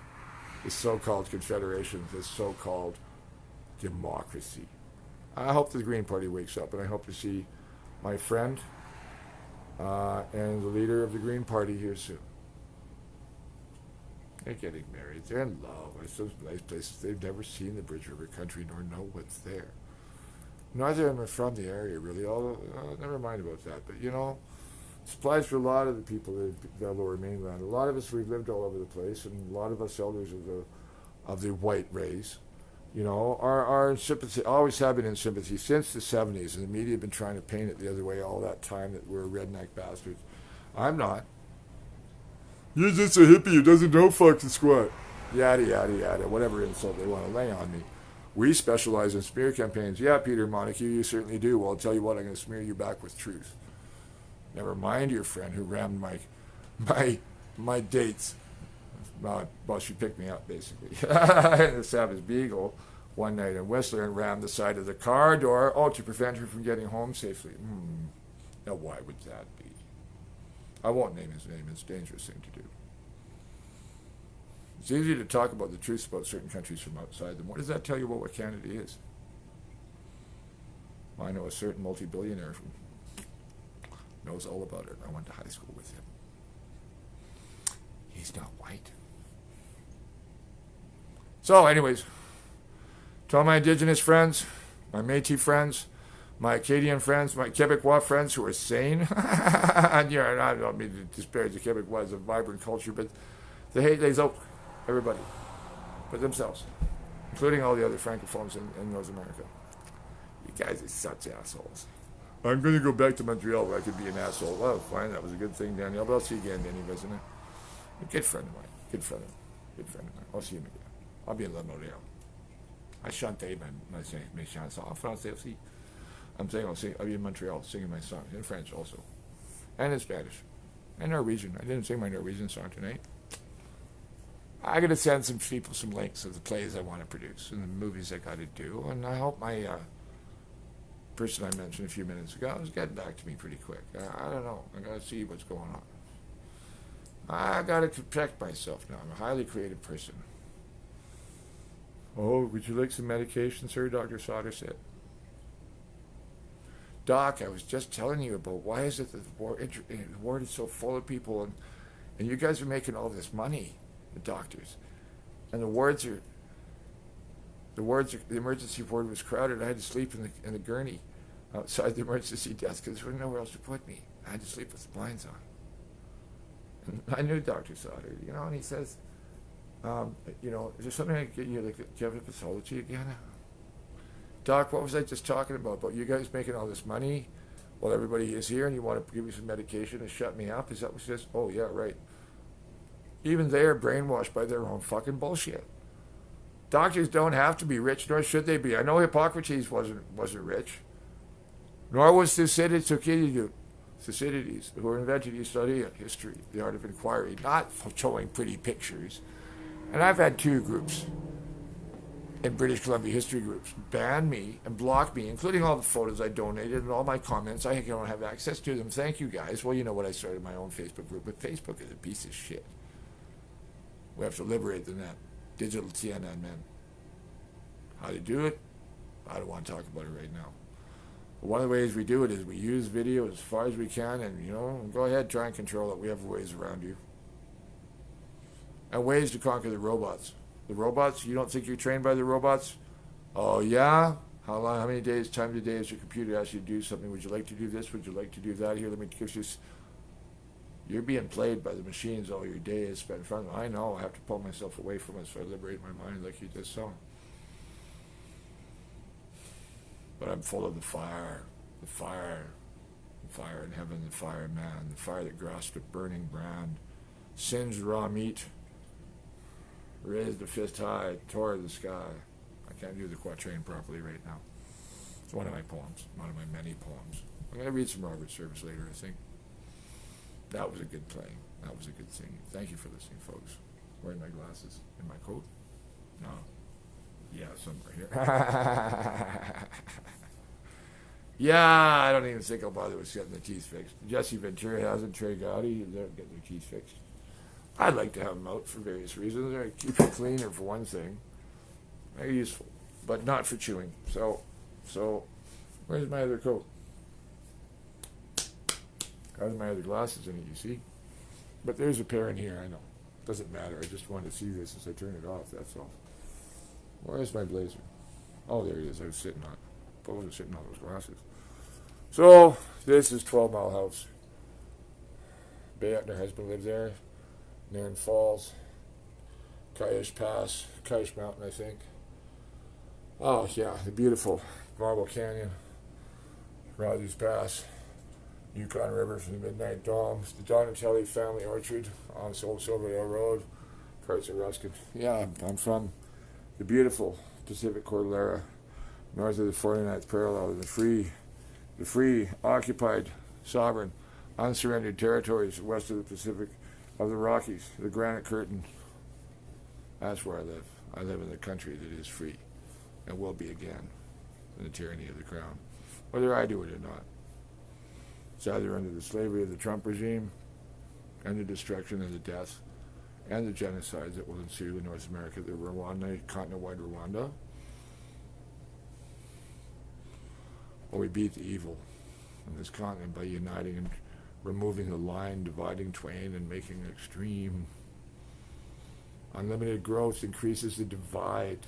this so-called confederation, this so-called democracy. I hope the Green Party wakes up, and I hope to see my friend and the leader of the Green Party here soon. They're getting married. They're in love. It's those nice places. They've never seen the Bridge River country nor know what's there. Neither of them are from the area, really. Although, never mind about that. But, you know, it applies for a lot of the people in the Lower Mainland. A lot of us, we've lived all over the place, and a lot of us elders of the white race, you know, are in sympathy, always have been in sympathy since the 70s, and the media have been trying to paint it the other way all that time, that we're redneck bastards. I'm not. You're just a hippie who doesn't know fuck the squat. Yada, yada, yada. Whatever insult they want to lay on me. We specialize in smear campaigns. Yeah, Peter Montague, you certainly do. Well, I'll tell you what, I'm going to smear you back with truth. Never mind your friend who rammed my dates. Well, she picked me up, basically. In the Savage Beagle one night in Whistler and rammed the side of the car door, to prevent her from getting home safely. Now, why would that be? I won't name his name. It's a dangerous thing to do. It's easy to talk about the truth about certain countries from outside them. What does that tell you about what Canada is? I know a certain multi-billionaire who knows all about it. I went to high school with him. He's not white. So, anyways, to all my Indigenous friends, my Metis friends, my Acadian friends, my Quebecois friends who are sane. And, you know, I don't mean to disparage the Quebecois as a vibrant culture, but the hate lays out everybody but themselves, including all the other francophones in North America. You guys are such assholes. I'm going to go back to Montreal where I could be an asshole. Well, fine, that was a good thing, Danielle, but I'll see you again, Danny, isn't it? A good friend of mine. Good friend of mine. I'll see him again. I'll be in La Montreal. I chante mes chansons en français aussi. I'm saying I'll be in Montreal singing my songs in French also, and in Spanish, and Norwegian. I didn't sing my Norwegian song tonight. I got to send some people some links of the plays I want to produce and the movies I got to do, and I hope my person I mentioned a few minutes ago is getting back to me pretty quick. I don't know. I got to see what's going on. I got to protect myself now. I'm a highly creative person. Oh, would you like some medication, sir? Dr. Sauter said. Doc, I was just telling you about why is it that the ward is so full of people, and you guys are making all this money, the doctors, and the emergency ward was crowded. I had to sleep in the gurney outside the emergency desk because there was nowhere else to put me. I had to sleep with the blinds on. And I knew Dr. Sauter, you know, and he says, you know, is there something I can get you, like, do you have a pathology again? Doc, what was I just talking about? About you guys making all this money while everybody is here, and you want to give me some medication and shut me up? Is that what she says? Oh, yeah, right. Even they are brainwashed by their own fucking bullshit. Doctors don't have to be rich, nor should they be. I know Hippocrates wasn't rich, nor was Thucydides, who invented the study of history, the art of inquiry, not showing pretty pictures. And I've had two groups in British Columbia history groups ban me and block me, including all the photos I donated and all my comments. I don't have access to them. Thank you, guys. Well, you know what? I started my own Facebook group, but Facebook is a piece of shit. We have to liberate the net. Digital CNN, man. How to do it? I don't want to talk about it right now. But one of the ways we do it is we use video as far as we can, and, you know, go ahead, try and control it. We have ways around you. And ways to conquer the robots. The robots, you don't think you're trained by the robots? Oh, yeah? How many days, times a day has your computer asked you to do something? Would you like to do this? Would you like to do that? Here, let me give you... You're being played by the machines all your day is spent in front of them. I know. I have to pull myself away from it so I liberate my mind like you just saw. But I'm full of the fire in heaven, the fire in man, the fire that grasped a burning brand, singed raw meat, raised a fist high, tore the sky. I can't do the quatrain properly right now. It's one of my poems, one of my many poems. I'm going to read some Robert Service later, I think. That was a good playing. That was a good singing. Thank you for listening, folks. Wearing my glasses in my coat? No. Yeah, somewhere here. Yeah, I don't even think I'll bother with getting the teeth fixed. Jesse Ventura hasn't. Trey Gotti, they'll get their teeth fixed. I'd like to have them out for various reasons. They keep you cleaner for one thing. They're useful, but not for chewing. So where's my other coat? Got my other glasses in it, you see. But there's a pair in here, I know. Doesn't matter. I just wanted to see this as I turn it off, that's all. Where's my blazer? Oh, there it is. I was sitting on it. I wasn't sitting on those glasses. So, this is 12 Mile House. Bea and her husband live there. Nairn Falls. Kaish Pass. Kaish Mountain, I think. Oh, yeah. The beautiful Marble Canyon. Rogers Pass. Yukon River from the Midnight Domes. The Donatelli Family Orchard on Old Silverdale Road. Parts of Ruskin. Yeah, I'm from the beautiful Pacific Cordillera, north of the 49th parallel, the free, occupied, sovereign, unsurrendered territories west of the Pacific, of the Rockies, the Granite Curtain. That's where I live. I live in the country that is free, and will be again, in the tyranny of the crown, whether I do it or not. It's either under the slavery of the Trump regime, and the destruction and the death, and the genocides that will ensue in North America, the Rwanda, continent-wide Rwanda, or we beat the evil in this continent by uniting and removing the line dividing twain and making it extreme. Unlimited growth increases the divide.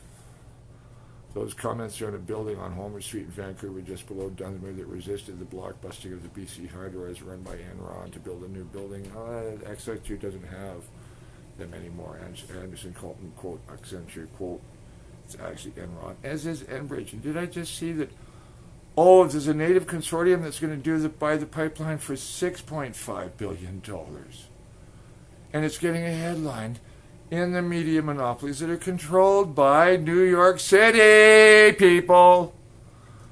Those comments are in a building on Homer Street in Vancouver, just below Dunsmuir, that resisted the blockbusting of the BC Hydro-Rise run by Enron to build a new building. Accenture doesn't have them anymore. Anderson Colton, quote, Accenture, quote, it's actually Enron, as is Enbridge. And did I just see that, there's a native consortium that's going to buy the pipeline for $6.5 billion. And it's getting a headline in the media monopolies that are controlled by New York City people.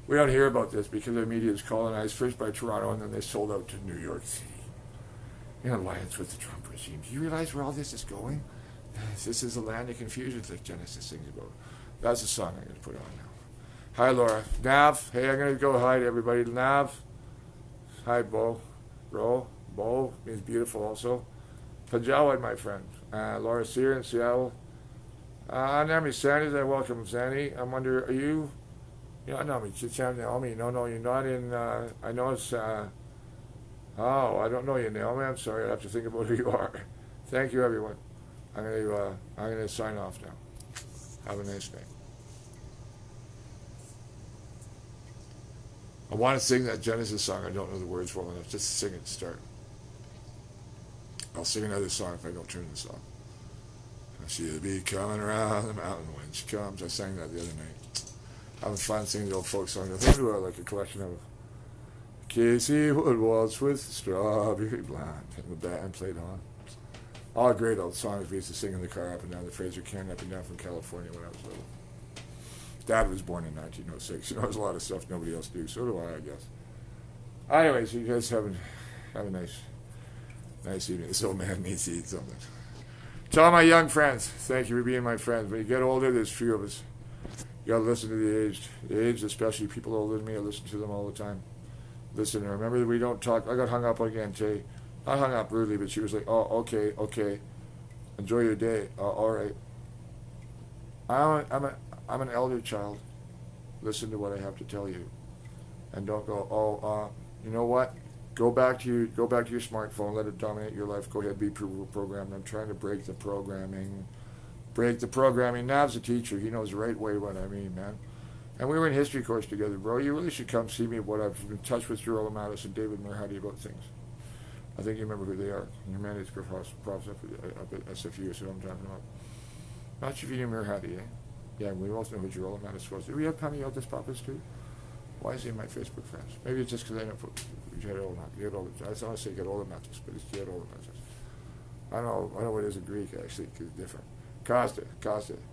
We don't hear about this because the media is colonized first by Toronto and then they sold out to New York City in alliance with the Trump regime. Do you realize where all this is going? This is a land of confusion, like Genesis sings about. That's the song I'm going to put on now. Hi, Laura. Nav. Hey, I'm going to go hi to everybody. Nav. Hi, Bo. Bo means beautiful also. Pajawad, my friend. Laura Seer in Seattle. Nami Sandy, I welcome Sandy. I wonder, are you? Nami Naomi. No, you're not in. I know it's. I don't know you, Naomi. I'm sorry. I have to think about who you are. Thank you, everyone. I'm gonna sign off now. Have a nice day. I want to sing that Genesis song. I don't know the words well enough. Just sing it to start. I'll sing another song if I don't turn this off. She'll be coming around the mountain when she comes. I sang that the other night. Having fun singing the old folk song. I think we were like a collection of Casey would waltz with Strawberry Blonde. And the band played on. All great old songs we used to sing in the car up and down the Fraser Canyon, up and down from California when I was little. Dad was born in 1906. There's a lot of stuff nobody else do. So do I guess. Anyways, you guys have a nice evening. This old man needs to eat something. To all my young friends, thank you for being my friends. When you get older, there's few of us. You got to listen to the aged. The aged, especially people older than me, I listen to them all the time. Listen, remember that we don't talk. I got hung up again today. Not hung up rudely, but she was like, oh, okay. Enjoy your day. All right. I'm an elder child. Listen to what I have to tell you. And don't go, you know what? Go back to your smartphone. Let it dominate your life. Go ahead, be programmed. I'm trying to break the programming. Nav's a teacher. He knows the right way what I mean, man. And we were in history course together, bro. You really should come see me. What I've been in touch with Gerald Matis and David Merhadi about things. I think you remember who they are. Humanities profs up at SFU, so I'm talking about. Not sure if you knew Merhadi, eh? Yeah, we also know who Gerald Matis was. Do we have Panagiotis Papas too? Why is he in my Facebook friends? Maybe it's just because I don't put Gerald. I want to say Gerald Matis, but it's Gerald Matis. I know what it is in Greek actually, because it's different. Costa,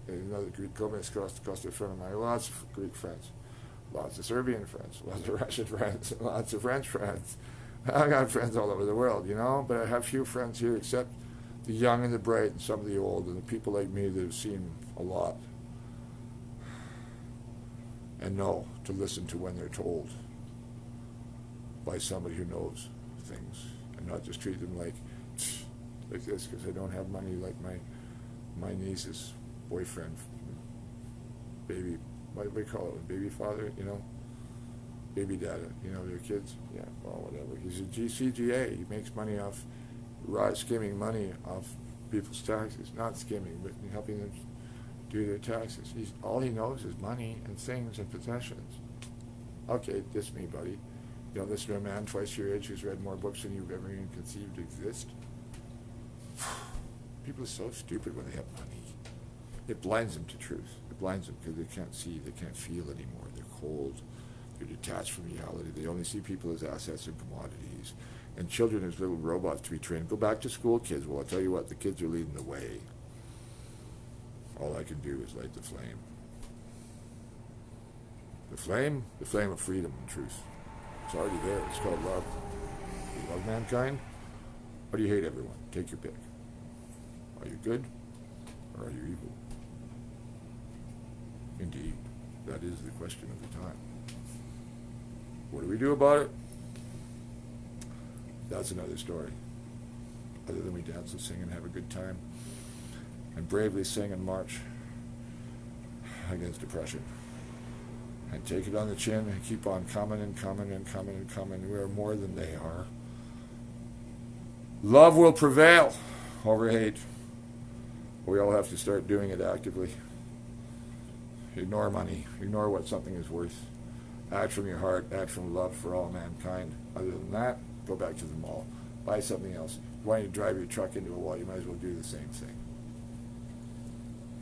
another Greek. Gomez Costa, a friend of mine. Lots of Greek friends, lots of Serbian friends, lots of Russian friends, lots of French friends. I got friends all over the world, but I have few friends here except the young and the bright and some of the old and the people like me that have seen a lot and know to listen to when they're told by somebody who knows things and not just treat them like like this because I don't have money like my niece's boyfriend, baby, what do we call it, baby father, you know, baby dada, you know, their kids, yeah, well, whatever. He's a GCGA. He makes money off, skimming money off people's taxes, not skimming, but helping them do their taxes. All he knows is money and things and possessions. Okay, diss me, buddy. You don't listen to a man twice your age who's read more books than you've ever even conceived exist. People are so stupid when they have money. It blinds them to truth. It blinds them because they can't see, they can't feel anymore. They're cold. They're detached from reality. They only see people as assets and commodities. And children as little robots to be trained. Go back to school, kids. Well, I'll tell you what, the kids are leading the way. All I can do is light the flame. The flame of freedom and truth. It's already there. It's called love. Do you love mankind? Or do you hate everyone? Take your pick. Are you good? Or are you evil? Indeed, that is the question of the time. What do we do about it? That's another story. Other than we dance and sing and have a good time and bravely sing and march against depression and take it on the chin and keep on coming and coming and coming and coming. We are more than they are. Love will prevail over hate. We all have to start doing it actively. Ignore money. Ignore what something is worth. Act from your heart. Act from love for all mankind. Other than that, go back to the mall. Buy something else. Why don't you drive your truck into a wall? You might as well do the same thing.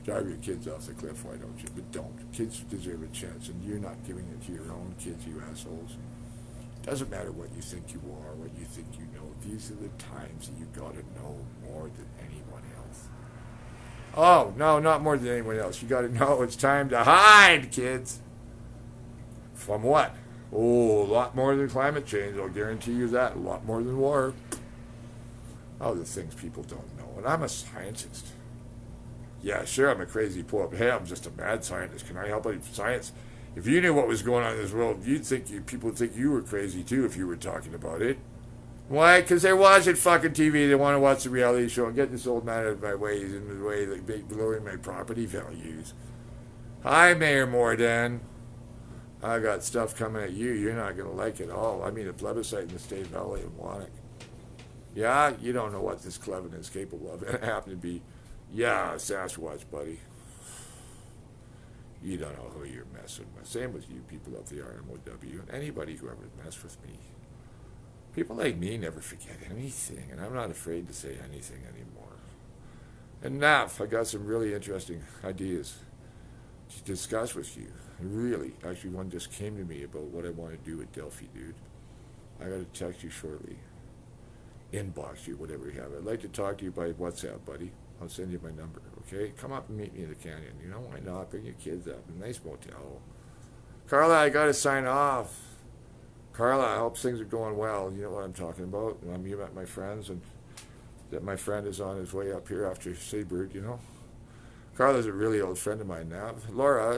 Drive your kids off the cliff, why don't you? But don't. Kids deserve a chance, and you're not giving it to your own kids, you assholes. Doesn't matter what you think you are, what you think you know. These are the times that you got to know more than anyone else. Oh, no, not more than anyone else. You got to know it's time to hide, kids. From what? Oh, a lot more than climate change. I'll guarantee you that. A lot more than war. Oh, the things people don't know. And I'm a scientist. Yeah, sure, I'm a crazy poet. Hey, I'm just a mad scientist. Can I help with science? If you knew what was going on in this world, people would think you were crazy too if you were talking about it. Why? Because they're watching fucking TV. They want to watch the reality show and get this old man out of my way. He's in the way, like lowering my property values. Hi, Mayor Morden. I got stuff coming at you. You're not going to like it all. I mean, a plebiscite in the State Valley of Wannock. Yeah, you don't know what this Cleven is capable of. It happened to be, yeah, a Sasquatch, buddy. You don't know who you're messing with. Same with you people of the RMOW and anybody who ever messed with me. People like me never forget anything, and I'm not afraid to say anything anymore. Enough. I got some really interesting ideas to discuss with you. Really, actually, one just came to me about what I want to do with Delphi, dude. I got to text you shortly. Inbox you, whatever you have. I'd like to talk to you by WhatsApp, buddy. I'll send you my number, okay? Come up and meet me in the canyon. You know, why not? Bring your kids up. A nice motel. Carla, I got to sign off. Carla, I hope things are going well. You know what I'm talking about. You met my friends, and that my friend is on his way up here after Seabird, you know. Carla's a really old friend of mine now. Laura,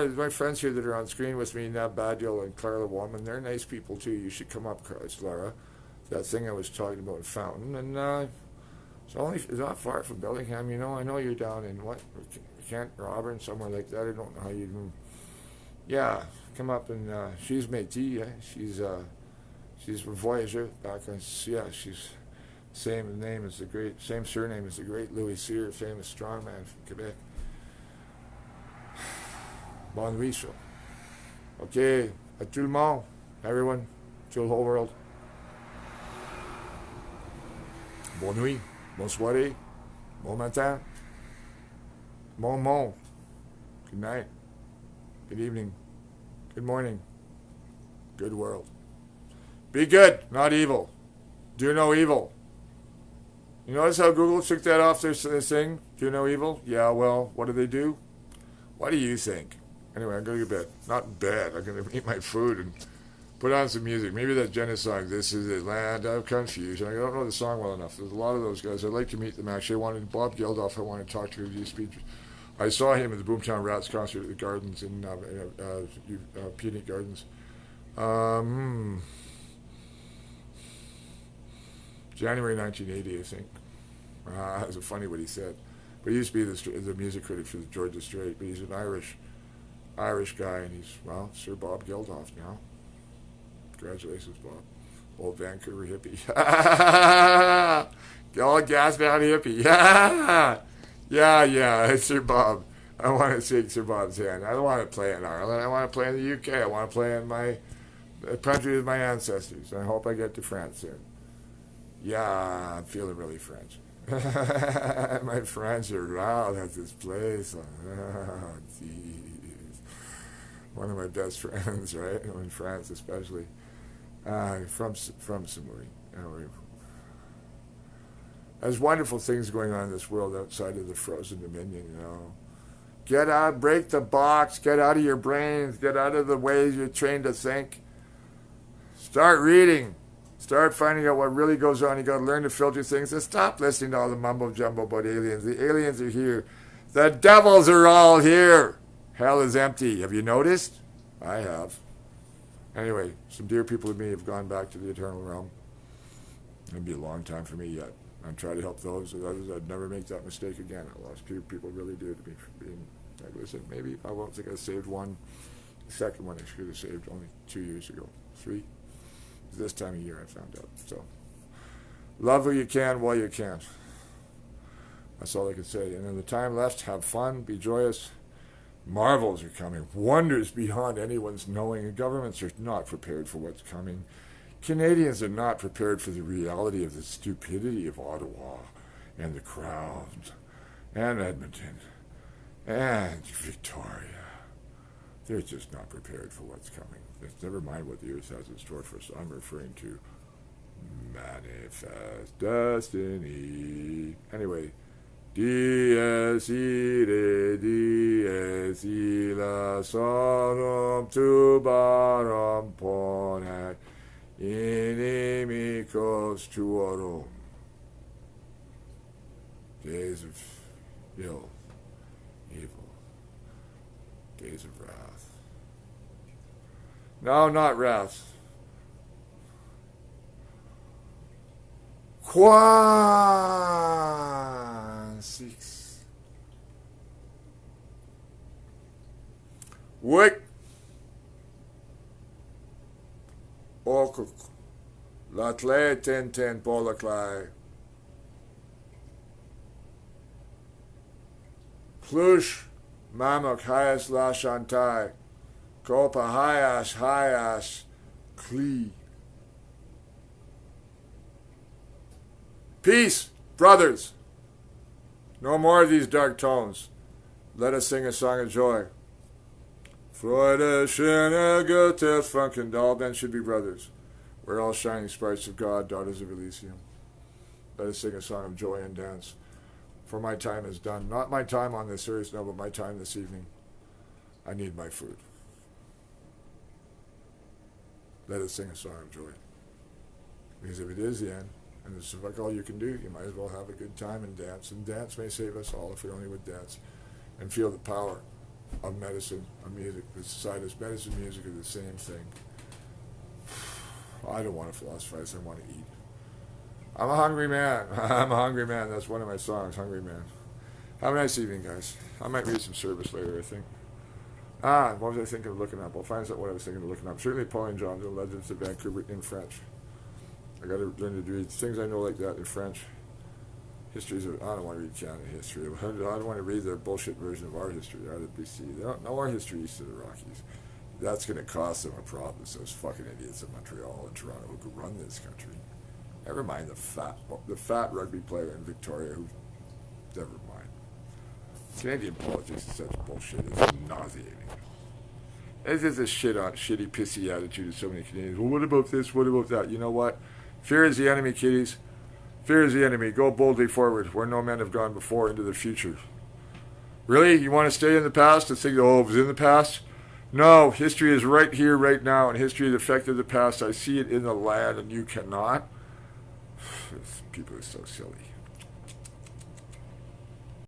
my friends here that are on screen with me now, Badiel and Carla Woman, they're nice people too. You should come up, Carla. It's Laura. That thing I was talking about in Fountain, and it's not far from Bellingham, you know. I know you're down in Kent or Auburn, somewhere like that. I don't know how you even. Yeah, come up and she's Metis. She's from Voyager back on. Yeah, she's same surname as the great Louis Seer, famous strongman from Quebec. Bon nuit, so. Okay, à tout le monde, everyone, to the whole world. Bonne nuit, bonne soirée, bon matin, bon monde, good night, good evening, good morning, good world. Be good, not evil. Do no evil. You notice how Google took that off their thing? Do no evil? Yeah, well, what do they do? What do you think? Anyway, I'm going to go to bed. Not in bed. I'm going to eat my food and put on some music. Maybe that Genesis song, This Is the Land of Confusion. I don't know the song well enough. There's a lot of those guys. I'd like to meet them, actually. Bob Geldof, I want to talk to him. I saw him at the Boomtown Rats concert at the Gardens in Punic Gardens. January 1980, I think. It's funny what he said. But he used to be the music critic for the Georgia Strait, but he's an Irish guy, and he's, well, Sir Bob Geldof now. Congratulations, Bob. Old Vancouver hippie. Old gas man hippie. Yeah, it's Sir Bob. I want to shake Sir Bob's hand. I don't want to play in Ireland. I want to play in the UK. I want to play in my country with my ancestors. I hope I get to France soon. Yeah, I'm feeling really French. My friends are, wow, that's this place. Oh, jeez. One of my best friends, right? In France, especially. From Samui. There's wonderful things going on in this world outside of the frozen dominion, you know. Get out, break the box, get out of your brains, get out of the ways you're trained to think. Start reading. Start finding out what really goes on. You got to learn to filter things and stop listening to all the mumbo jumbo about aliens. The aliens are here. The devils are all here. Hell is empty. Have you noticed? I have. Anyway, some dear people with me have gone back to the eternal realm. It'll be a long time for me yet. I'm trying to help those and others. I'd never make that mistake again. I lost people really do to me for being negligent. Maybe I won't think I saved one. The second one I should have saved only 2 years ago. 3. This time of year I found out. So, love who you can while you can. That's all I can say. And in the time left, have fun, be joyous. Marvels are coming. Wonders beyond anyone's knowing. And governments are not prepared for what's coming. Canadians are not prepared for the reality of the stupidity of Ottawa and the crowds and Edmonton and Victoria. They're just not prepared for what's coming. Never mind what the earth has in store for us. I'm referring to manifest destiny. Anyway, dies ire, dies illa sonum tubarum ponet inimicos tuorum. Days of evil, days of wrath. No, not wrath. Quan 6. Wick. Okuk. Latle ten polaklai. Plush. Mamok hayas la shantai. Kopa hayas kli. Peace, brothers. No more of these dark tones. Let us sing a song of joy. Freude, schöne Goethe, Funken, all men should be brothers. We're all shining sparks of God, daughters of Elysium. Let us sing a song of joy and dance. For my time is done. Not my time on this earth, no, but my time this evening. I need my food. Let us sing a song of joy. Because if it is the end, and this is like all you can do, you might as well have a good time and dance. And dance may save us all if we only would dance. And feel the power of medicine, of music. Beside us, medicine and music are the same thing. I don't want to philosophize, I want to eat. I'm a hungry man. I'm a hungry man. That's one of my songs, Hungry Man. Have a nice evening, guys. I might read some service later, I think. What was I thinking of looking up? I'll find out what I was thinking of looking up. Certainly Pauline Johnson, Legends of Vancouver in French. I got to learn to read things I know like that in French. Histories of, I don't want to read Canada history. I don't want to read their bullshit version of our history out of BC. They don't know our history east of the Rockies. That's going to cost them a province. Those fucking idiots in Montreal and Toronto who could run this country. Never mind the fat rugby player in Victoria who, never mind. Canadian politics is such bullshit. It's nauseating. It's just a shitty, pissy attitude of so many Canadians. Well, what about this? What about that? You know what? Fear is the enemy, kiddies. Fear is the enemy. Go boldly forward, where no men have gone before, into the future. Really? You want to stay in the past and think, oh, it was in the past? No, history is right here, right now, and history is the effect of the past. I see it in the land, and you cannot. People are so silly.